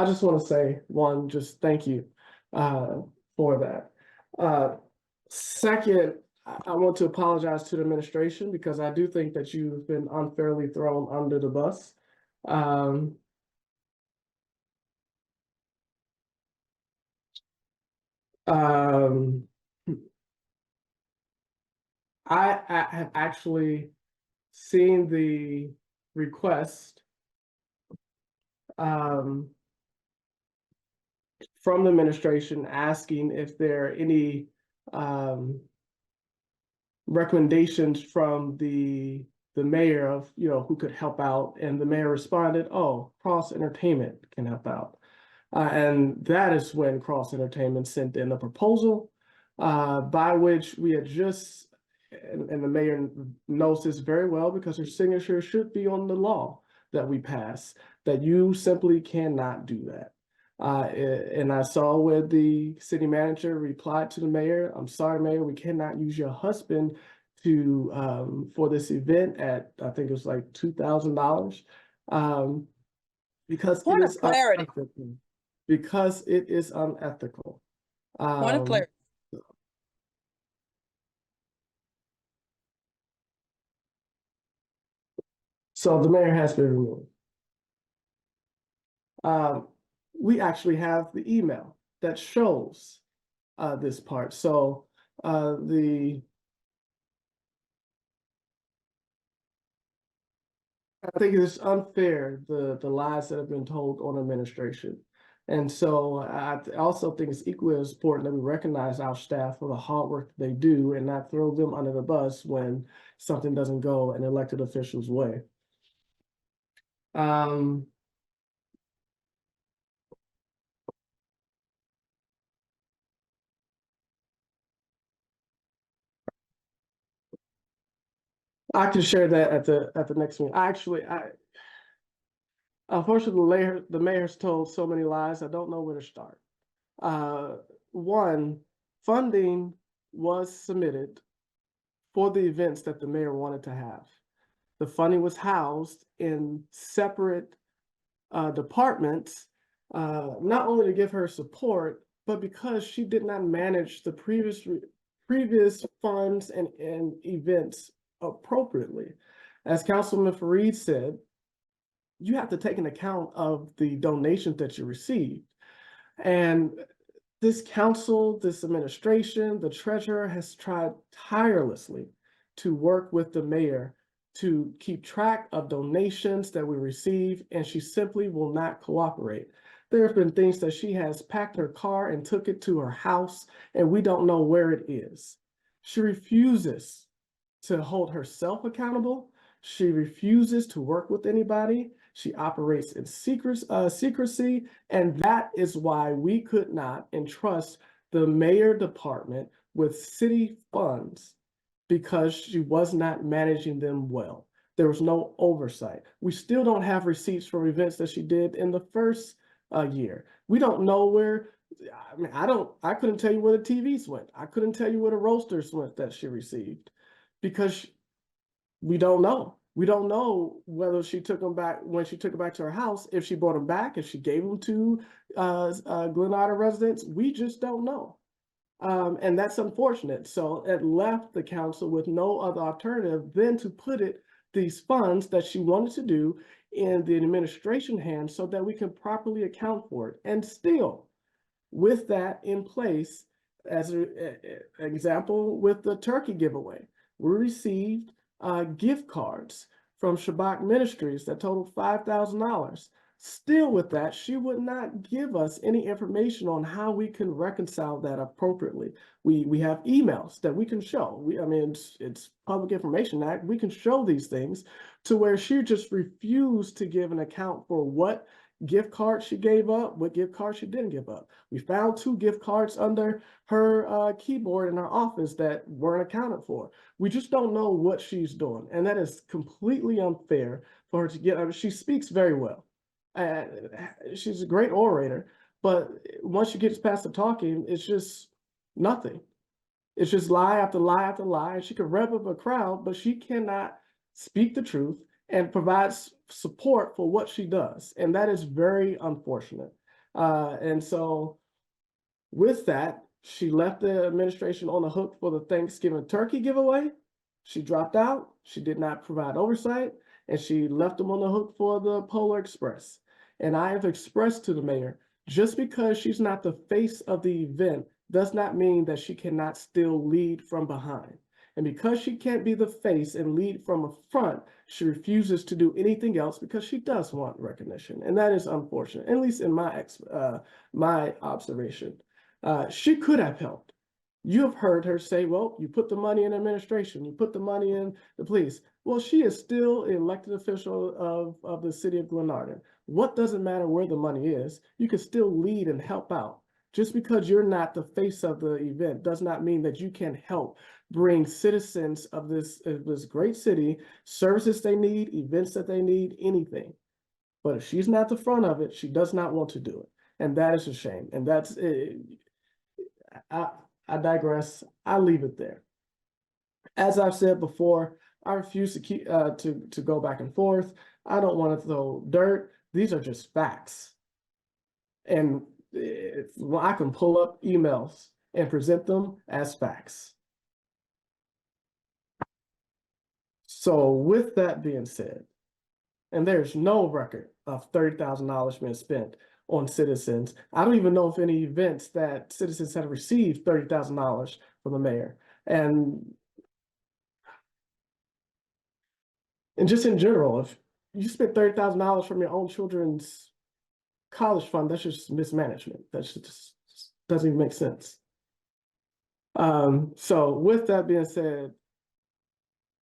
just want to say, one, just thank you for that. Second, I want to apologize to the administration because I do think that you've been unfairly thrown under the bus. I have actually seen the request from the administration asking if there are any recommendations from the mayor of, who could help out. And the mayor responded, oh, Cross Entertainment can help out. And that is when Cross Entertainment sent in a proposal by which we had just, and the mayor knows this very well because her signature should be on the law that we pass, that you simply cannot do that. And I saw where the city manager replied to the mayor, I'm sorry, mayor, we cannot use your husband to for this event at, I think it was like $2,000. Because Point it of is clarity. unethical. Because it is unethical. Point of clarity. So the mayor has been removed. We actually have the email that shows this part. So I think it's unfair, the lies that have been told on administration. And so I also think it's equally as important that we recognize our staff for the hard work that they do and not throw them under the bus when something doesn't go an elected official's way. I can share that at the next meeting. Unfortunately, the mayor's told so many lies, I don't know where to start. One, funding was submitted for the events that the mayor wanted to have. The funding was housed in separate departments, not only to give her support, but because she did not manage the previous funds and events appropriately. As Councilman Fareed said, you have to take an account of the donations that you received. And this council, this administration, the treasurer has tried tirelessly to work with the mayor to keep track of donations that we receive, and she simply will not cooperate. There have been things that she has packed her car and took it to her house, and we don't know where it is. She refuses to hold herself accountable. She refuses to work with anybody. She operates in secrecy, and that is why we could not entrust the mayor department with city funds, because she was not managing them well. There was no oversight. We still don't have receipts for events that she did in the first year. We don't know where, I mean, I couldn't tell you where the TVs went. I couldn't tell you where the roasters went that she received, because we don't know. We don't know whether she took them back, when she took them back to her house, if she brought them back, if she gave them to Glenarden residents. We just don't know. And that's unfortunate. So it left the council with no other alternative than to put these funds that she wanted to do in the administration hands so that we can properly account for it. And still, with that in place, as an example, with the turkey giveaway, we received gift cards from Shabbat Ministries that totaled $5,000. Still with that, she would not give us any information on how we can reconcile that appropriately. We have emails that we can show. I mean, it's Public Information Act. We can show these things to where she just refused to give an account for what gift cards she gave up, what gift cards she didn't give up. We found 2 gift cards under her keyboard in her office that weren't accounted for. We just don't know what she's doing. And that is completely unfair for her to get. She speaks very well. She's a great orator, but once she gets past the talking, it's just nothing. It's just lie after lie after lie. She can rev up a crowd, but she cannot speak the truth and provides support for what she does. And that is very unfortunate. And so with that, she left the administration on the hook for the Thanksgiving turkey giveaway. She dropped out. She did not provide oversight, and she left them on the hook for the Polar Express. And I have expressed to the mayor, just because she's not the face of the event does not mean that she cannot still lead from behind. And because she can't be the face and lead from a front, she refuses to do anything else because she does want recognition. And that is unfortunate, at least in my observation. She could have helped. You have heard her say, well, you put the money in administration, you put the money in the police. Well, she is still an elected official of the city of Glenarden. What doesn't matter where the money is, you can still lead and help out. Just because you're not the face of the event does not mean that you can help bring citizens of this great city services they need, events that they need, anything. But if she's not the front of it, she does not want to do it. And that is a shame. And that's it. I digress. I'll leave it there. As I've said before, I refuse to keep to go back and forth. I don't want to throw dirt. These are just facts. And I can pull up emails and present them as facts. So with that being said, and there's no record of $30,000 being spent on citizens. I don't even know if any events that citizens have received $30,000 from the mayor. And just in general, if you spent $30,000 from your own children's college fund, that's just mismanagement. That just doesn't even make sense. So with that being said,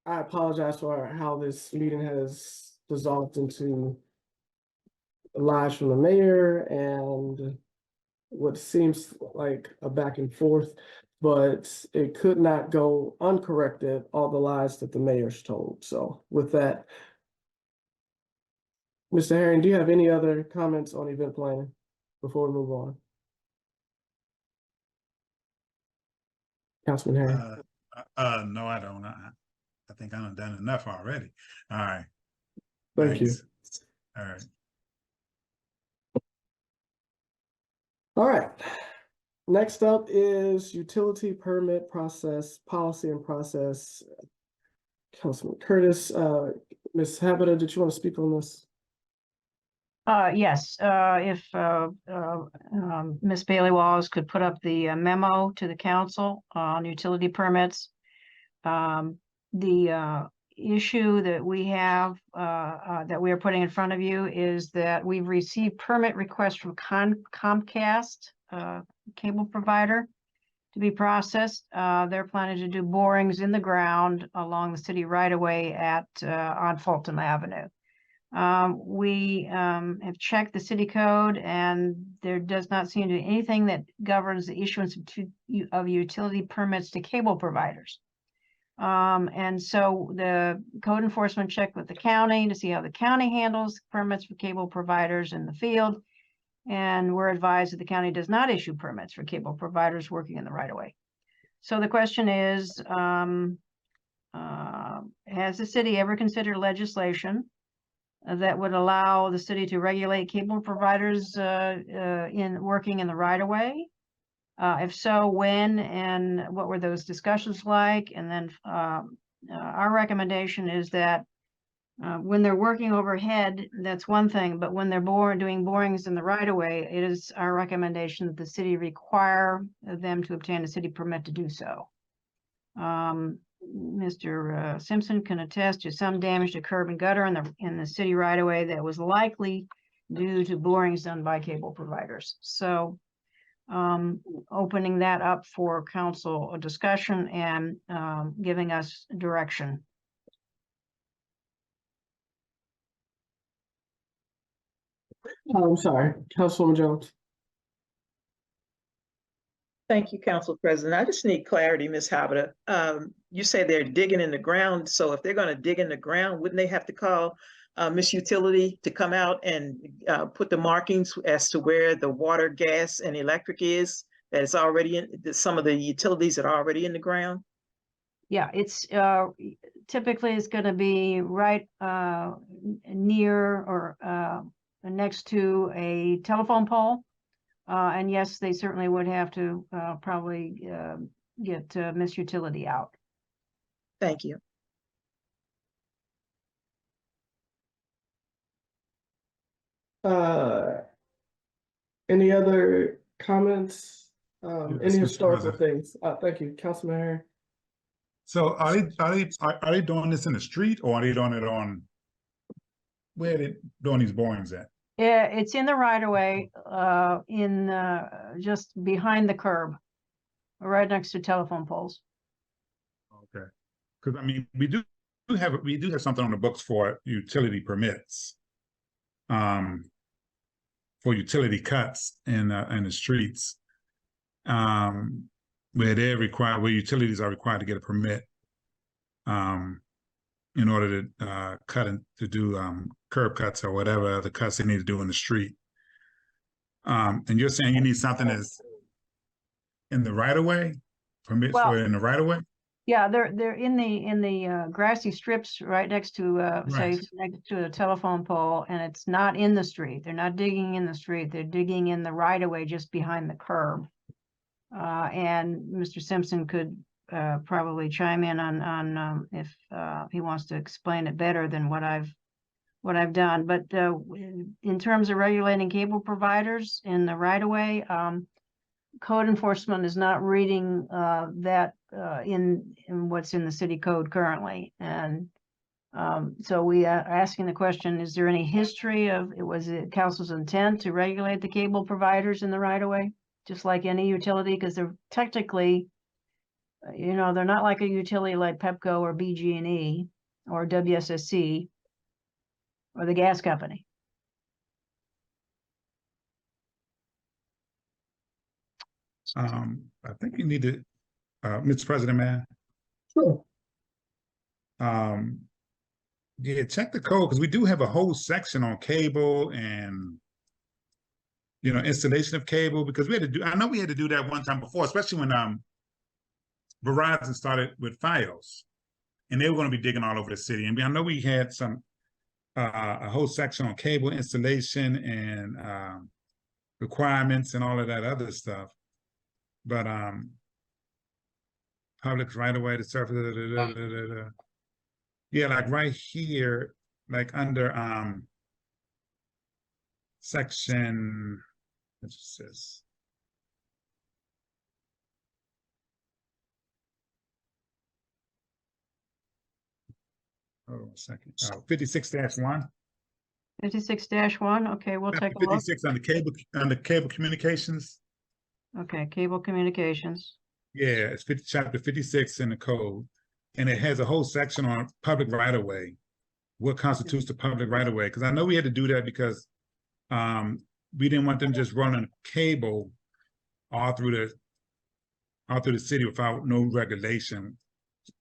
I apologize for how this meeting has dissolved into lies from the mayor and what seems like a back and forth, but it could not go uncorrected, all the lies that the mayor's told. So with that, Mr. Herring, do you have any other comments on event planning before we move on? Councilman Herring. No, I don't. I think I've done enough already. All right. Thank you. All right. All right. Next up is utility permit process, policy and process. Councilman Curtis, Ms. Habita, did you want to speak on this? Yes, if Ms. Bailey Walls could put up the memo to the council on utility permits. The issue that we have that we are putting in front of you is that we've received permit requests from Comcast cable provider to be processed. They're planning to do borings in the ground along the city right away at on Fulton Avenue. We have checked the city code, and there does not seem to be anything that governs the issuance of utility permits to cable providers. And so the code enforcement checked with the county to see how the county handles permits for cable providers in the field. And we're advised that the county does not issue permits for cable providers working in the right of way. So the question is, has the city ever considered legislation that would allow the city to regulate cable providers in working in the right of way? If so, when and what were those discussions like? And then our recommendation is that when they're working overhead, that's one thing, but when they're doing borings in the right of way, it is our recommendation that the city require them to obtain a city permit to do so. Mr. Simpson can attest to some damage to curb and gutter in the city right of way that was likely due to borings done by cable providers. So opening that up for council discussion and giving us direction. Oh, I'm sorry, Councilwoman Jones. Thank you, Council President. I just need clarity, Ms. Habita. You say they're digging in the ground, so if they're gonna dig in the ground, wouldn't they have to call Miss Utility to come out and put the markings as to where the water, gas, and electric is, that is already in, that some of the utilities that are already in the ground? Yeah, it's typically it's going to be right near or next to a telephone pole. And yes, they certainly would have to probably get Miss Utility out. Thank you. Any other comments? Yes, Any Mr. historical President. things? Thank you, Councilman Harry. So are they doing this in the street, or are they doing it on, where are they doing these borings at? Yeah, it's in the right of way, in just behind the curb, right next to telephone poles. Okay, because I mean, we do have something on the books for utility permits, for utility cuts in the streets, where where utilities are required to get a permit, in order to cut and to do curb cuts or whatever other cuts they need to do in the street. And you're saying you need something that's in the right of way, permits Well, for it in the right of way? yeah, they're in the grassy strips right next to say Right. next to a telephone pole, and it's not in the street. They're not digging in the street. They're digging in the right of way just behind the curb. And Mr. Simpson could probably chime in on if he wants to explain it better than what I've done. But in terms of regulating cable providers in the right of way, code enforcement is not reading that in what's in the city code currently. And so we are asking the question, is there any history of, was it council's intent to regulate the cable providers in the right of way, just like any utility? Because they're technically, you know, they're not like a utility like Pepco or BG&E or WSSC or the gas company. I think you need to, Mr. President, man. Sure. Yeah, check the code, because we do have a whole section on cable and, you know, installation of cable, because we had to do, I know we had to do that one time before, especially when Verizon started with Fios, and they were going to be digging all over the city. And I know we had some a whole section on cable installation and requirements and all of that other stuff. But public right away to surface. Yeah, like right here, like under section, what's this? Hold on a second. 56-1. 56-1. Okay, we'll take a look. 56 under cable communications. Okay, cable communications. Yeah, it's chapter 56 in the code, and it has a whole section on public right of way. What constitutes the public right of way? Because I know we had to do that because we didn't want them just running cable all through the city without no regulation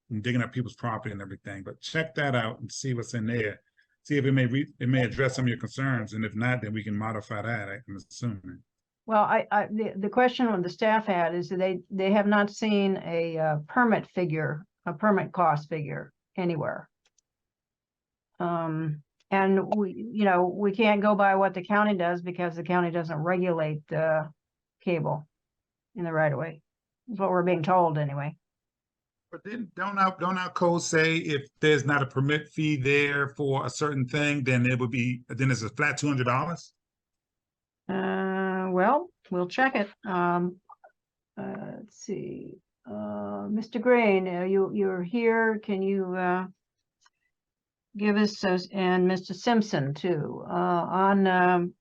and digging up people's property and everything. But check that out and see what's in there. See if it may address some of your concerns, and if not, then we can modify that, I'm assuming. Well, the question on the staff had is that they have not seen a permit figure, a permit cost figure anywhere. And we can't go by what the county does because the county doesn't regulate cable in the right of way. That's what we're being told anyway. But then don't our code say if there's not a permit fee there for a certain thing, then it's a flat $200? Well, we'll check it. Let's see. Mr. Green, you're here. Can you give us, and Mr. Simpson too, on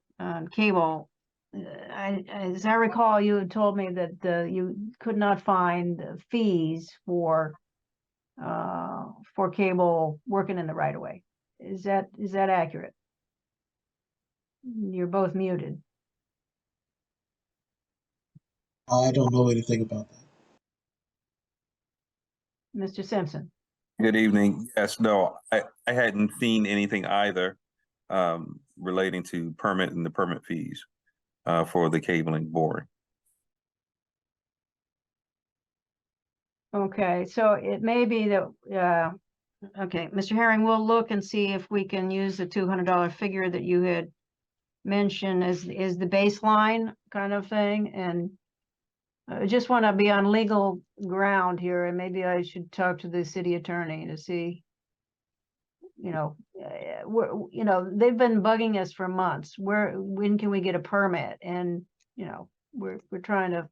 cable? As I recall, you had told me that you could not find fees for cable working in the right of way. Is that accurate? You're both muted. I don't know anything about that. Mr. Simpson. Good evening. Yes, no, I hadn't seen anything either relating to permit and the permit fees for the cabling boring. Okay, so it may be that, okay, Mr. Herring, we'll look and see if we can use the $200 figure that you had mentioned as is the baseline kind of thing. And I just want to be on legal ground here, and maybe I should talk to the city attorney to see, you know, they've been bugging us for months. When can we get a permit? And, you know, we're trying to,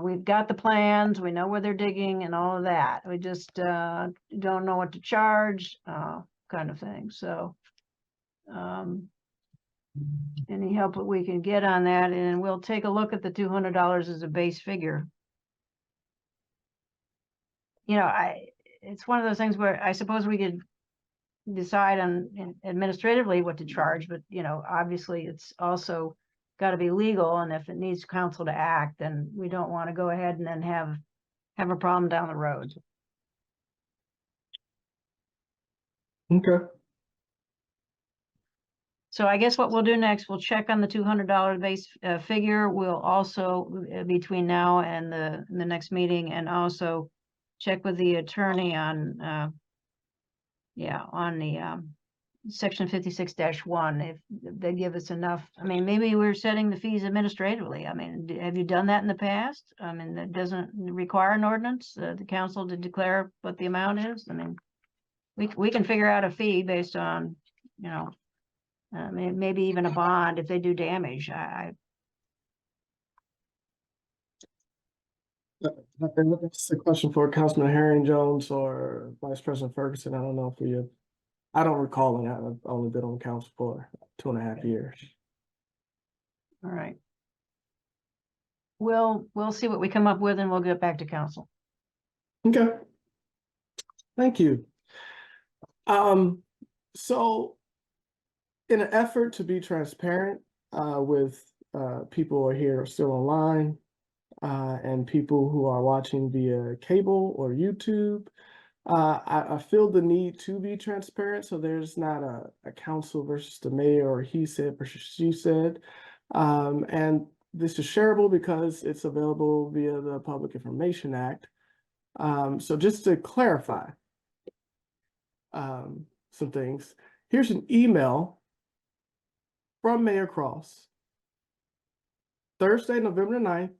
we've got the plans, we know where they're digging and all of that. We just don't know what to charge, kind of thing. So any help that we can get on that, and we'll take a look at the $200 as a base figure. You know, it's one of those things where I suppose we could decide on administratively what to charge, but you know, obviously it's also got to be legal, and if it needs council to act, then we don't want to go ahead and then have a problem down the road. Okay. So I guess what we'll do next, we'll check on the $200 base figure. We'll also between now and the next meeting, and also check with the attorney on on the section 56-1, if they give us enough. I mean, maybe we're setting the fees administratively. I mean, have you done that in the past? I mean, that doesn't require an ordinance, the council to declare what the amount is. I mean, we can figure out a fee based on, you know, maybe even a bond if they do damage. That's a question for Councilman Herring Jones or Vice President Ferguson. I don't know if I don't recall it. I've only been on council for 2.5 years. All right. We'll see what we come up with, and we'll get back to council. Okay. Thank you. So in an effort to be transparent with people who are here still online and people who are watching via cable or YouTube, I feel the need to be transparent, so there's not a council versus the mayor, or he said versus she said. And this is shareable because it's available via the Public Information Act. So just to clarify some things, here's an email from Mayor Cross. Thursday, November 9th,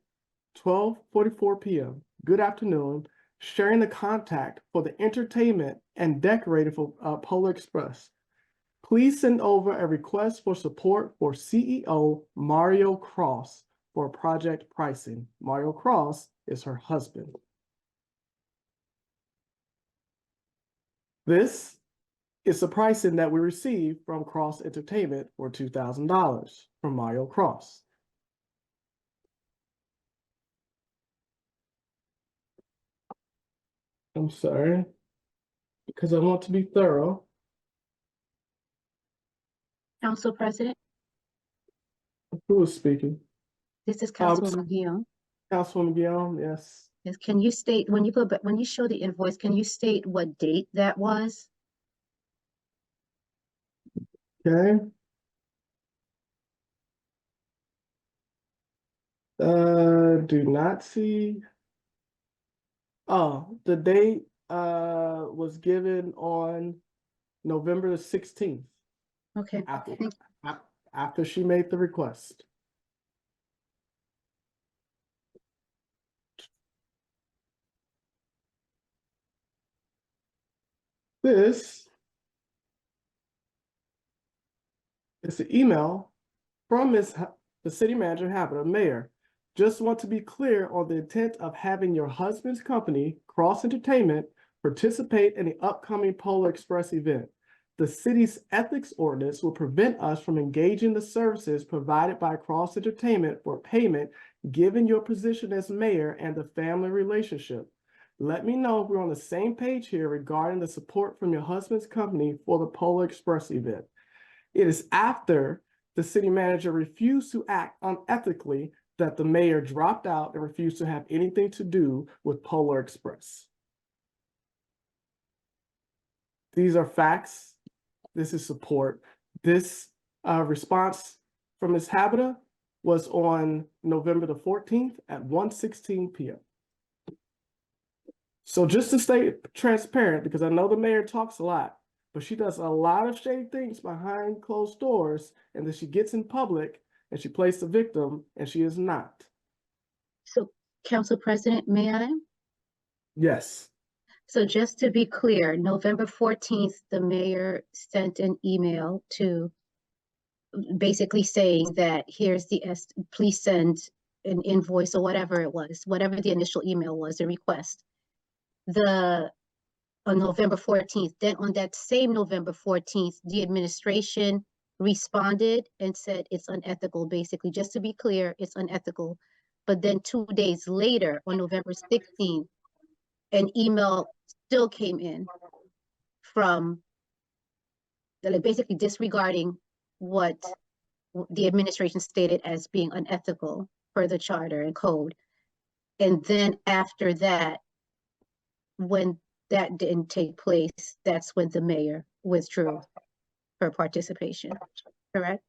12:44 p.m. Good afternoon. Sharing the contact for the entertainment and decorating for Polar Express. Please send over a request for support for CEO Mario Cross for project pricing. Mario Cross is her husband. This is the pricing that we received from Cross Entertainment for $2,000 from Mario Cross. I'm sorry, because I want to be thorough. Council President, Who is speaking? this is Councilwoman Guillaume. Councilwoman Guillaume, yes. Yes, can you state, when you show the invoice, can you state what date that was? Okay. Do not see. Oh, the date was given on November the 16th. Okay. After she made the request. This is the email from the city manager, Habita, Mayor. Just want to be clear on the intent of having your husband's company, Cross Entertainment, participate in the upcoming Polar Express event. The city's ethics ordinance will prevent us from engaging the services provided by Cross Entertainment for payment, given your position as mayor and the family relationship. Let me know if we're on the same page here regarding the support from your husband's company for the Polar Express event. It is after the city manager refused to act unethically, that the mayor dropped out and refused to have anything to do with Polar Express. These are facts. This is support. This response from Ms. Habita was on November the 14th at 1:16 p.m. So just to stay transparent, because I know the mayor talks a lot, but she does a lot of shady things behind closed doors, and then she gets in public and she plays the victim, and she is not. So, Council President, may I? Yes. So just to be clear, November 14th, the mayor sent an email to basically saying that here's the, please send an invoice or whatever it was, whatever the initial email was, a request. On November 14th, then on that same November 14th, the administration responded and said it's unethical, basically, just to be clear, it's unethical. But then 2 days later, on November 16th, an email still came in from like basically disregarding what the administration stated as being unethical per the charter and code. And then after that, when that didn't take place, that's when the mayor withdrew her participation, correct?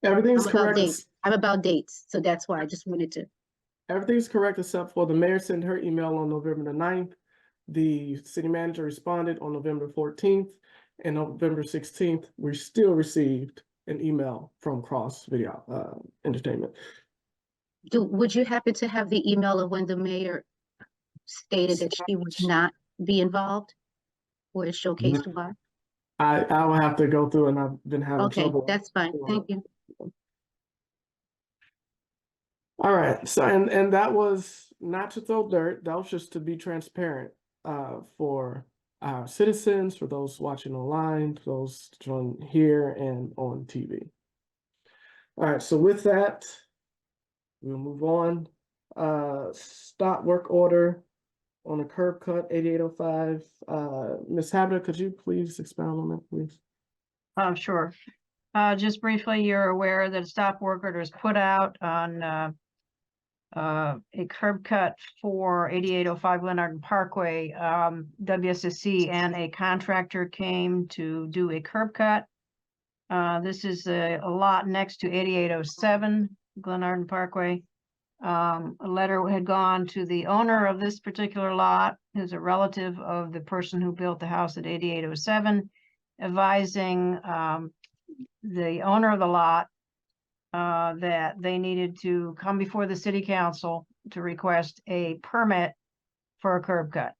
Everything's correct. I'm about dates, so that's why I just wanted to. Everything's correct except for the mayor sent her email on November the 9th. The city manager responded on November 14th, and November 16th, we still received an email from Cross Video Entertainment. Would you happen to have the email of when the mayor stated that she would not be involved, where it showcased why? I will have to go through, and I've been having trouble. Okay, that's fine. Thank you. All right, so and that was not to throw dirt, that was just to be transparent for our citizens, for those watching online, for those joining here and on TV. All right, so with that, we'll move on. Stop work order on a curb cut 8805. Ms. Habita, could you please expound on that, please? Sure. Just briefly, you're aware that a stop work order is put out on a curb cut for 8805 Glenarden Parkway. WSSC and a contractor came to do a curb cut. This is a lot next to 8807 Glenarden Parkway. A letter had gone to the owner of this particular lot, who's a relative of the person who built the house at 8807, advising the owner of the lot that they needed to come before the city council to request a permit for a curb cut.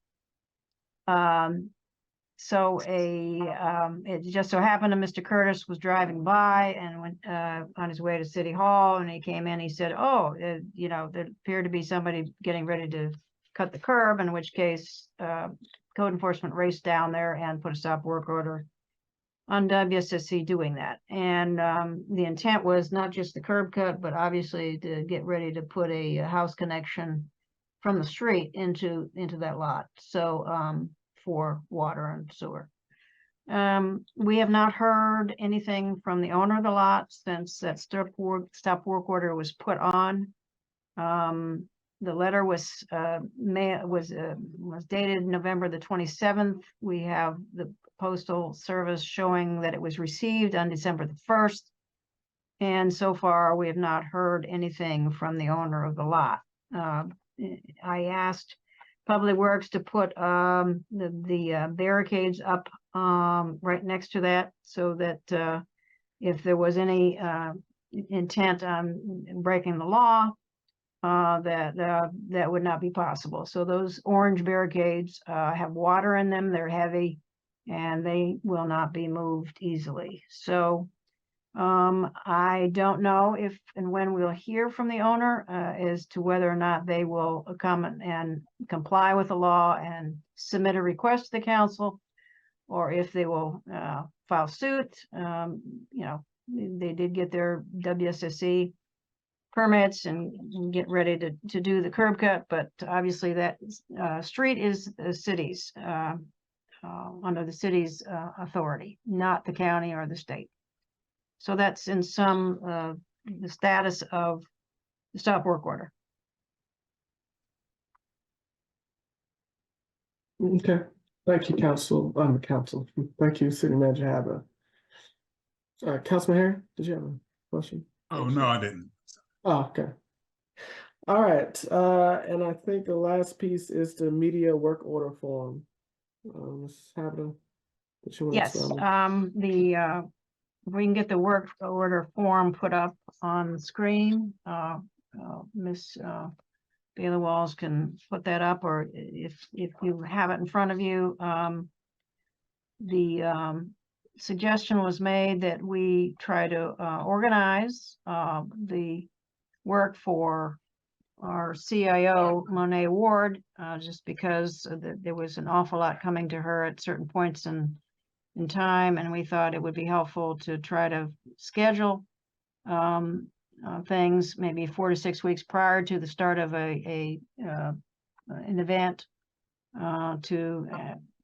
It just so happened that Mr. Curtis was driving by and went on his way to City Hall, and he came in, he said, oh, you know, there appeared to be somebody getting ready to cut the curb, in which case code enforcement raced down there and put a stop work order on WSSC doing that. And the intent was not just the curb cut, but obviously to get ready to put a house connection from the street into that lot. So for water and sewer. We have not heard anything from the owner of the lot since that stop work order was put on. The letter was dated November the 27th. We have the postal service showing that it was received on December the 1st. And so far, we have not heard anything from the owner of the lot. I asked Public Works to put the barricades up right next to that, so that if there was any intent on breaking the law, that would not be possible. So those orange barricades have water in them, they're heavy, and they will not be moved easily. So I don't know if and when we'll hear from the owner as to whether or not they will come and comply with the law and submit a request to the council, or if they will file suit. You know, they did get their WSSC permits and get ready to do the curb cut, but obviously that street is the city's, under the city's authority, not the county or the state. So that's in some, the status of the stop work order. Okay, thank you, council. Thank you, City Manager Habba. Councilman Harry, did you have a question? Oh, no, I didn't. Oh, okay. All right, and I think the last piece is the media work order form. Ms. Habba, did you want to Yes, expound? if we can get the work order form put up on the screen, Ms. Bailey Walls can put that up, or if you have it in front of you, the suggestion was made that we try to organize the work for our CIO, Monet Ward, just because there was an awful lot coming to her at certain points in time, and we thought it would be helpful to try to schedule things maybe 4 to 6 weeks prior to the start of an event, to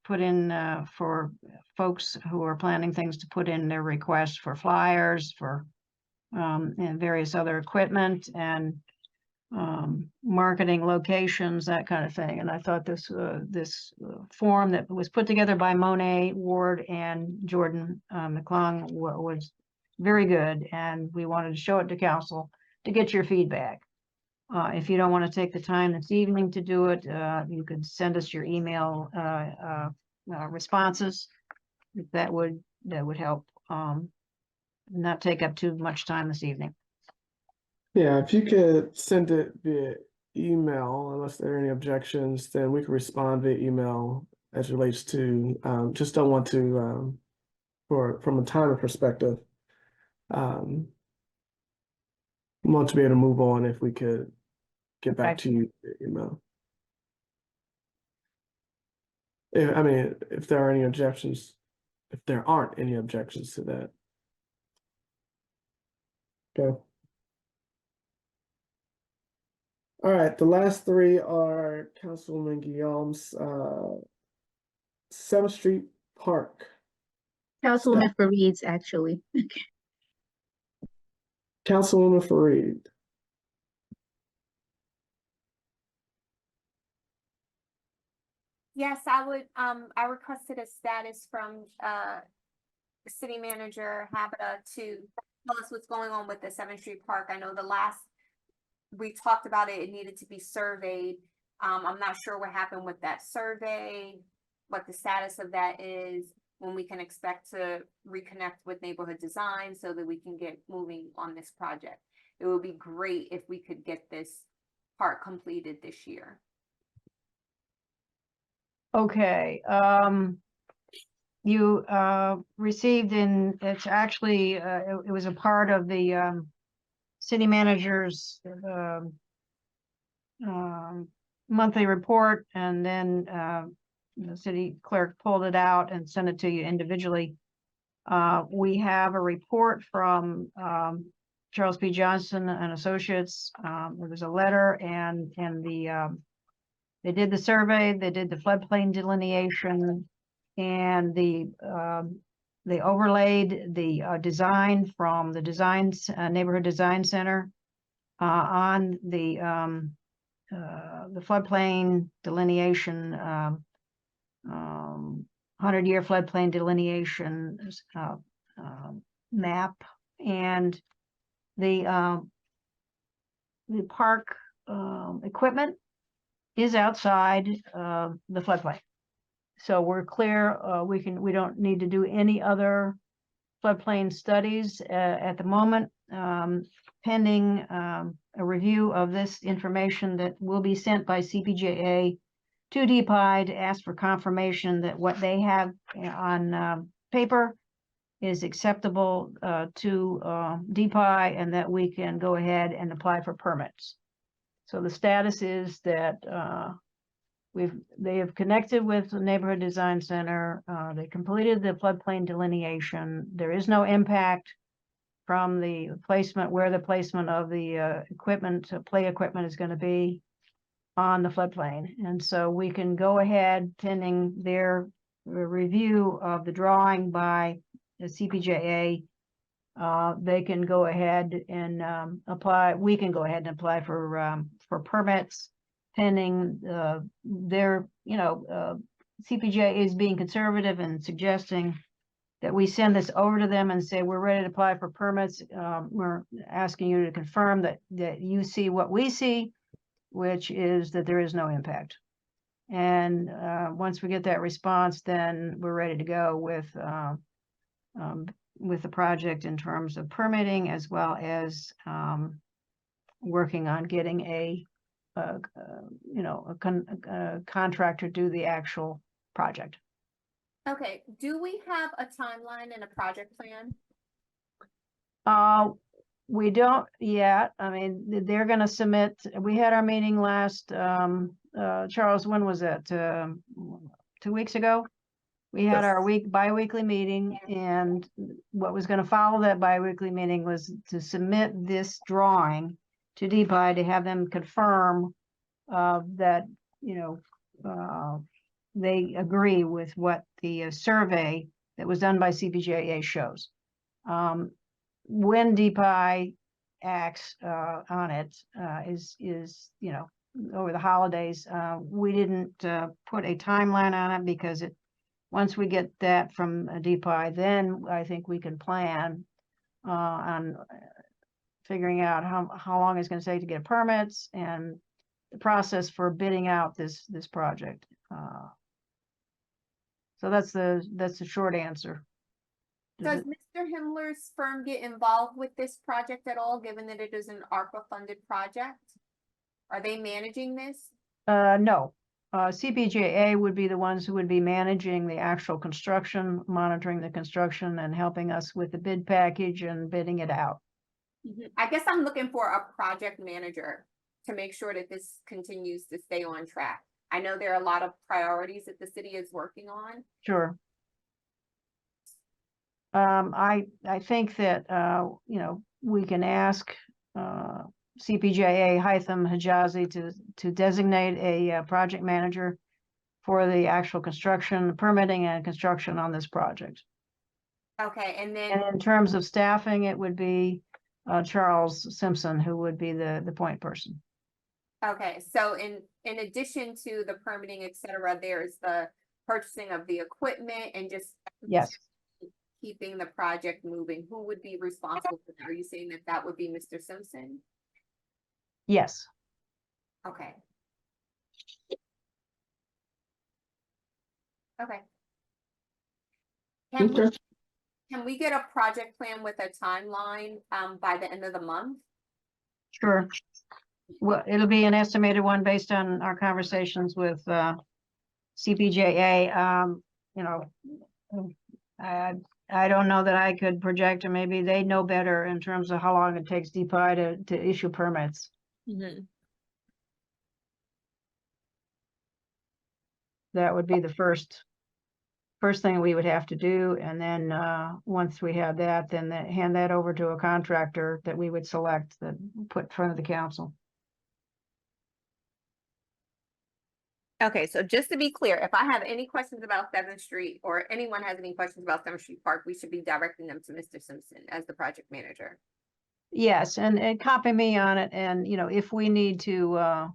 put in for folks who are planning things to put in their requests for flyers, for and various other equipment and marketing locations, that kind of thing. And I thought this form that was put together by Monet Ward and Jordan McClung was very good, and we wanted to show it to council to get your feedback. If you don't want to take the time this evening to do it, you could send us your email responses. That would help not take up too much time this evening. Yeah, if you could send it via email, unless there are any objections, then we can respond via email as relates to, just don't want to, from a timer perspective, want to be able to move on if we could get back to you via email. I mean, if there are any objections, if there aren't any objections to that. Okay. All right, the last three are Councilwoman Guillaume's 7th Street Park. Councilwoman Fareed's actually. Councilwoman Fareed. Yes, I requested a status from City Manager Habita to tell us what's going on with the 7th Street Park. I know the last we talked about it, it needed to be surveyed. I'm not sure what happened with that survey, what the status of that is, when we can expect to reconnect with neighborhood design so that we can get moving on this project. It would be great if we could get this part completed this year. Okay, you received it's actually, it was a part of the city manager's monthly report, and then the city clerk pulled it out and sent it to you individually. We have a report from Charles P. Johnson and Associates. There was a letter, and they did the survey, they did the floodplain delineation, and they overlaid the design from the neighborhood design center on the floodplain delineation, 100-year floodplain delineation map, and the park equipment is outside the floodplain. So we're clear, we don't need to do any other floodplain studies at the moment, pending a review of this information that will be sent by CPJA to DPI to ask for confirmation that what they have on paper is acceptable to DPI, and that we can go ahead and apply for permits. So the status is that they have connected with the Neighborhood Design Center. They completed the floodplain delineation. There is no impact from the placement, where the placement of the equipment, play equipment, is going to be on the floodplain. And so we can go ahead, pending their review of the drawing by the CPJA, they can go ahead and apply. We can go ahead and apply for permits pending their, CPJ is being conservative and suggesting that we send this over to them and say, we're ready to apply for permits. We're asking you to confirm that you see what we see, which is that there is no impact. And once we get that response, then we're ready to go with the project in terms of permitting, as well as working on getting a contractor do the actual project. Okay, do we have a timeline and a project plan? We don't yet. I mean, they're gonna submit, we had our meeting last, Charles, when was that? 2 weeks ago? We had our bi-weekly meeting, and what was gonna follow that bi-weekly meeting was to submit this drawing to DPI to have them confirm that, they agree with what the survey that was done by CPJA shows. When DPI acts on it is over the holidays. We didn't put a timeline on it because once we get that from DPI, then I think we can plan on figuring out how long it's going to take to get permits and the process for bidding out this project. So that's the short answer. Does Mr. Himmler's firm get involved with this project at all, given that it is an ARPA funded project? Are they managing this? No. CPJA would be the ones who would be managing the actual construction, monitoring the construction, and helping us with the bid package and bidding it out. I guess I'm looking for a project manager to make sure that this continues to stay on track. I know there are a lot of priorities that the city is working on. Sure. I think that we can ask CPJA Hytham Hijazi to designate a project manager for the actual construction, permitting and construction on this project. Okay, and then And in terms of staffing, it would be Charles Simpson, who would be the point person. okay, so in addition to the permitting, et cetera, there's the purchasing of the equipment and just Yes. keeping the project moving. Who would be responsible for that? Are you saying that would be Mr. Simpson? Yes. Okay. Okay. Can we get a project plan with a timeline by the end of the month? Sure. Well, it'll be an estimated one based on our conversations with CPJA. I don't know that I could project, or maybe they know better in terms of how long it takes DPI to issue permits. That would be the first thing we would have to do. And then once we have that, then hand that over to a contractor that we would select, that put in front of the council. Okay, so just to be clear, if I have any questions about 7th Street or anyone has any questions about 7th Street Park, we should be directing them to Mr. Simpson as the project manager. Yes, and copy me on it. And, if we need to,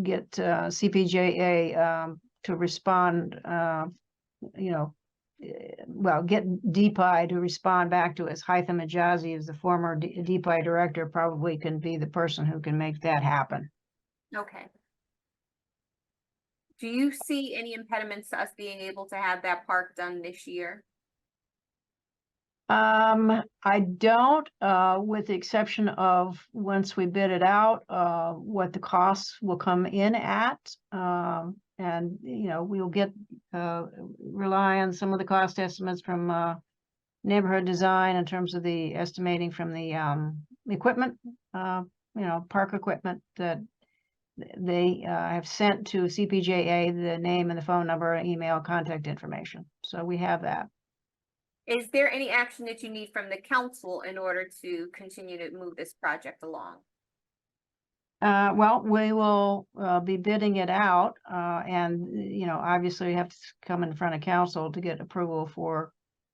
get CPJA to respond, get DPI to respond back to us. Hytham Hijazi is the former DPI director, probably can be the person who can make that happen. Okay. Do you see any impediments to us being able to have that park done this year? I don't, with the exception of once we bid it out, what the costs will come in at. And, we'll get, rely on some of the cost estimates from neighborhood design in terms of the estimating from the equipment, park equipment that they have sent to CPJA, the name and the phone number, email, contact information. So we have that. Is there any action that you need from the council in order to continue to move this project along? Well, we will be bidding it out, and obviously we have to come in front of council to get approval for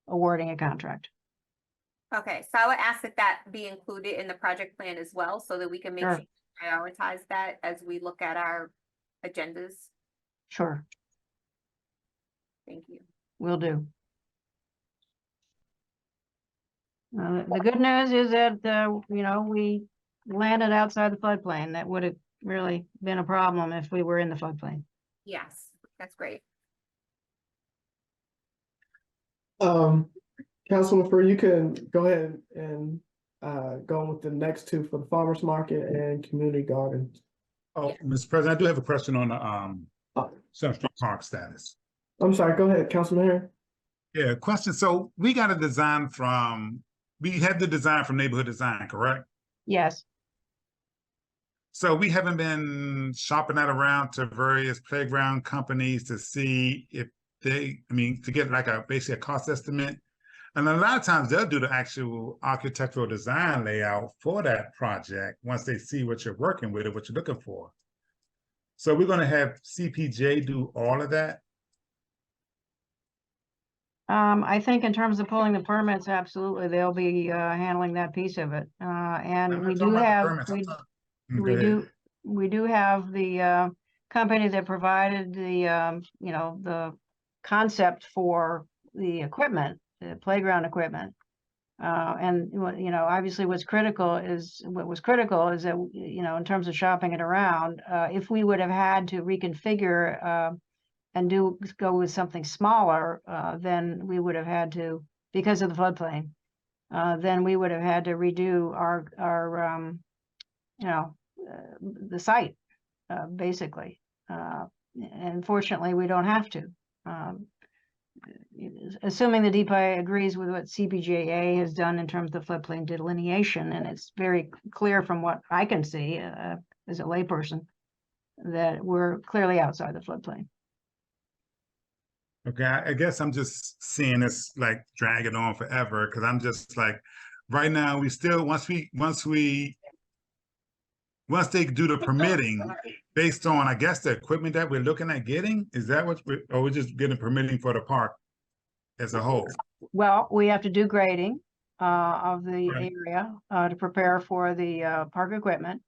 awarding a contract. Okay, so I would ask that that be included in the project plan as well, so that we can make Sure. sure we prioritize that as we look at our agendas. Sure, Thank you. will do. The good news is that, you know, we landed outside the floodplain. That would have really been a problem if we were in the floodplain. Yes, that's great. Councilman Free, you can go ahead and go with the next two for the farmer's market and community gardens. Oh, Mr. President, I do have a question on the Central Park status. I'm sorry, go ahead, Councilman Harris. Yeah, question. So we got a design we had the design from Neighborhood Design, correct? Yes. So we haven't been shopping that around to various playground companies to see if to get like basically a cost estimate. And a lot of times they'll do the actual architectural design layout for that project once they see what you're working with or what you're looking for. So we're going to have CPJ do all of that. I think in terms of pulling the permits, absolutely, they'll be handling that piece of it. And we do have, we do have the company that provided the, you know, the concept for the equipment, the playground equipment. And you know, obviously what was critical is that, you know, in terms of shopping it around, if we would have had to reconfigure and go with something smaller, then we would have had to, because of the floodplain, then we would have had to redo our you know, the site, basically. And fortunately, we don't have to. Assuming the DPI agrees with what CPJA has done in terms of floodplain delineation, and it's very clear from what I can see as a layperson that we're clearly outside the floodplain. Okay, I guess I'm just seeing this like dragging on forever because I'm just like, right now we still once they do the permitting based on, I guess, the equipment that we're looking at getting, is that what we're just getting permitting for the park as a whole? Well, we have to do grading of the Right. area to prepare for the park equipment.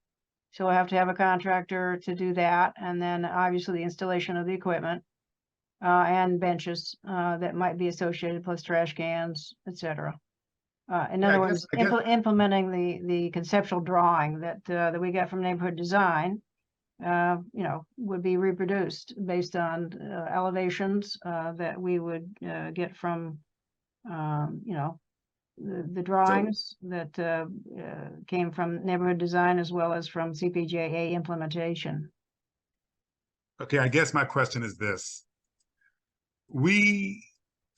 So we'll have to have a contractor to do that, and then obviously the installation of the equipment and benches that might be associated, plus trash cans, etc. In Yeah, other I words, guess- implementing the conceptual drawing that we got from Neighborhood Design, you know, would be reproduced based on elevations that we would get from, you know, the drawings that came from Neighborhood Design as well as from CPJA implementation. Okay, I guess my question is this.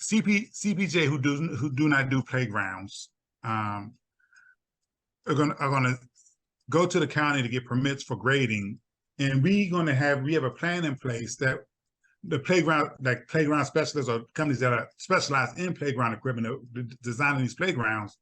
CPJ who do not do playgrounds are gonna go to the county to get permits for grading, and we have a plan in place that the playground specialists or companies that are specialized in playground equipment, designing these playgrounds,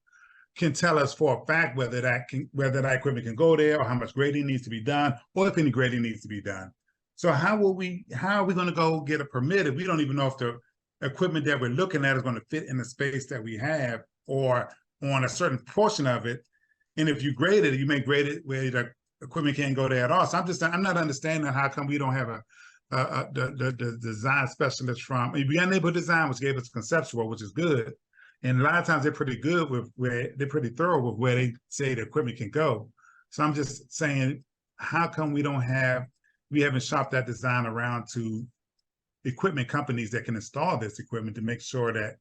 can tell us for a fact whether that equipment can go there, or how much grading needs to be done, or if any grading needs to be done. So how are we going to go get a permit if we don't even know if the equipment that we're looking at is going to fit in the space that we have or on a certain portion of it? And if you grade it, you may grade it where the equipment can't go there at all. So I'm not understanding how come we don't have the design specialist from, we got Neighborhood Design, which gave us conceptual, which is good. And a lot of times they're pretty good they're pretty thorough with where they say the equipment can go. So I'm just saying, how come we haven't shopped that design around to equipment companies that can install this equipment to make sure that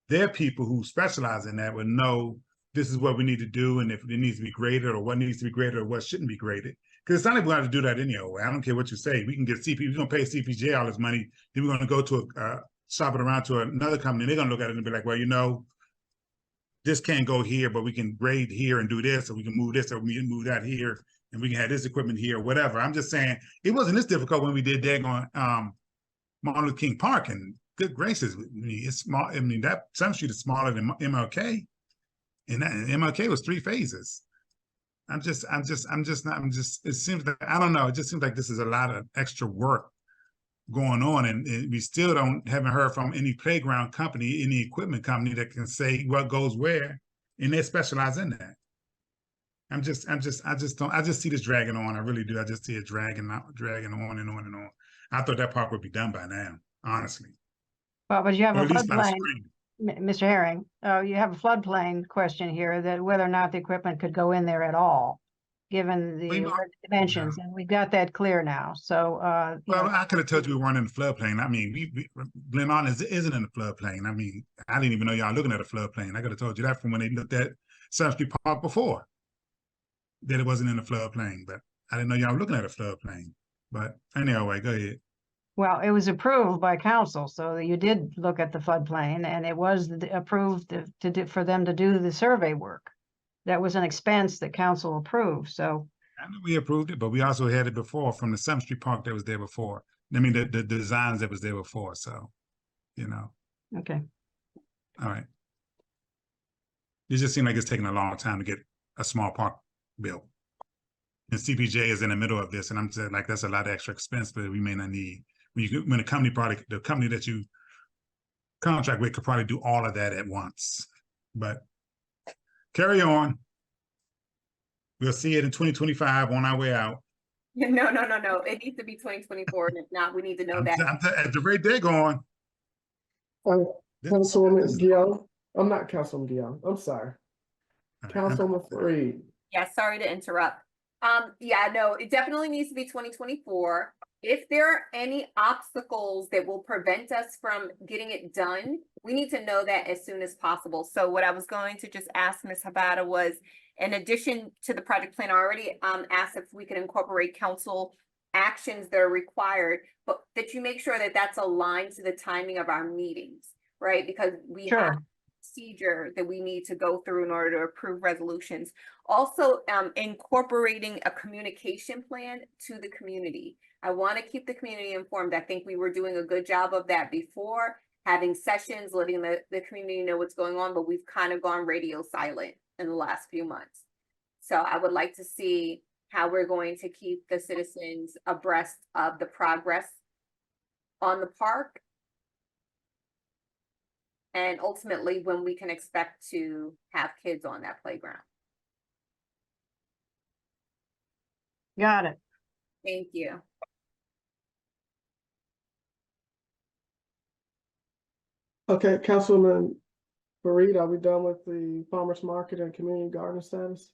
their people who specialize in that would know this is what we need to do, and if it needs to be graded or what needs to be graded or what shouldn't be graded. Because it's not like we're going to do that anyway. I don't care what you say. We can get we're going to pay CPJ all this money. Then we're going to go to shop it around to another company. They're going to look at it and be like, well, you know, this can't go here, but we can grade here and do this, or we can move this, or we can move that here, and we can have this equipment here, or whatever. I'm just saying it wasn't this difficult when we did that on Martin Luther King Park, and good gracious, I mean, it's small. I mean, that 7th Street is smaller than MLK, and MLK was 3 phases. It seems like, I don't know, it just seems like this is a lot of extra work going on, and we still haven't heard from any playground company, any equipment company that can say what goes where, and they specialize in that. I just see this dragging on. I really do. I just see it dragging on and on and on. I thought that part would be done by now, honestly. Well, but you have Or a at least by the floodplain, spring. Mr. Herring, you have a floodplain question here that whether or not the equipment could go in there at all, given the dimensions, and we've got that clear now. So, you Well, know, I could have told you we weren't in the floodplain. I mean, Glenarden isn't in the floodplain. I mean, I didn't even know y'all looking at a floodplain. I could have told you that from when they looked at South Street Park before, that it wasn't in the floodplain. But I didn't know y'all were looking at a floodplain. But anyway, go ahead. well, it was approved by council, so that you did look at the floodplain, and it was approved for them to do the survey work. That was an expense that council approved, so. I know we approved it, but we also had it before from the Summer Street Park that was there before. I mean, the designs that was there before. So, you know. Okay. All right. It just seemed like it's taking a long time to get a small park built. And CPJ is in the middle of this, and I'm saying like that's a lot of extra expense that we may not need. When the company that you contract with could probably do all of that at once. But carry on. We'll see it in 2025 on our way out. No. It needs to be 2024. And if not, we need to know that. At the rate they're going. Councilwoman Guillaume. I'm not Councilwoman Guillaume. I'm sorry. Councilwoman Fareed. Yeah, sorry to interrupt. Yeah, no, it definitely needs to be 2024. If there are any obstacles that will prevent us from getting it done, we need to know that as soon as possible. So what I was going to just ask Ms. Habata was, in addition to the project plan, I already asked if we could incorporate council actions that are required, but that you make sure that that's aligned to the timing of our meetings, right? Because we have procedure that we need to go through in order to approve resolutions. Also, incorporating a communication plan to the community. I want to keep the community informed. I think we were doing a good job of that before, having sessions, letting the community know what's going on, but we've kind of gone radio silent in the last few months. So I would like to see how we're going to keep the citizens abreast of the progress on the park, and ultimately when we can expect to have kids on that playground. Got it. Thank you. Okay, Councilwoman Fareed, are we done with the farmers market and community garden status?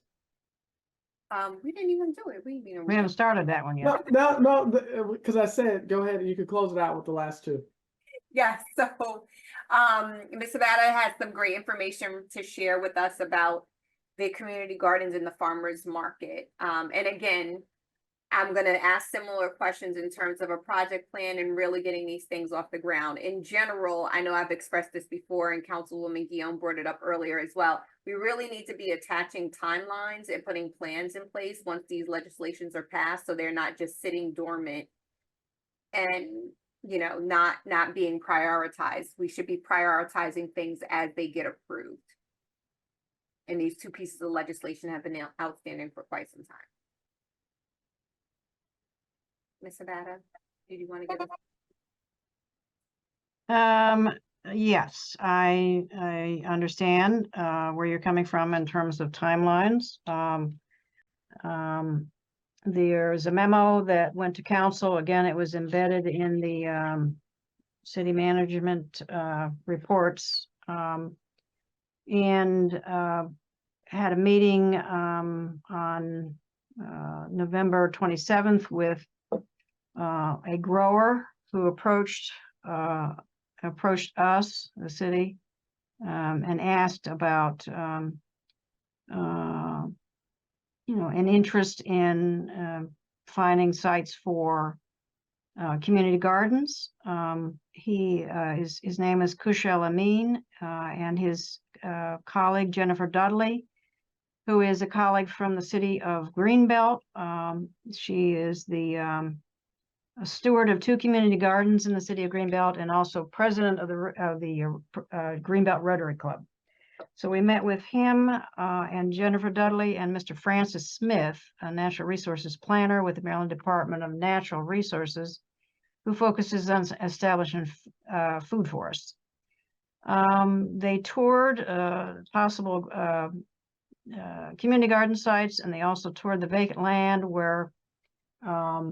We didn't even do it. We haven't started that one yet. No, because I said, go ahead, you could close it out with the last two. Yeah, so Ms. Sabata has some great information to share with us about the community gardens and the farmers market. And again, I'm going to ask similar questions in terms of a project plan and really getting these things off the ground. In general, I know I've expressed this before, and Councilwoman Guillaume brought it up earlier as well. We really need to be attaching timelines and putting plans in place once these legislations are passed, so they're not just sitting dormant and, you know, not being prioritized. We should be prioritizing things as they get approved. And these two pieces of legislation have been outstanding for quite some time. Ms. Sabata, did you want to give us? Yes, I understand where you're coming from in terms of timelines. There's a memo that went to council. Again, it was embedded in the city management reports, and had a meeting on November 27th with a grower who approached us, the city, and asked about you know, an interest in finding sites for community gardens. His name is Kushel Amin, and his colleague Jennifer Dudley, who is a colleague from the city of Greenbelt. She is the a steward of 2 community gardens in the city of Greenbelt, and also president of the Greenbelt Rotary Club. So we met with him and Jennifer Dudley and Mr. Francis Smith, a natural resources planner with the Maryland Department of Natural Resources, who focuses on establishing food forests. They toured possible community garden sites, and they also toured the vacant land where the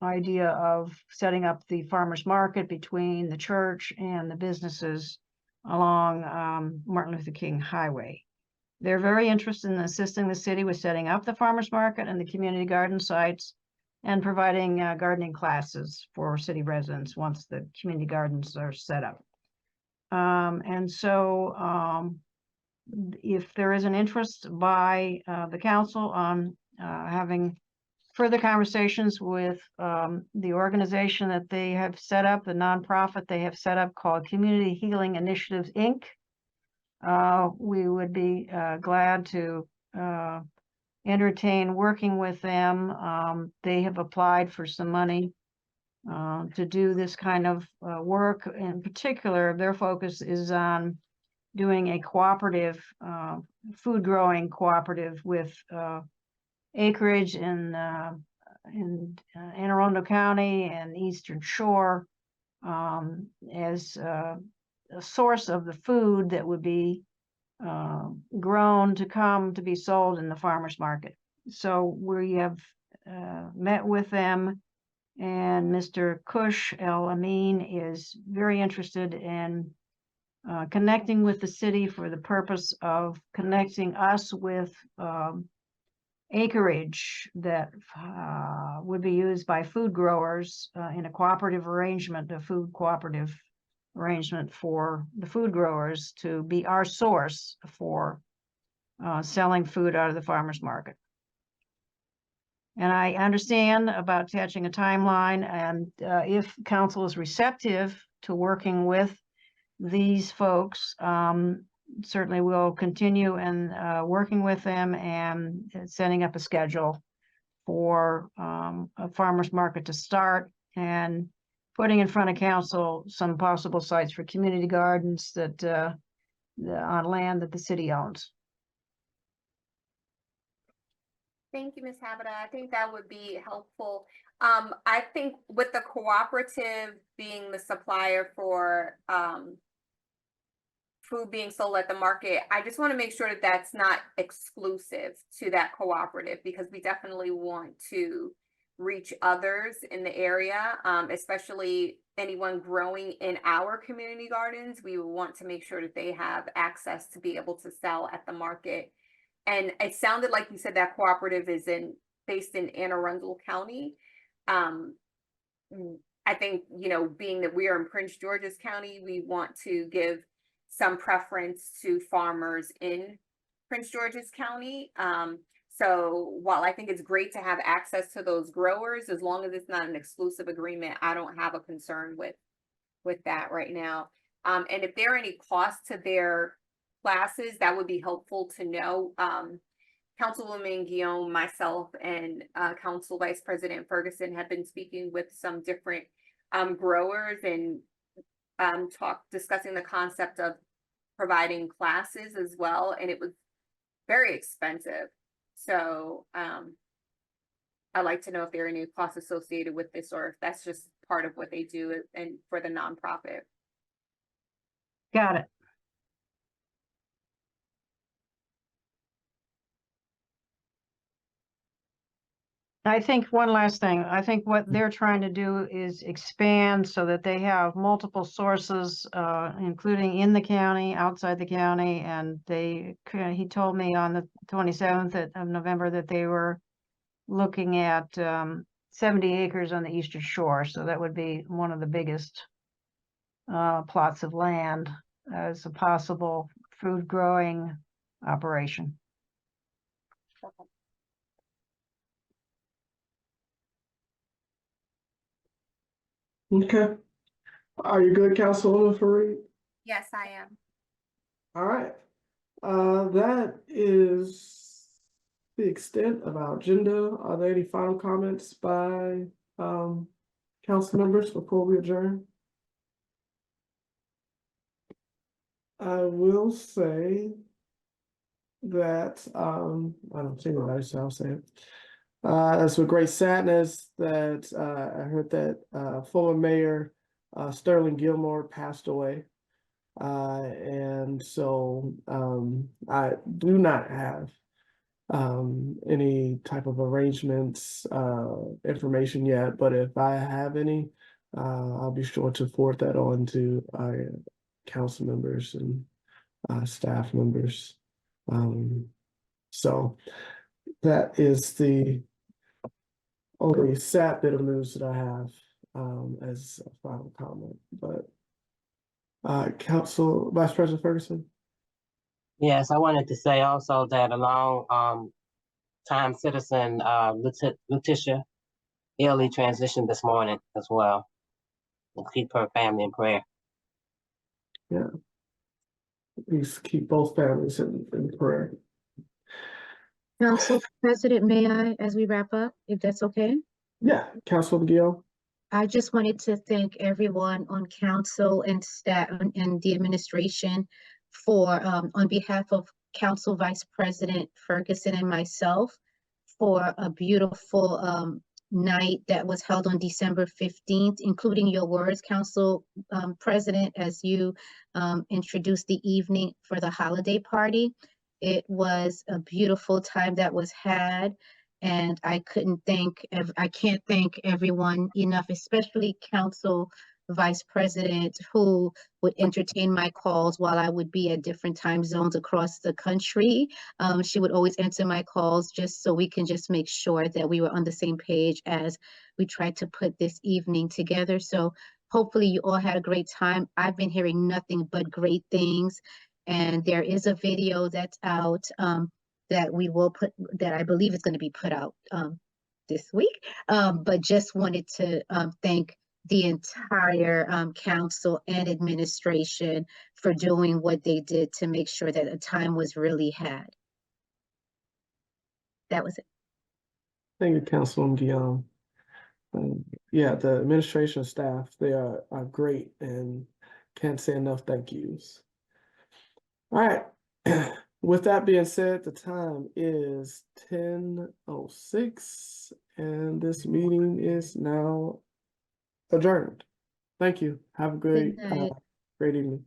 idea of setting up the farmers market between the church and the businesses along Martin Luther King Highway. They're very interested in assisting the city with setting up the farmers market and the community garden sites and providing gardening classes for city residents once the community gardens are set up. And so if there is an interest by the council on having further conversations with the organization that they have set up, the nonprofit they have set up called Community Healing Initiatives, Inc., we would be glad to entertain working with them. They have applied for some money to do this kind of work. In particular, their focus is on doing a cooperative, food growing cooperative with acreage in Anne Arundel County and Eastern Shore as a source of the food that would be grown to come to be sold in the farmers market. So we have met with them, and Mr. Kush El Amin is very interested in connecting with the city for the purpose of connecting us with acreage that would be used by food growers in a cooperative arrangement, a food cooperative arrangement for the food growers to be our source for selling food out of the farmers market. And I understand about attaching a timeline, and if council is receptive to working with these folks, certainly we'll continue and working with them and setting up a schedule for a farmer's market to start, and putting in front of council some possible sites for community gardens that on land that the city owns. Thank you, Ms. Habita. I think that would be helpful. I think with the cooperative being the supplier for food being sold at the market, I just want to make sure that that's not exclusive to that cooperative, because we definitely want to reach others in the area, especially anyone growing in our community gardens. We will want to make sure that they have access to be able to sell at the market. And it sounded like you said that cooperative is based in Anne Arundel County. I think, being that we are in Prince George's County, we want to give some preference to farmers in Prince George's County. So while I think it's great to have access to those growers, as long as it's not an exclusive agreement, I don't have a concern with that right now. And if there are any costs to their classes, that would be helpful to know. Councilwoman Guillaume, myself, and Council Vice President Ferguson have been speaking with some different growers and discussing the concept of providing classes as well, and it was very expensive. So I'd like to know if there are any costs associated with this, or if that's just part of what they do and for the nonprofit. Got it. I think one last thing. I think what they're trying to do is expand so that they have multiple sources, including in the county, outside the county. And he told me on the 27th of November that they were looking at 70 acres on the Eastern Shore. So that would be one of the biggest plots of land as a possible food growing operation. Okay. Are you good, Councilwoman Fareed? Yes, I am. All right. That is the extent of our agenda. Are there any final comments by council members before we adjourn? I will say that I don't see anybody, so I'll say it. It's with great sadness that I heard that former Mayor Sterling Gilmore passed away. And so I do not have any type of arrangements information yet, but if I have any, I'll be sure to forward that on to our council members and staff members. So that is the only sad bit of news that I have as a final comment. But Council Vice President Ferguson. Yes, I wanted to say also that along time citizen Letitia Illy transitioned this morning as well. And keep her family in prayer. Yeah. Please keep both families in prayer. Council President, may I, as we wrap up, if that's okay? Yeah, Councilwoman Gill. I just wanted to thank everyone on council and staff and the administration for, on behalf of Council Vice President Ferguson and myself, for a beautiful night that was held on December 15th, including your words, Council President, as you introduced the evening for the holiday party. It was a beautiful time that was had. And I can't thank everyone enough, especially Council Vice President, who would entertain my calls while I would be at different time zones across the country. She would always answer my calls just so we can just make sure that we were on the same page as we tried to put this evening together. So hopefully you all had a great time. I've been hearing nothing but great things. And there is a video that's out that we will put, that I believe is going to be put out this week. But just wanted to thank the entire council and administration for doing what they did to make sure that a time was really had. That was it. Thank you, Councilwoman Guillaume. Yeah, the administration staff, they are great and can't say enough thank yous. All right. With that being said, the time is 10:06 and this meeting is now adjourned. Thank you. Have a great, Good night. great evening.